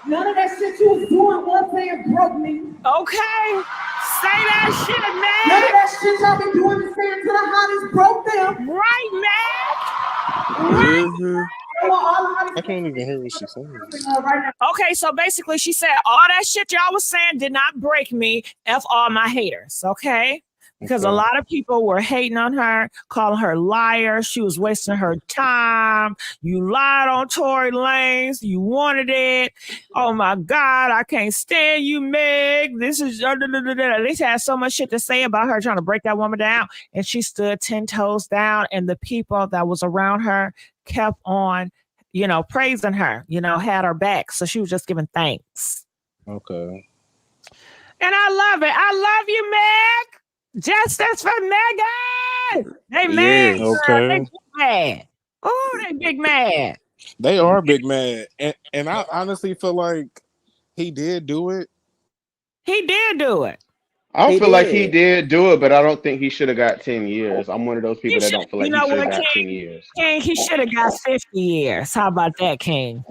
None of that shit you was doing was saying broke me. Okay. Say that shit, man. None of that shit y'all been doing is saying to the hotties broke them. Right, man. Mm-hmm. I can't even hear what she's saying. Okay, so basically she said all that shit y'all was saying did not break me. F all my haters, okay? Because a lot of people were hating on her, calling her liar. She was wasting her time. You lied on Tory Lanez. You wanted it. Oh my God, I can't stand you, Meg. This is they had so much shit to say about her trying to break that woman down. And she stood 10 toes down, and the people that was around her kept on, praising her, had her back. So she was just giving thanks. Okay. And I love it. I love you, Meg. Justice for Megan. They mad. Yes. Okay. They big mad. Oh, they big mad. They are big mad. And I honestly feel like he did do it. He did do it. I don't feel like he did do it, but I don't think he should have got 10 years. I'm one of those people that don't feel like he should have got 10 years. King, he should have got 50 years. How about that, King?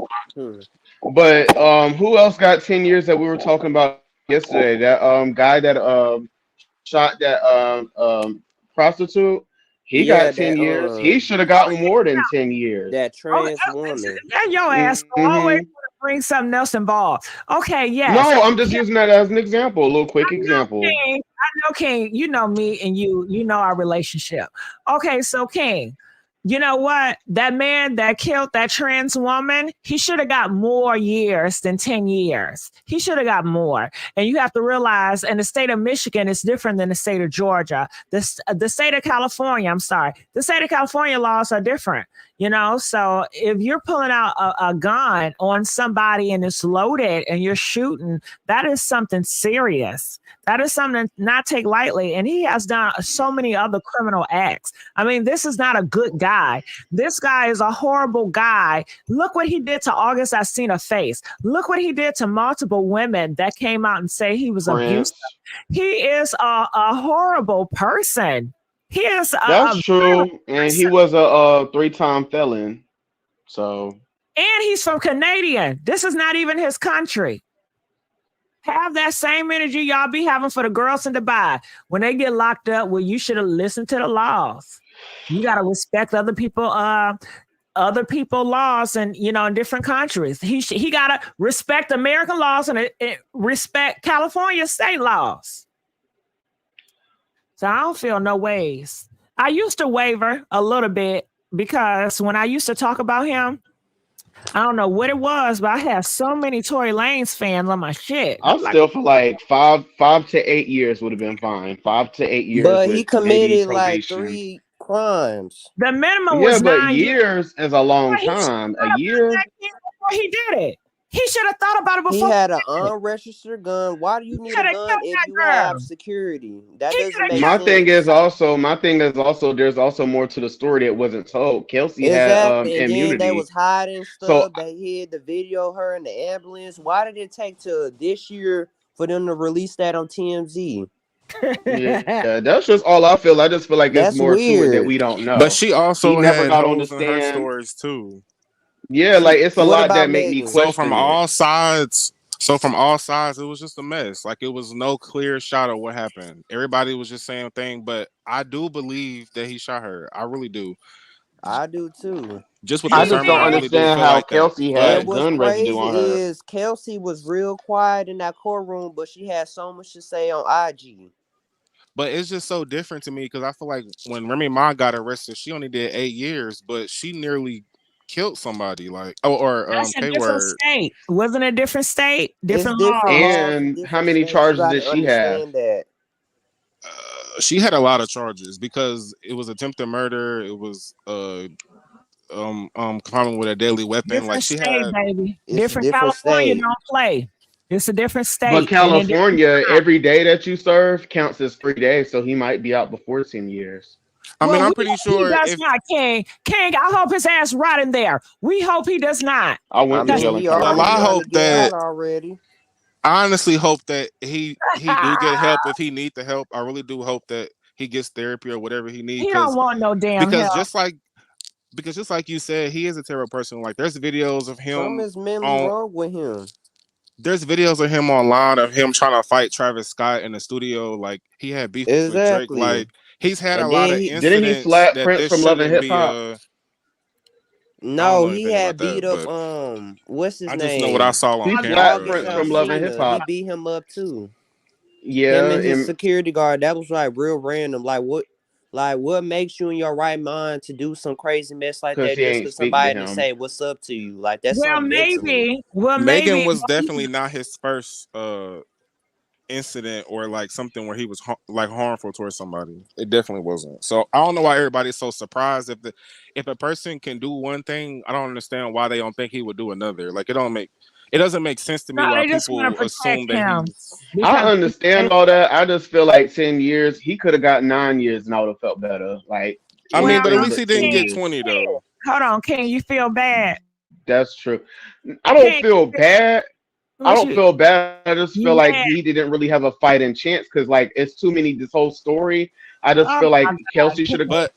But who else got 10 years that we were talking about yesterday? That guy that shot that prostitute. He got 10 years. He should have gotten more than 10 years. That trans woman. That your ass always want to bring something else involved. Okay, yes. No, I'm just using that as an example, a little quick example. King, I know, King, you know me and you know our relationship. Okay, so King, you know what? That man that killed that trans woman, he should have got more years than 10 years. He should have got more. And you have to realize, in the state of Michigan, it's different than the state of Georgia. The state of California, the state of California laws are different. So if you're pulling out a gun on somebody and it's loaded and you're shooting, that is something serious. That is something to not take lightly. And he has done so many other criminal acts. I mean, this is not a good guy. This guy is a horrible guy. Look what he did to August Alsina Face. Look what he did to multiple women that came out and say he was abusive. He is a horrible person. He is. That's true. And he was a 3-time felon. So. And he's from Canadian. This is not even his country. Have that same energy y'all be having for the girls in Dubai. When they get locked up, well, you should have listened to the laws. You got to respect other people laws and, in different countries. He got to respect American laws and respect California state laws. So I don't feel no ways. I used to waver a little bit because when I used to talk about him, I don't know what it was, but I had so many Tory Lanez fans on my shit. I still feel like 5 to 8 years would have been fine. 5 to 8 years. But he committed like 3 crimes. The minimum was 9 years is a long time. A year. Before he did it. He should have thought about it before. He had an unregistered gun. Why do you need a gun if you have security? That doesn't make my sense. thing is also there's also more to the story that wasn't told. Kelsey had immunity. Then they was hiding stuff. So, they hid the video of her in the ambulance. Why did it take till this year for them to release that on TMZ? Yeah, that's just all I feel. I just feel like there's more to it that we don't know. But she also never got on the her stand. stories too. Yeah, like it's a lot that make me question. So from all sides, it was just a mess. Like it was no clear shot of what happened. Everybody was just saying thing, but I do believe that he shot her. I really do. I do too. Just with I just don't understand how Kelsey had gun residue on her. Is Kelsey was real quiet in that courtroom, but she had so much to say on IG. But it's just so different to me because I feel like when Remy Ma got arrested, she only did 8 years, but she nearly killed somebody. Like, That's a K different word. state. Wasn't it a different state? It's Different different laws. laws in And how different many states. You charges got did to she have? understand that. She had a lot of charges because it was attempted murder. It was confinement with a deadly weapon. Like Different she state, had. baby. It's a Different different California state. don't play. It's a different But state. And in different California, time. every day that you serve counts as 3 days, so he might be out before 10 years. I mean, Well, I'm we pretty hope he sure does if not, King. King, I hope his ass rot in there. We hope he does not. I I went to Because jail mean, in he well, already I California. trying to hope get out that already. I honestly hope that he do get help if he need the help. I really do hope that he gets therapy or whatever he needs he don't want no damn because help. just like you said, he is a terrible person. Like there's videos of Something him is mentally on wrong with him. there's videos of him online of him trying to fight Travis Scott in the studio. Like he had beef with Drake. Exactly. Like he's had a And lot then of he Didn't he incidents slap that Prince this from Love and shouldn't Hip be. Hop? I don't no, know he anything about had beat that, up but what's his I just know what I name? saw on He slapped camera. August Prince from Love and Hip Alsina. He Hop. beat him up too. Yeah, Him and his and security guard. That was like real random. What makes you in your right mind to do some crazy mess like because that he just ain't for speak to somebody to him. say what's up to you? Like that's Well, something mentally. maybe. Well, Megan maybe. was definitely not his first incident or like something where he was like harmful towards somebody. It definitely wasn't. So I don't know why everybody's so surprised if a person can do one thing. I don't understand why they don't think he would do another. Like it doesn't make sense to me No, why they just want people to assume protect that him he's. I because understand all that. I just feel like 10 years, he could have got 9 years and I would have felt better. Like I mean, well, but at anything least but he 10 didn't get King, years. 20 King, though. hold on, King, you feel bad. That's true. I don't King, feel bad. I what don't feel bad. I just feel you like mad? he didn't really have a fighting chance because, like, it's too many. This whole story. I just Oh feel my like God, Kelsey should have. But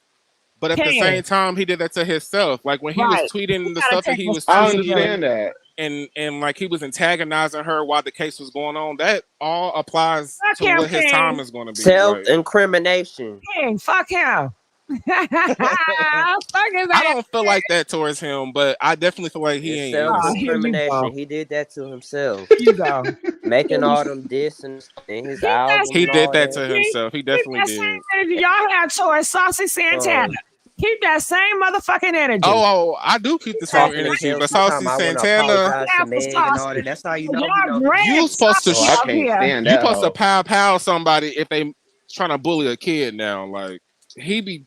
at the King, same time, he did that to himself. Like when he was right. tweeting You the gotta stuff that take he was I tweeting understand that. and like he was antagonizing her while the case was going on, that all applies Fuck to him, what his time King. is going to be. Self Like incrimination. King, fuck him. Fuck his I ass. don't feel like that towards him, but I definitely feel like he It's ain't self Oh, innocent. here you go. incrimination. He did that to himself. Here you go. Making Here you all them diss and his keep that album He and did all that that. to keep, himself. He keep definitely that same did. energy. Y'all had choice, Saucy Santana. Keep that same motherfucking energy. I do keep the same Talking to energy, but Kelsey time, Saucy I want to Santana, apologize to Out for Meg and all that. Saucy. That's how you know he Y'all know the drag you supposed to Oh, Saucy I up can't here. stand you that supposed to hoe. pow somebody if they trying to bully a kid now. Like he be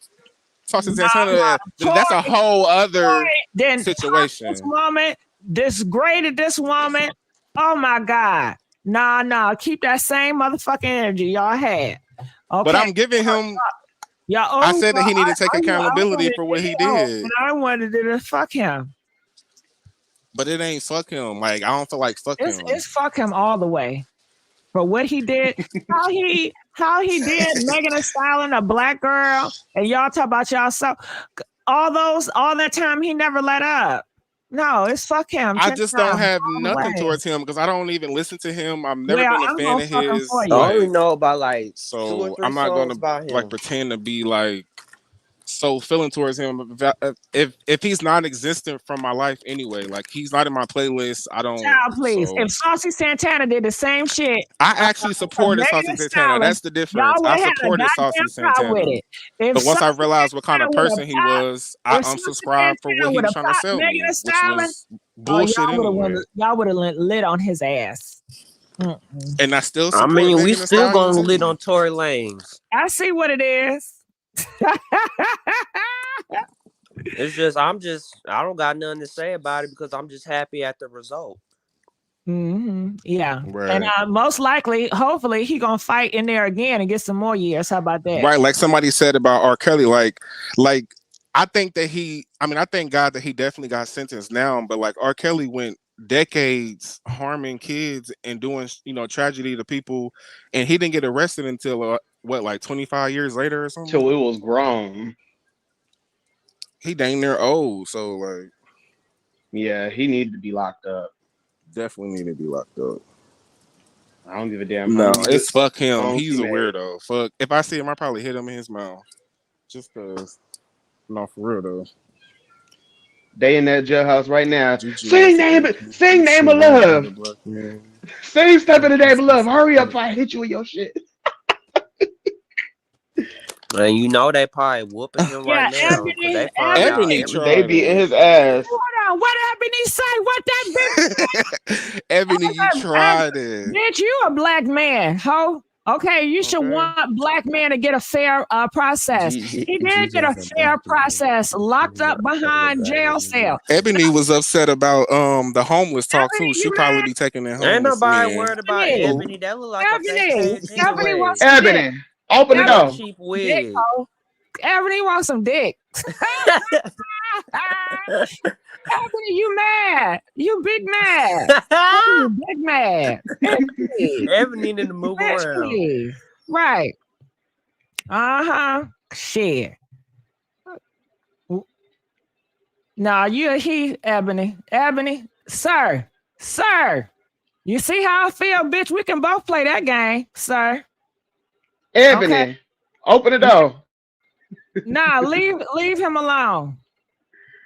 Saucy No. Santana. That's a whole other Then pop this situation. woman, disgraded this woman. Oh my God. Nah. Keep that same motherfucking energy y'all had. But Okay. I'm giving him. Y'all I over. said that he needed to take I accountability wanted for what he it out, did. and I wanted to fuck him. But it ain't fuck him. Like I don't feel like fuck him. It's fuck him all the way. For what he did, how he did Megan Thee Stallion, a black girl, and y'all talk about y'all so all that time he never let up. No, it's fuck him. I 10 just don't times have all the nothing way. towards him because I don't even listen to him. I've never Well, been a I'm fan gonna of fuck him his. for I you. only Like know about like 2 or so, 3 I'm not songs gonna about him. like pretend to be like so feeling towards him if he's non-existent from my life anyway. Like he's not in my playlist. I don't. Child, please. So If Saucy Santana did the same shit, I actually supported Megan Saucy Thee Santana. Stallion, That's the difference. y'all would I have had a supported Saucy goddamn problem with Santana. it. If But once Saucy I realized what kind Santana of would have person he popped, was, I if Saucy unsubscribed for what Santana he would was have trying to popped sell Megan me, Thee which Stallion, was bullshit anyway. y'all would have lit on his ass. And I still I support mean, we Megan Thee still Stallion gonna lit too. on Tory Lanez. I see what it is. It's just I don't got nothing to say about it because I'm just happy at the result. Yeah, Right. and most likely, hopefully, he gonna fight in there again and get some more years. How about that? Right, like somebody said about R. Kelly, like I think that I thank God that he definitely got sentenced now, but like R. Kelly went decades harming kids and doing tragedy to people, and he didn't get arrested until like 25 years later or something. Till it was grown. He dang near old, so like Yeah, he needed to be locked up. definitely need to be locked up. I don't give a damn. No, it's fuck him. songs He's he a made. weirdo. Fuck. If I see him, I probably hit him in his mouth. Just cause. No, for real though. They in that jailhouse right now. Gigi Sing name of love. Sing Step in the Name of Love. Hurry up, if I hit you with your shit. And you know they probably whooping him Yeah, right now because they find out Ebony everything. They tried beating it. his ass. hold on. What Ebony say? What that bitch? Ebony, you tried Hey, it. bitch, you a black man, ho. Okay, you should Okay. want black men to get a fair process. He did get a Gigi's a fair black man. process, locked up behind jail cell. Ebony was upset about the homeless talk Ebony, too. She you probably mad? be taking in Ain't homeless nobody men. worried about Ebony, Ebony. That look like a fake Ebony, page Ebony anyway. wants some dick. Ebony, open the With a door. cheap Dick, wig. ho. Ebony wants some dick. Ebony, you mad? You big mad? You big mad? Ebony, Ebony need to move bitch, around. please. Right. Shit. No, he, Ebony. Ebony, sir. You see how I feel, bitch? We can both play that game, sir. Ebony, Okay. open the door. Nah, leave him alone.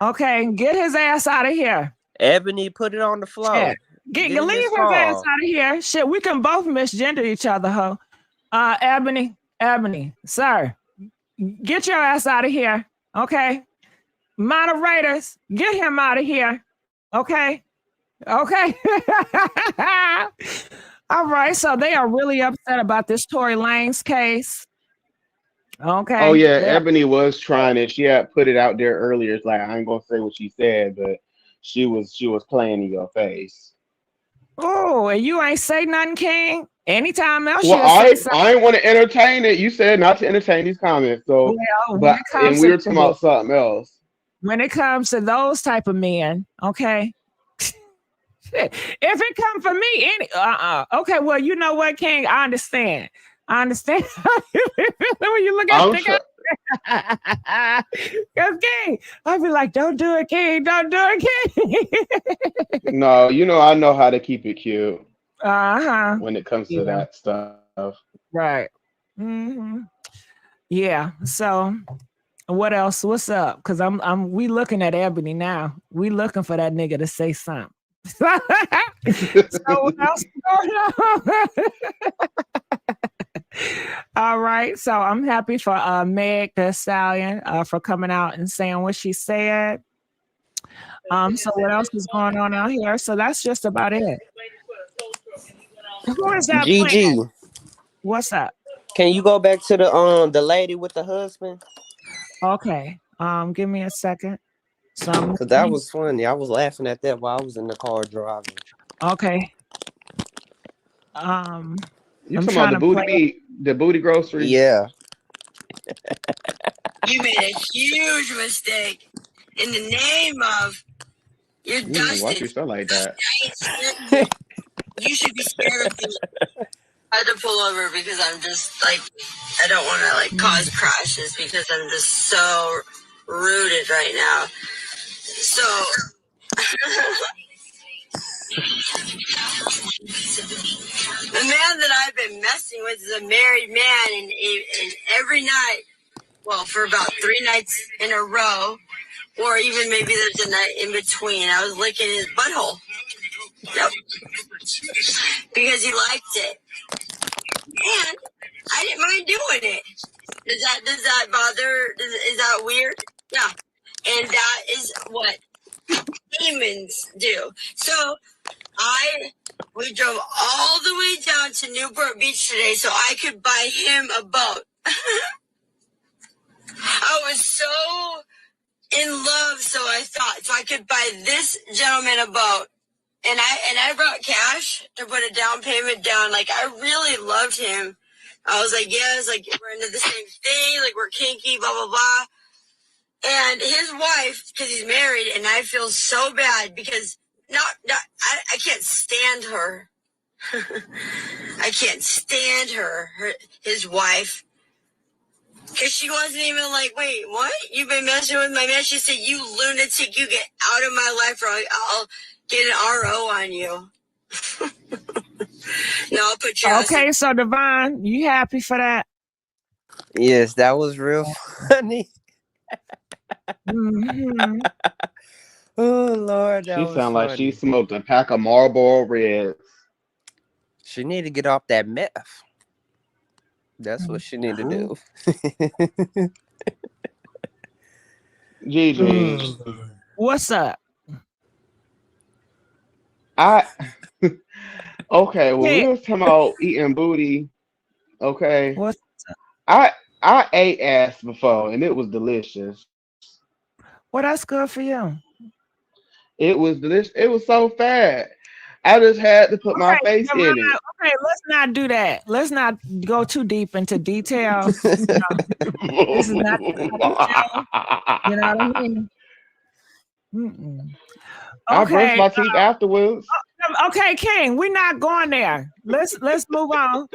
Okay, get his ass out of here. Ebony, put it on the floor. Shit. Get in Leave this his ass car. out of here. Shit, we can both misgender each other, ho. Ebony, sir, get your ass out of here. Okay. Moderators, get him out of here. Okay. All right. So they are really upset about this Tory Lanez case. Okay. Oh yeah, Ebony was trying it. She had put it out there earlier. It's like I ain't gonna say what she said, but she was playing in your face. Oh, and you ain't say nothing, King. Anytime else Well, you'll say something. I ain't want to entertain it. You said not to entertain these comments. So, Well, and we were talking about something else. When it comes to those type of men, okay. If it come for me, okay. Well, you know what, King? I understand. When you look at it, because King, I'd be like, "Don't do it, King. Don't do it, King." No, I know how to keep it cute. When it comes to that stuff, right? Mm-hmm. Yeah. So, what else? What's up? Because we looking at Ebony now. We looking for that nigga to say something. So what else is going on? All right. So I'm happy for Meg Thee Stallion for coming out and saying what she said. So what else is going on out here? So that's just about it. Who is that? Gigi, what's up? Can you go back to the lady with the husband? Okay. Give me a second. Cause that was funny. I was laughing at that while I was in the car driving. Okay. You I'm talking about the booty grocery? Yeah. You made a huge mistake in the name of you're dusted. Why you sound like that? You should be scared of me. I had to pull over because I'm just like I don't want to like cause crashes because I'm just so rooted right now. So the man that I've been messing with is a married man, and every night, well, for about 3 nights in a row, or even maybe there's a night in between, I was licking his butthole. Yep. Because he liked it. And I didn't mind doing it. Does that bother? Is that weird? Yeah. And that is what demons do. So we drove all the way down to Newport Beach today so I could buy him a boat. I was so in love, so I thought, so I could buy this gentleman a boat. And I brought cash to put a down payment down. Like, I really loved him. I was like, yes, like, we're into the same thing. Like, we're kinky, blah, blah, blah. And his wife, because he's married, and I feel so bad because I can't stand her. I can't stand his wife. Because she wasn't even like, wait, what? You've been messing with my man? She said, you lunatic, you get out of my life or I'll get an RO on you. No, I'll put you Okay, so Devon, you happy for that? Yes, that was real funny. Mm-hmm. Oh Lord, that She was sound funny. like she smoked a pack of Marlboro Reds. She need to get off that meth. That's what she need to do. Gigi, What's up? I okay. Well, we Hey, was talking about eating booty. Okay, what's I I ate ass before, and it was delicious. well, that's good for you. It was delicious. It was so fat. I just had to put my Okay, face in it. okay, let's not do that. Let's not go too deep into details. You know, this is not the type of show. You know what I mean? Mm-mm. I brushed Okay, my teeth afterwards. okay, King, we're not going there. Let's move on.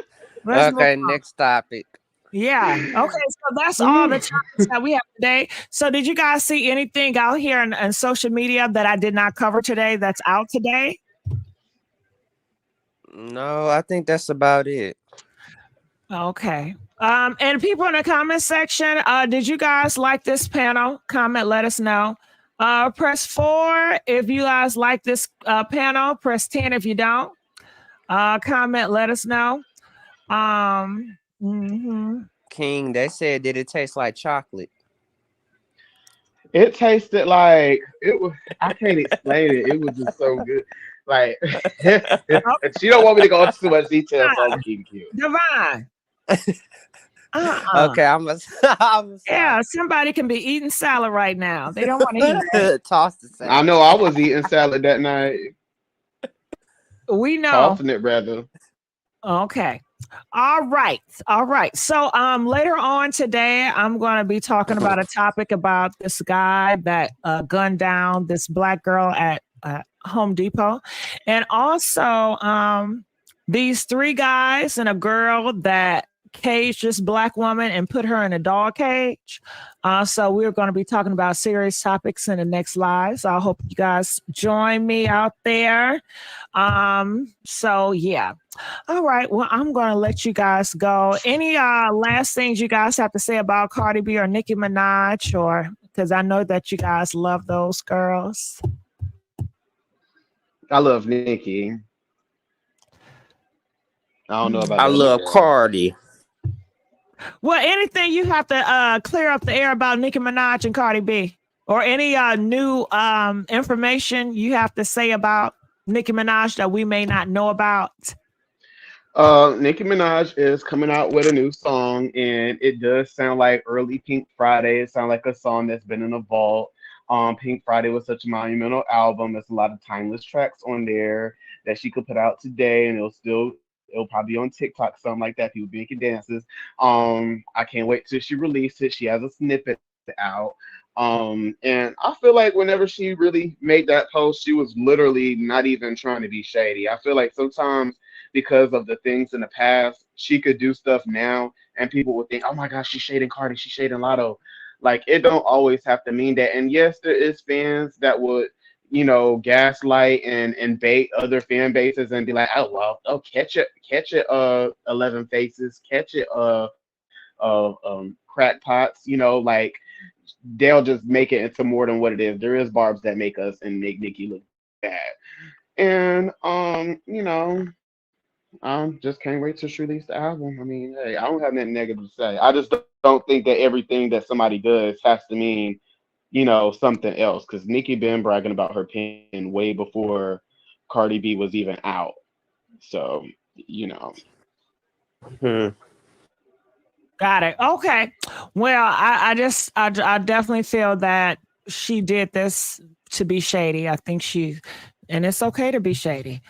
Let's move Okay, on. next topic. Yeah. Okay. So that's all the topics that we have today. So did you guys see anything out here on social media that I did not cover today that's out today? No, I think that's about it. Okay. And people in the comment section, did you guys like this panel? Comment, let us know. Press 4 if you guys like this panel. Press 10 if you don't. Comment, let us know. King, they said, did it taste like chocolate? It tasted like it was. I can't explain it. It was just so good. Like she don't want me to go into too much detail, so I'm keeping cute. Divine. Okay, I'm yeah, somebody can be eating salad right now. They don't want to hear it. Toss the salad. I know I was eating salad that night. We know. Tossing it rather. Okay. All right. So later on today, I'm going to be talking about a topic about this guy that gunned down this black girl at Home Depot. And also these 3 guys and a girl that caged this black woman and put her in a dog cage. So we're going to be talking about serious topics in the next live. So I hope you guys join me out there. So yeah. All right. Well, I'm going to let you guys go. Any last things you guys have to say about Cardi B or Nicki Minaj, or because I know that you guys love those girls. I love Nicki. I don't know about I that love girl. Cardi. Well, anything you have to clear up the air about Nicki Minaj and Cardi B, or any new information you have to say about Nicki Minaj that we may not know about? Nicki Minaj is coming out with a new song, and it does sound like early Pink Friday. It sounds like a song that's been in the vault. Pink Friday was such a monumental album. There's a lot of timeless tracks on there that she could put out today, and it'll probably be on TikTok, something like that. People be making dances. I can't wait till she releases it. She has a snippet out. And I feel like whenever she really made that post, she was literally not even trying to be shady. I feel like sometimes because of the things in the past, she could do stuff now, and people would think, "Oh my gosh, she's shading Cardi, she's shading Lotto." Like it don't always have to mean that. And yes, there is fans that would, gaslight and bait other fan bases and be like, "Oh well, catch it, 11 faces, catch it, crackpots." Like they'll just make it into more than what it is. There is barbs that make us and make Nicki look bad, and just can't wait till she release the album. I mean, hey, I don't have nothing negative to say. I just don't think that everything that somebody does has to mean, something else. Because Nicki been bragging about her pen way before Cardi B was even out. So, Got it. Okay. Well, I definitely feel that she did this to be shady. I think and it's okay to be shady.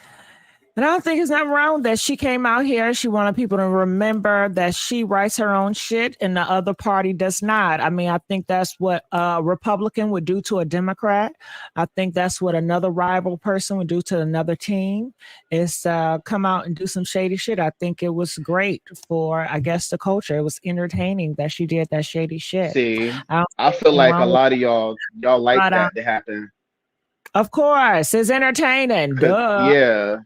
And I don't think there's nothing wrong with that. She came out here. She wanted people to remember that she writes her own shit and the other party does not. I mean, I think that's what a Republican would do to a Democrat. I think that's what another rival person would do to another team, is come out and do some shady shit. I think it was great for, I guess, the culture. It was entertaining that she did that shady shit. See, I feel like a lot of y'all like that to happen. Of course, it's entertaining. Duh. Yeah.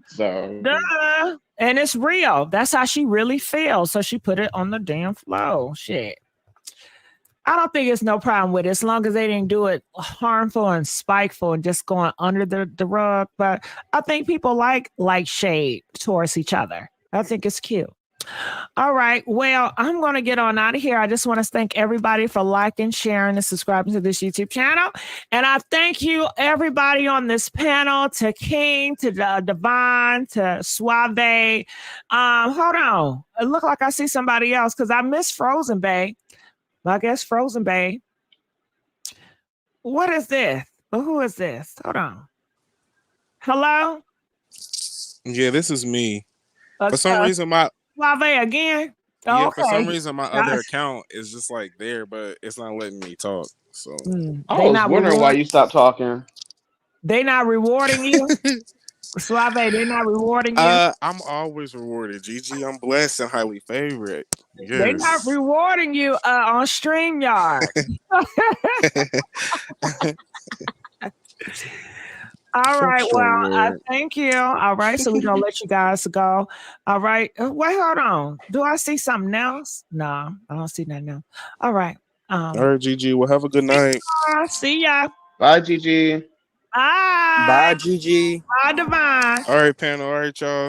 So duh. And it's real. That's how she really feels. So she put it on the damn flow. Shit. I don't think it's no problem with it, as long as they didn't do it harmful and spiteful and just going under the rug. But I think people like shade towards each other. I think it's cute. All right. Well, I'm going to get on out of here. I just want to thank everybody for liking, sharing, and subscribing to this YouTube channel. And I thank you, everybody on this panel, to King, to Devon, to Suave. Hold on. It looked like I see somebody else because I missed Frozen Bay. I guess Frozen Bay. What is this? Who is this? Hold on. Hello? Yeah, this is me. For some reason, my Suave again? yeah, Okay. for some reason, my other account is just like there, but it's not letting me talk. So I was wondering why you stopped talking. They not rewarding you? Suave, they not rewarding you? I'm always rewarded, Gigi. I'm blessed and highly favored. Yes. They not rewarding you on StreamYard. All right. Well, I thank you. All right. So we're going to let you guys go. All right. Wait, hold on. Do I see something else? No, I don't see nothing else. All right. All right, Gigi. Well, have a good night. See ya. Bye, Gigi. Bye. Bye, Gigi. Bye, Devon. All right, panel. All right, y'all.